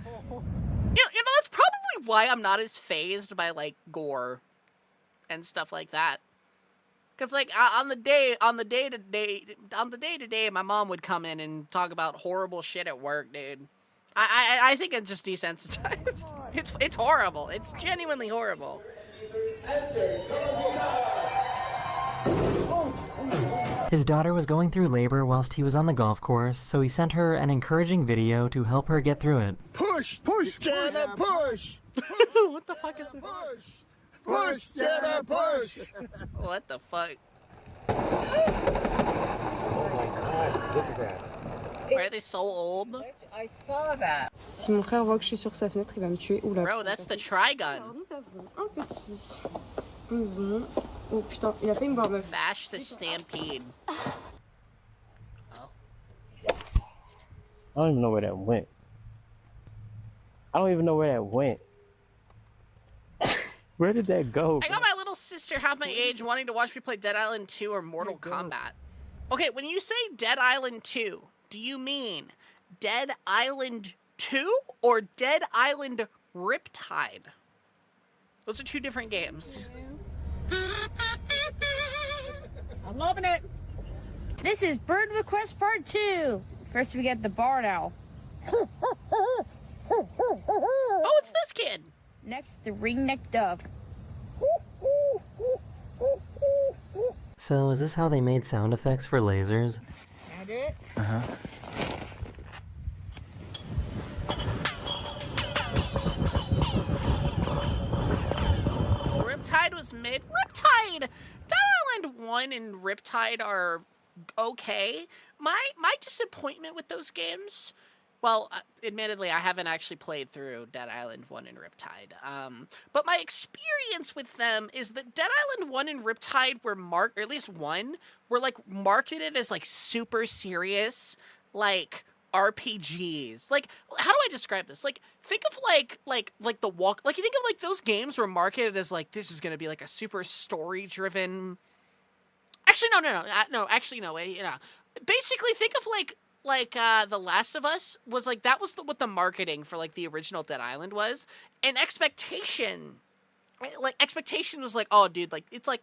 You know, that's probably why I'm not as fazed by, like, gore and stuff like that. Because, like, on the day to day, my mom would come in and talk about horrible shit at work, dude. I think it's just desensitized. It's horrible. It's genuinely horrible. His daughter was going through labor whilst he was on the golf course, so he sent her an encouraging video to help her get through it. Push, Jenna, push. What the fuck is it? Push, Jenna, push. What the fuck? Oh my god, look at that. Why are they so old? I saw that. Si mon frère voit que je suis sur sa fenêtre, il va me tuer. Oula. Bro, that's the Trigun. Alors, nous avons un petit blouson. Oh putain, il a failli me voir, meuf. Vash the Stampede. I don't even know where that went. Where did that go? I got my little sister half my age wanting to watch me play Dead Island 2 or Mortal Kombat. Okay, when you say Dead Island 2, do you mean Dead Island 2 or Dead Island Riptide? Those are two different games. I'm loving it. This is Bird Request Part 2. First we get the barred owl. Oh, it's this kid. Next, the ring-necked dove. So is this how they made sound effects for lasers? That it? Uh-huh. Riptide was mid. Riptide! Dead Island 1 and Riptide are okay. My disappointment with those games... Well, admittedly, I haven't actually played through Dead Island 1 and Riptide. But my experience with them is that Dead Island 1 and Riptide were or at least 1, were, like, marketed as, like, super serious, like, RPGs. Like, how do I describe this? Like, think of, like the walk... Like, you think of, like, those games were marketed as, like, this is gonna be, like, a super story-driven... Actually, no. Actually, no. You know, basically, think of, like, like The Last of Us was like that was what the marketing for like the original Dead Island was, and expectation was like, oh dude, like it's like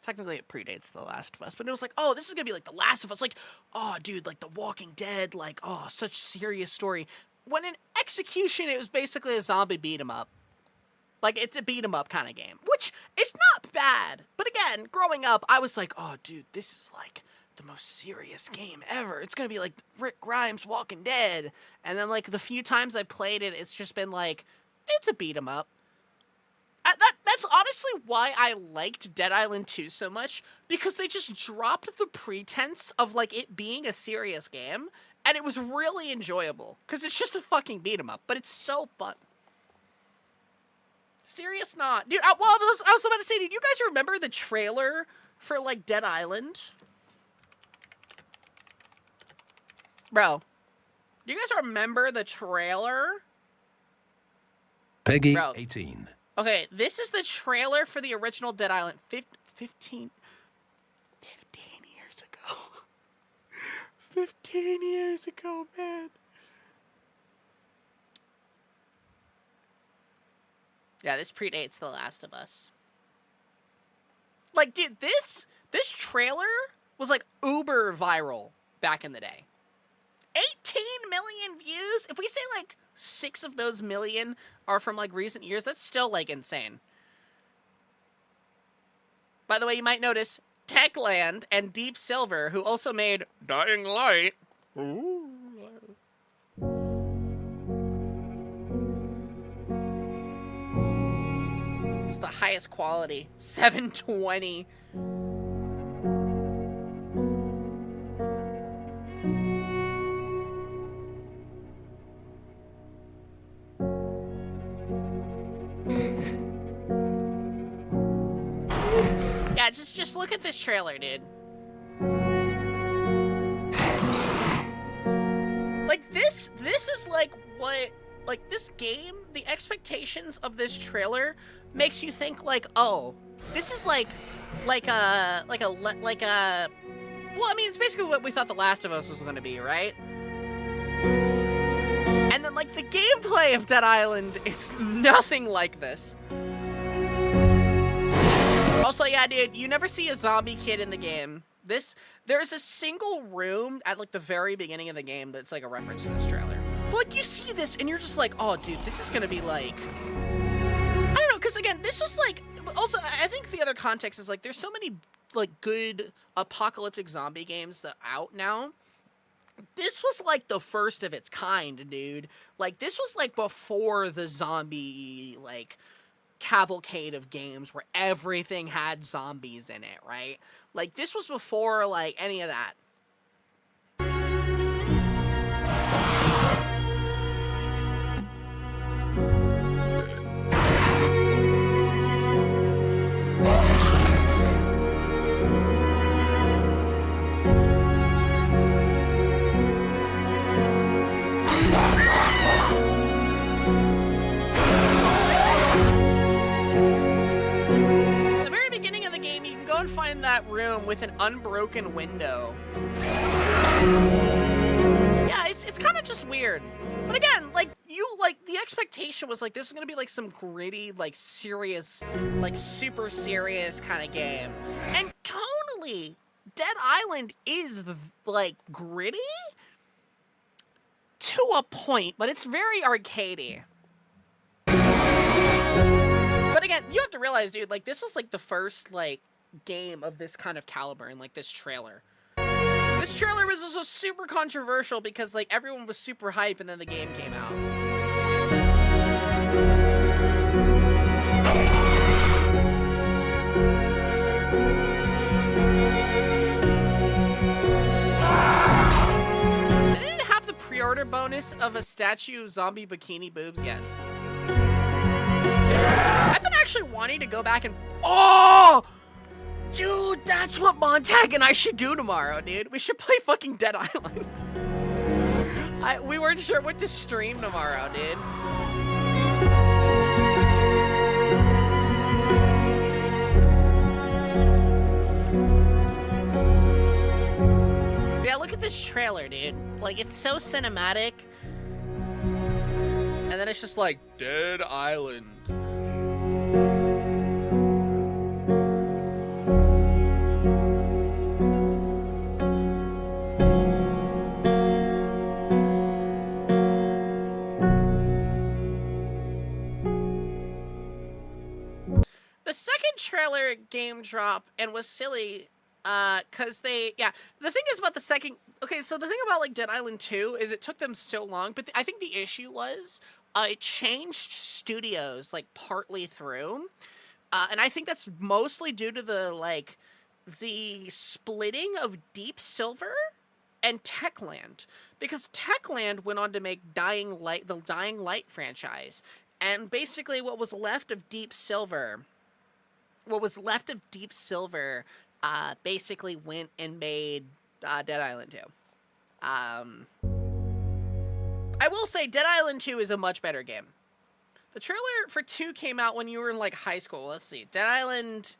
technically it predates The Last of Us, but it was like, oh, this is gonna be like The Last of Us, like, oh dude, like The Walking Dead, like, oh, such serious story. When in execution, it was basically a zombie beat 'em up. Like, it's a beat 'em up kind of game, which is not bad. But again, growing up, I was like, oh dude, this is like the most serious game ever. It's gonna be like Rick Grimes' Walking Dead. And then like the few times I played it, it's just been like, it's a beat 'em up. That's honestly why I liked Dead Island 2 so much, because they just dropped the pretense of like it being a serious game, and it was really enjoyable, because it's just a fucking beat 'em up, but it's so fun. Serious not. Dude, I was about to say, dude, you guys remember the trailer for like Dead Island? Bro, do you guys remember the trailer? Peggy, Bro. 18. Okay, this is the trailer for the original Dead Island 15 years ago. 15 years ago, man. Yeah, this predates The Last of Us. Like, dude, this trailer was like uber viral back in the day. 18 million views? If we say like 6 of those million are from like recent years, that's still like insane. By the way, you might notice Techland and Deep Silver, who also made Dying Light. Ooh. It's the highest quality, 720. Yeah, just look at this trailer, dude. Like this is like what, like this game, the expectations of this trailer makes you think like, oh, this is like a well, I mean, it's basically what we thought The Last of Us was going to be, right? And then like the gameplay of Dead Island is nothing like this. Also, yeah, dude, you never see a zombie kid in the game. There's a single room at like the very beginning of the game that's like a reference to this trailer. But like you see this and you're just like, oh dude, this is gonna be like, I don't know, because again, this was like, also I think the other context is like there's so many like good apocalyptic zombie games that are out now. This was like the first of its kind, dude. Like this was like before the zombie like cavalcade of games where everything had zombies in it, right? Like this was before like any of that. And find that room with an unbroken window. Yeah, it's kind of just weird. But again, like the expectation was like this is gonna be like some gritty, like serious, like super serious kind of game. And tonally, Dead Island is like gritty to a point, but it's very arcadey. But again, you have to realize, dude, like this was like the first like game of this kind of caliber, and like this trailer was also super controversial because like everyone was super hype and then the game came out. Did it have the pre-order bonus of a statue zombie bikini boobs? Yes. I've been actually wanting to go back and dude, that's what Montag and I should do tomorrow, dude. We should play fucking Dead Island. We weren't sure what to stream tomorrow, dude. Yeah, look at this trailer, dude. Like, it's so cinematic. And then it's just like, Dead Island. The second trailer game drop and was silly, cause the thing is about the second, okay, so the thing about like Dead Island 2 is it took them so long, but I think the issue was, it changed studios like partly through, and I think that's mostly due to the splitting of Deep Silver and Techland, because Techland went on to make the Dying Light franchise, and basically what was left of Deep Silver basically went and made Dead Island 2. I will say Dead Island 2 is a much better game. The trailer for 2 came out when you were in like high school. Let's see. Dead Island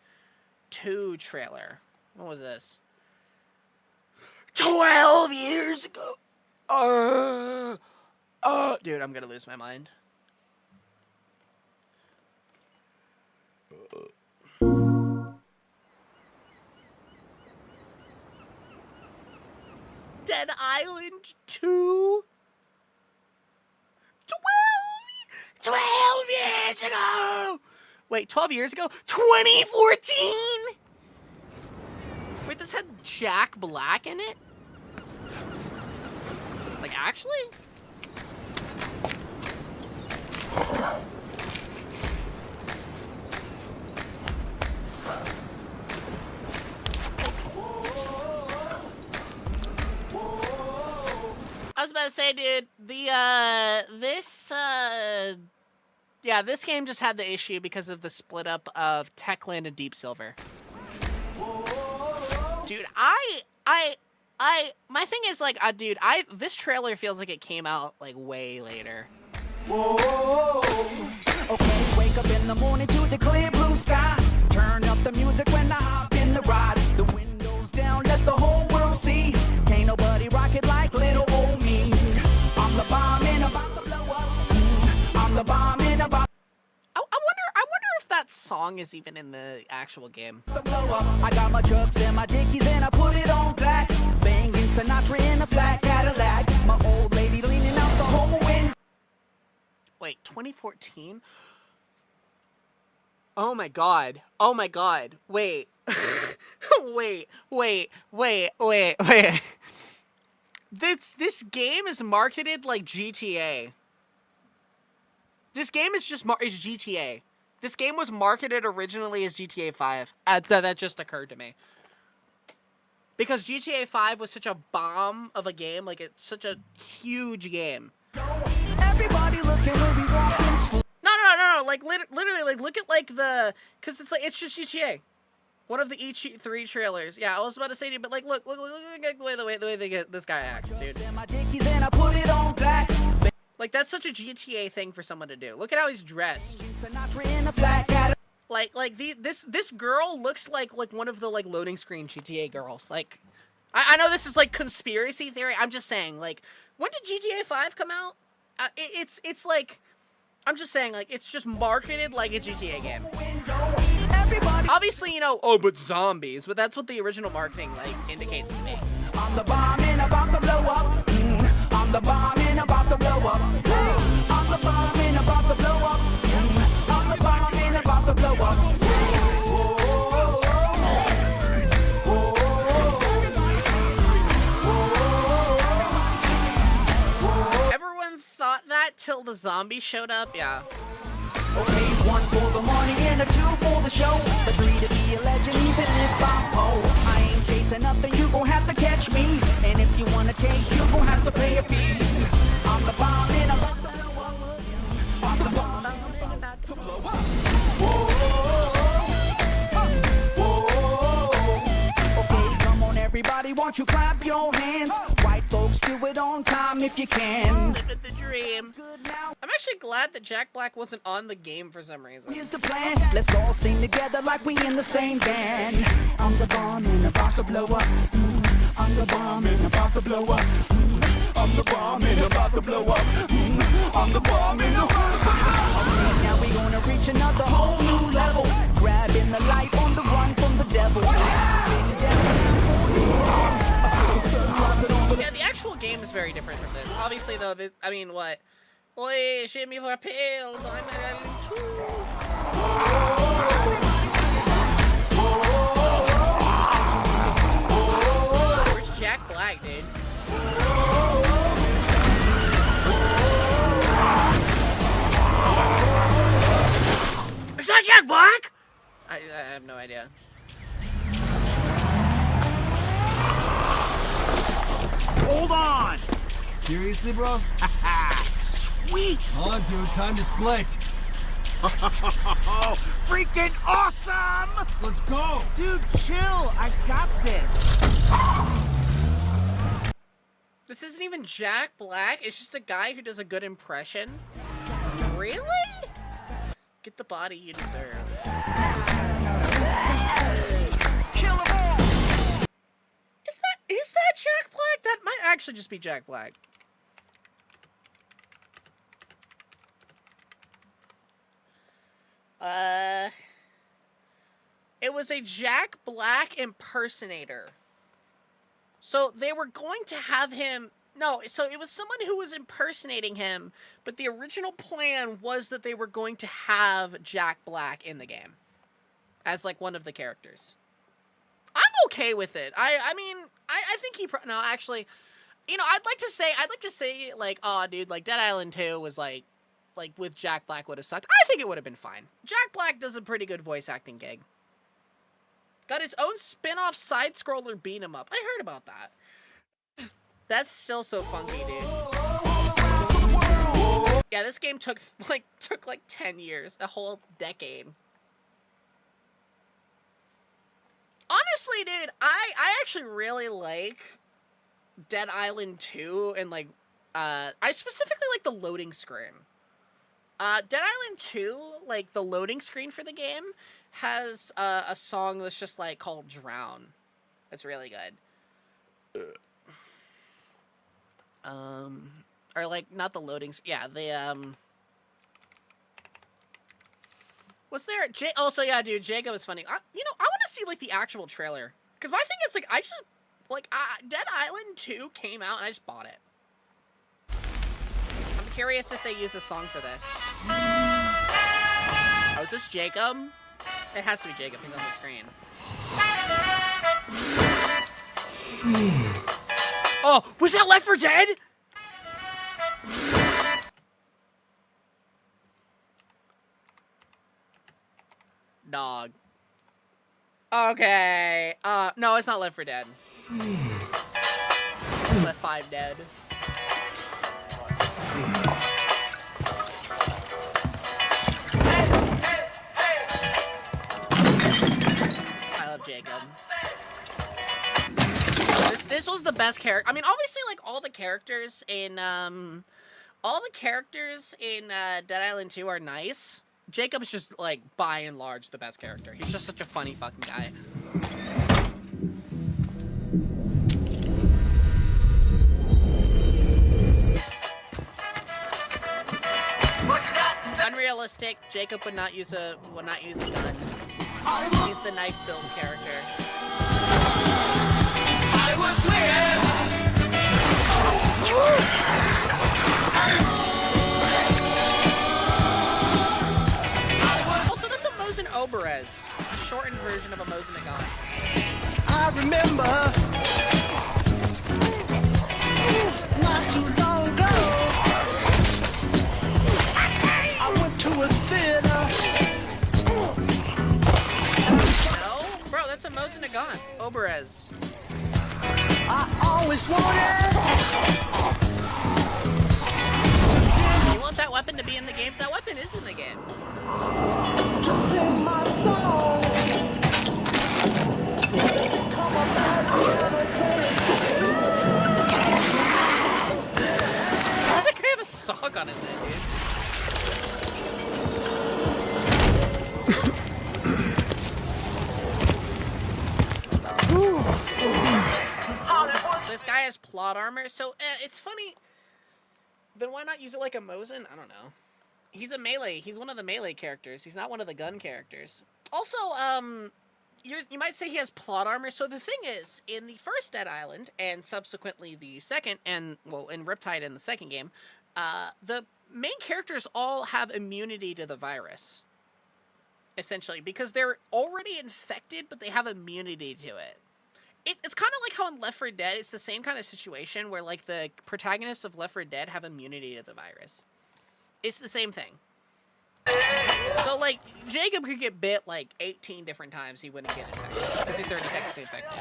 2 trailer. What was this? 12 years ago. Dude, I'm gonna lose my mind. Dead Island 2? 12 years ago! Wait, 12 years ago? 2014? Wait, this had Jack Black in it? Like, actually? I was about to say, dude, this game just had the issue because of the split up of Techland and Deep Silver. Dude, my thing is like, dude, this trailer feels like it came out like way later. Okay, wake up in the morning to the clear blue sky. Turn up the music when I hop in the ride. The windows down, let the whole world see. Can't nobody rock it like little old me. I'm the bomb and about to blow up. I'm the bomb and about. I wonder if that song is even in the actual game. I got my trucks and my dickies and I put it on black. Banging Sinatra in a flat Cadillac. My old lady leaning out the whole window. Wait, 2014? Oh my god. Oh my god. Wait. wait. This game is marketed like GTA. This game is just is GTA. This game was marketed originally as GTA 5. That just occurred to me. Because GTA 5 was such a bomb of a game, like it's such a huge game. Everybody looking when we walking slow. No. Like literally, like look at like the, cause it's just GTA. One of the E3 trailers. Yeah, I was about to say to you, but like look at the way this guy acts, dude. Like that's such a GTA thing for someone to do. Look at how he's dressed. Like this girl looks like one of the like loading screen GTA girls. Like I know this is like conspiracy theory. I'm just saying, like, when did GTA 5 come out? It's like, I'm just saying, like, it's just marketed like a GTA game. Obviously, you know, oh, but zombies, but that's what the original marketing like indicates to me. I'm the bomb and about to blow up. I'm the bomb and about to blow up. I'm the bomb and about to blow up. I'm the bomb and about to blow up. Everyone thought that till the zombie showed up, yeah. Okay, 1 for the money and a 2 for the show. The 3 to be a legend, even if I'm poor. I ain't chasing nothing, you gon' have to catch me. And if you wanna take, you gon' have to pay a fee. I'm the bomb and I'm about to blow up. I'm the bomb and I'm about to blow up. Okay, come on everybody, won't you clap your hands? White folks, do it on time if you can. Living the dream. I'm actually glad that Jack Black wasn't on the game for some reason. Here's the plan. Let's all sing together like we in the same band. I'm the bomb and about to blow up. I'm the bomb and about to blow up. I'm the bomb and about to blow up. I'm the bomb and Now we gonna reach another whole new level. Grabbing the light on the run from the devil. Yeah, the actual game is very different from this. Obviously, though, I mean, what? Oi, shit me for a pill. Where's Jack Black, dude? Is that Jack Black? I have no idea. Hold on! Seriously, bro? Sweet! Come on, dude, time to split. Freaking awesome! Let's go! Dude, chill! I got this! This isn't even Jack Black, it's just a guy who does a good impression. Really? Get the body you deserve. Is that Jack Black? That might actually just be Jack Black. It was a Jack Black impersonator. So they were going to have him... No, so it was someone who was impersonating him, but the original plan was that they were going to have Jack Black in the game as, like, one of the characters. I'm okay with it. I mean, I think he... No, actually, you know, I'd like to say, like, oh, dude, like, Dead Island 2 was, like, with Jack Black would have sucked. I think it would have been fine. Jack Black does a pretty good voice acting gig. Got his own spin-off side-scroller beat-em-up. I heard about that. That's still so funky, dude. Yeah, this game took like 10 years, a whole decade. Honestly, dude, I actually really like Dead Island 2 and like I specifically like the loading screen. Dead Island 2, like the loading screen for the game has a song that's just like called Drown. It's really good. Or like not the loading, yeah, the was there also, yeah, dude, Jacob is funny. You know, I want to see like the actual trailer, because my thing is like I just like Dead Island 2 came out and I just bought it. I'm curious if they use a song for this. Oh, is this Jacob? It has to be Jacob. He's on the screen. Oh, was that Left 4 Dead? Dog. Okay. No, it's not Left 4 Dead. Left 5 Dead. I love Jacob. This was the best character. I mean, obviously, like all the characters in Dead Island 2 are nice. Jacob's just like by and large the best character. He's just such a funny fucking guy. Unrealistic. Jacob would not use a gun. He's the knife build character. Also, that's a Mosin Oberez. It's a shortened version of a Mosin Nagant. I remember not too long ago I went to a theater. No? Bro, that's a Mosin Nagant. Oberez. I always wanted. You want that weapon to be in the game? That weapon is in the game. To sing my song. Does that guy have a sock on his head, dude? this guy has plot armor, so it's funny. Then why not use it like a Mosin? I don't know. He's a melee. He's one of the melee characters. He's not one of the gun characters. Also, you might say he has plot armor. So the thing is, in the first Dead Island, and subsequently the second, and, well, in Riptide in the second game, the main characters all have immunity to the virus. Essentially, because they're already infected, but they have immunity to it. It's kind of like how in Left 4 Dead, it's the same kind of situation where, like, the protagonists of Left 4 Dead have immunity to the virus. It's the same thing. So, like, Jacob could get bit, like, 18 different times. He wouldn't get infected, because he's already technically infected.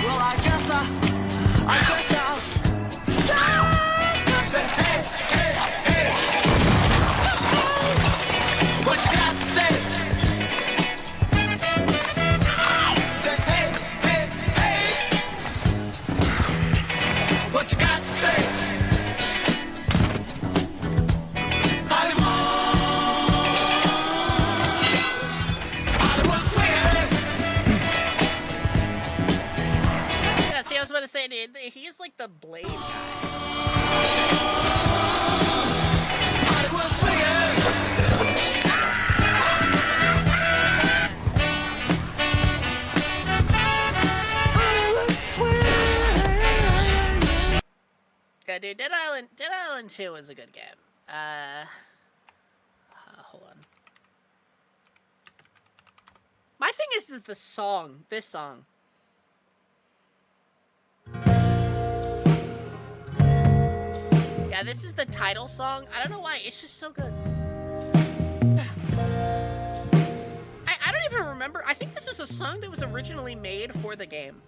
Well, I guess I'll stop. Hey, hey, hey. What you got to say? Say hey, hey, hey. What you got to say? Yeah, see, I was about to say, dude, he's like the Blade guy. Yeah, dude, Dead Island 2 is a good game. Hold on. My thing is that this song. Yeah, this is the title song. I don't know why, it's just so good. I don't even remember. I think this is a song that was originally made for the game.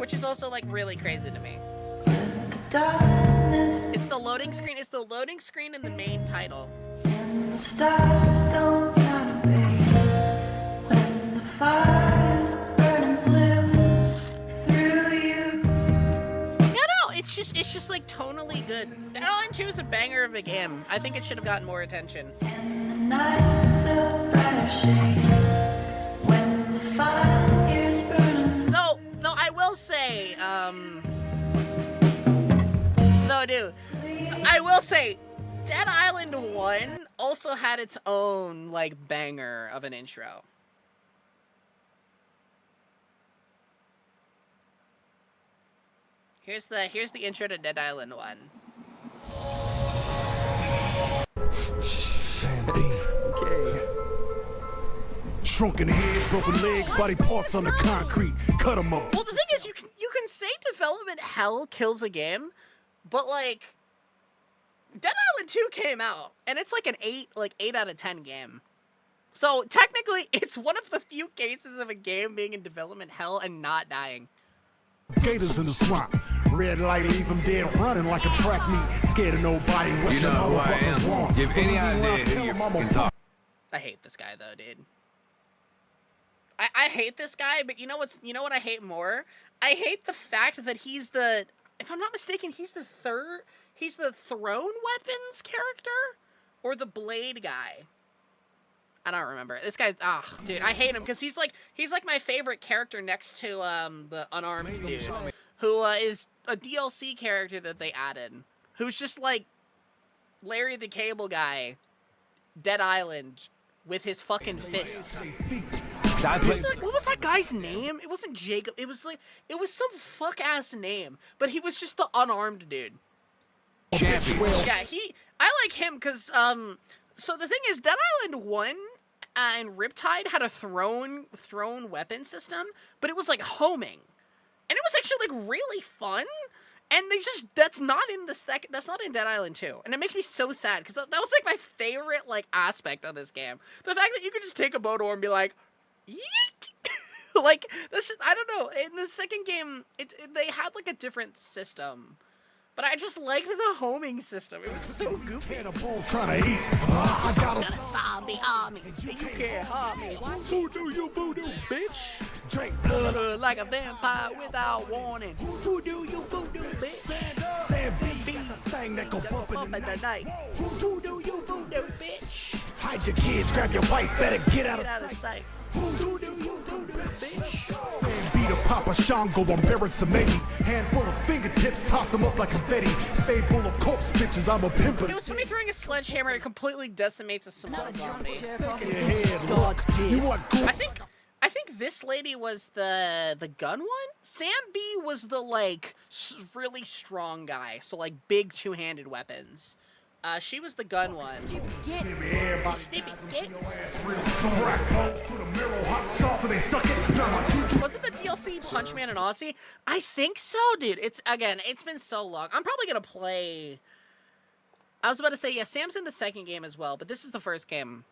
Which is also, like, really crazy to me. It's the loading screen. It's the loading screen in the main title. The stars don't shine when the fire's burning blue through you. Yeah, no, it's just like tonally good. Dead Island 2 is a banger of a game. I think it should have gotten more attention. And the night's a brighter shade when the fire's burning. Though I will say, dude, I will say, Dead Island 1 also had its own, like, banger of an intro. Here's the intro to Dead Island 1. Okay. Shrunken head, broken legs, body parts on the concrete. Cut them up. Well, the thing is, you can say development hell kills a game, but, like, Dead Island 2 came out, and it's like an 8 out of 10 game. So technically, it's one of the few cases of a game being in development hell and not dying. Gators in the swamp. Red light, leave them dead, running like a track meet. Scared of nobody. You know who I am. Give any idea who you can talk. I hate this guy though, dude. I hate this guy, but you know what I hate more? I hate the fact that he's the, if I'm not mistaken, he's the thrown weapons character? Or the blade guy? I don't remember. This guy, dude, I hate him because he's like my favorite character next to the unarmed dude, who is a DLC character that they added, who's just like Larry the Cable Guy, Dead Island, with his fucking fists. What was that guy's name? It wasn't Jacob. It was some fuck ass name, but he was just the unarmed dude. Champion. Yeah, I like him because so the thing is, Dead Island 1 and Riptide had a thrown weapon system, but it was like homing, and it was actually like really fun. And that's not in Dead Island 2, and it makes me so sad because that was like my favorite like aspect of this game. The fact that you could just take a motor and be like, yeet. Like this is, I don't know. In the second game, they had like a different system. But I just liked the homing system. It was so goofy. Trying to eat. I got a zombie army. You can't harm me. Voodoo, you voodoo, bitch. Drink blood like a vampire without warning. Voodoo, you voodoo, bitch. Sam B, the thing that go bump in the night. Voodoo, you voodoo, bitch. Hide your kids, grab your wife, better get out of sight. Voodoo, you voodoo, bitch. Sam Papa Shango, I'm Baron Samedi. Handful of fingertips, toss them up like confetti. Stay full of corpse bitches, I'm a pimp. It was somebody throwing a sledgehammer and it completely decimates a small zombie. I think this lady was the gun one. Sam B was the like really strong guy, so like big two-handed weapons. She was the gun one. Stupid get. Wasn't the DLC Punch Man and Aussie? I think so, dude. It's been so long. I'm probably gonna play. I was about to say, yeah, Sam's in the second game as well, but this is the first game.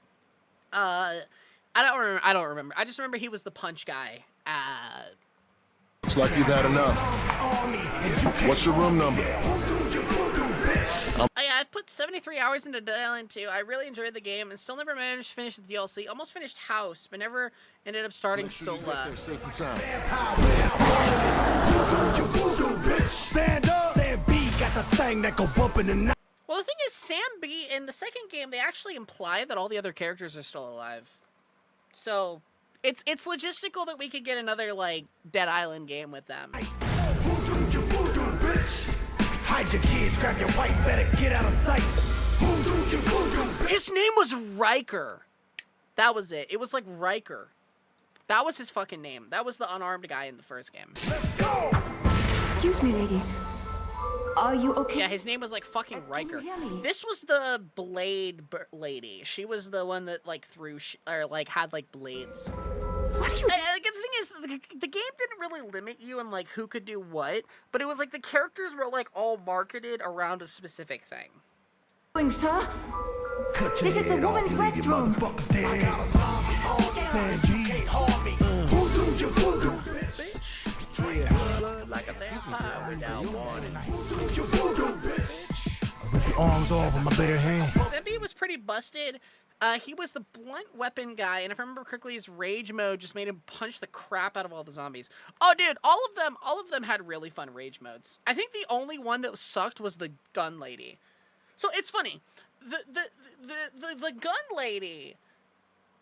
I don't remember. I just remember he was the punch guy. Looks like you've had enough. What's your room number? I've put 73 hours into Dead Island 2. I really enjoyed the game and still never managed to finish the DLC. Almost finished House, but never ended up starting Sola. Safe and sound. Stand up. Sam B got the thing that go bumping the night. Well, the thing is, Sam B, in the second game, they actually imply that all the other characters are still alive. So, it's logistical that we could get another, like, Dead Island game with them. Hide your kids, grab your wife, better get out of sight. His name was Riker. That was it. It was like Riker. That was his fucking name. That was the unarmed guy in the first game. Let's go! Excuse me, lady. Are you okay? Yeah, his name was like fucking Riker. This was the blade lady. She was the one that like threw or like had like blades. What are you? The thing is, the game didn't really limit you in like who could do what, but it was like the characters were like all marketed around a specific thing. Doing, sir? This is the woman's restroom. Like a vampire without warning. Rip your arms off with my bare hand. Zemby was pretty busted. He was the blunt weapon guy, and if I remember correctly, his rage mode just made him punch the crap out of all the zombies. Oh, dude, all of them had really fun rage modes. I think the only one that sucked was the gun lady. So it's funny, the gun lady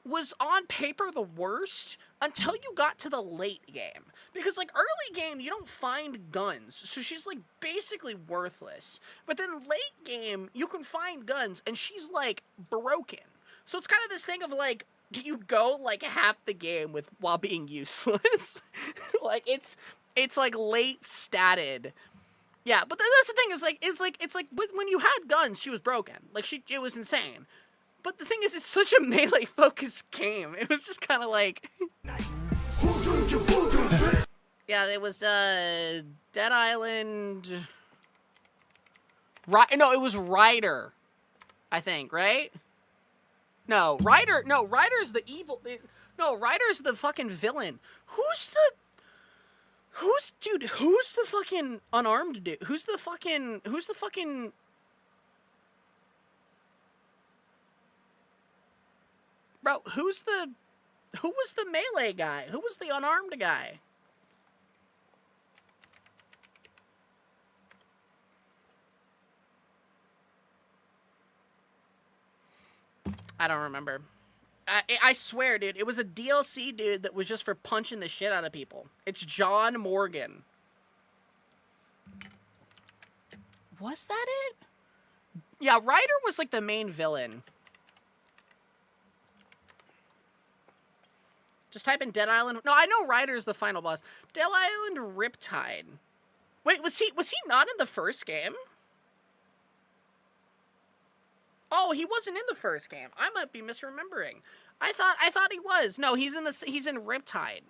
was on paper the worst until you got to the late game. Because like early game, you don't find guns, so she's like basically worthless. But then late game, you can find guns, and she's like broken. So it's kind of this thing of like, do you go like half the game while being useless? Like it's like late statted. Yeah, but that's the thing is like it's like when you had guns, she was broken. Like it was insane. But the thing is, it's such a melee focused game. It was just kind of like. Yeah, it was Dead Island. No, it was Ryder. I think, right? No, Ryder. No, Ryder's the evil. No, Ryder's the fucking villain. Who's the fucking unarmed dude? Who's the fucking Bro, who was the melee guy? Who was the unarmed guy? I don't remember. I swear, dude, it was a DLC dude that was just for punching the shit out of people. It's John Morgan. Was that it? Yeah, Ryder was like the main villain. Just type in Dead Island. No, I know Ryder's the final boss. Dead Island Riptide. Wait, was he not in the first game? Oh, he wasn't in the first game. I might be misremembering. I thought he was. No, he's in Riptide.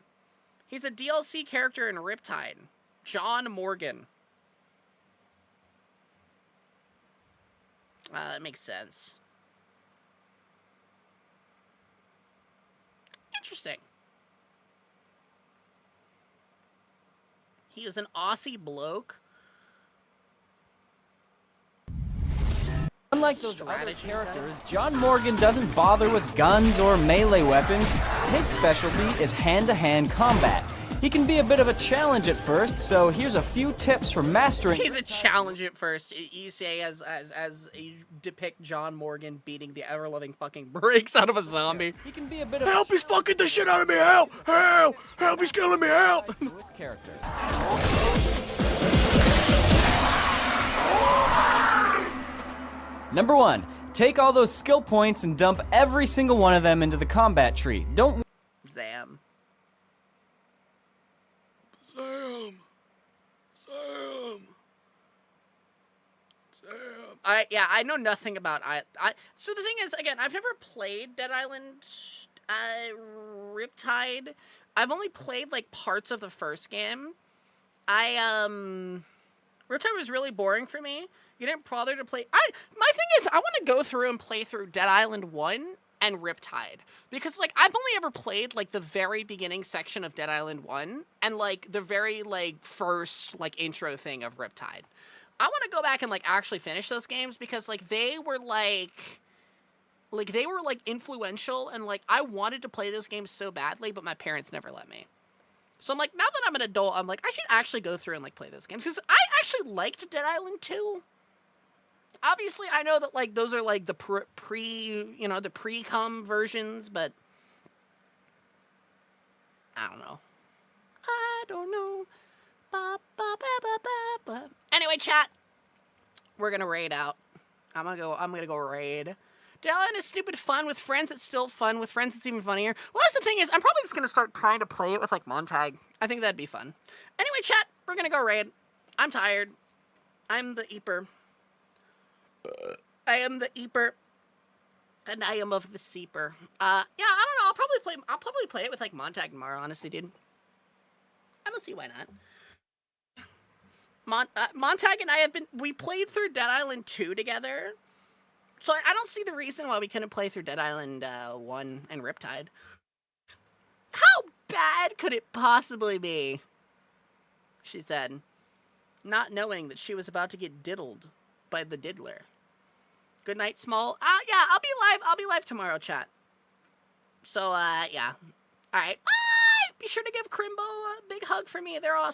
He's a DLC character in Riptide. John Morgan. That makes sense. Interesting. He is an Aussie bloke. Unlike those other characters, John Morgan doesn't bother with guns or melee weapons. His specialty is hand-to-hand combat. He can be a bit of a challenge at first, so here's a few tips for mastering. He's a challenge at first. You say as you depict John Morgan beating the ever-loving fucking brakes out of a zombie. He can be a bit of Help! He's fucking the shit out of me! Help! Help! Help! He's killing me! Help! his character. Number 1, take all those skill points and dump every single one of them into the combat tree. Don't Zam. Sam. Sam. Sam. I know nothing about so the thing is, again, I've never played Dead Island Riptide. I've only played like parts of the first game. Riptide was really boring for me. You didn't bother to play. My thing is, I want to go through and play through Dead Island 1 and Riptide, because like I've only ever played like the very beginning section of Dead Island 1 and like the very like first like intro thing of Riptide. I want to go back and like actually finish those games, because like they were influential, and like I wanted to play those games so badly, but my parents never let me. So I'm like, now that I'm an adult, I'm like, I should actually go through and like play those games, because I actually liked Dead Island 2. Obviously, I know that like those are like the pre-cum versions, but I don't know. I don't know. Ba, ba, ba, ba, ba, ba. Anyway, chat, we're gonna raid out. I'm gonna go raid. Dead Island is stupid fun with friends. It's still fun with friends. It's even funnier. Well, that's the thing is, I'm probably just gonna start trying to play it with like Montag. I think that'd be fun. Anyway, chat, we're gonna go raid. I'm tired. I'm the Eeper. I am the Eeper, and I am of the Seeper. Yeah, I don't know. I'll probably play it with like Montag tomorrow. Honestly, dude. I don't see why not. Montag and I we played through Dead Island 2 together, so I don't see the reason why we couldn't play through Dead Island 1 and Riptide. How bad could it possibly be? She said, not knowing that she was about to get diddled by the diddler. Good night, Small. Yeah, I'll be live tomorrow, chat. So, yeah. All right. Bye! Be sure to give Crimbo a big hug for me. They're awesome.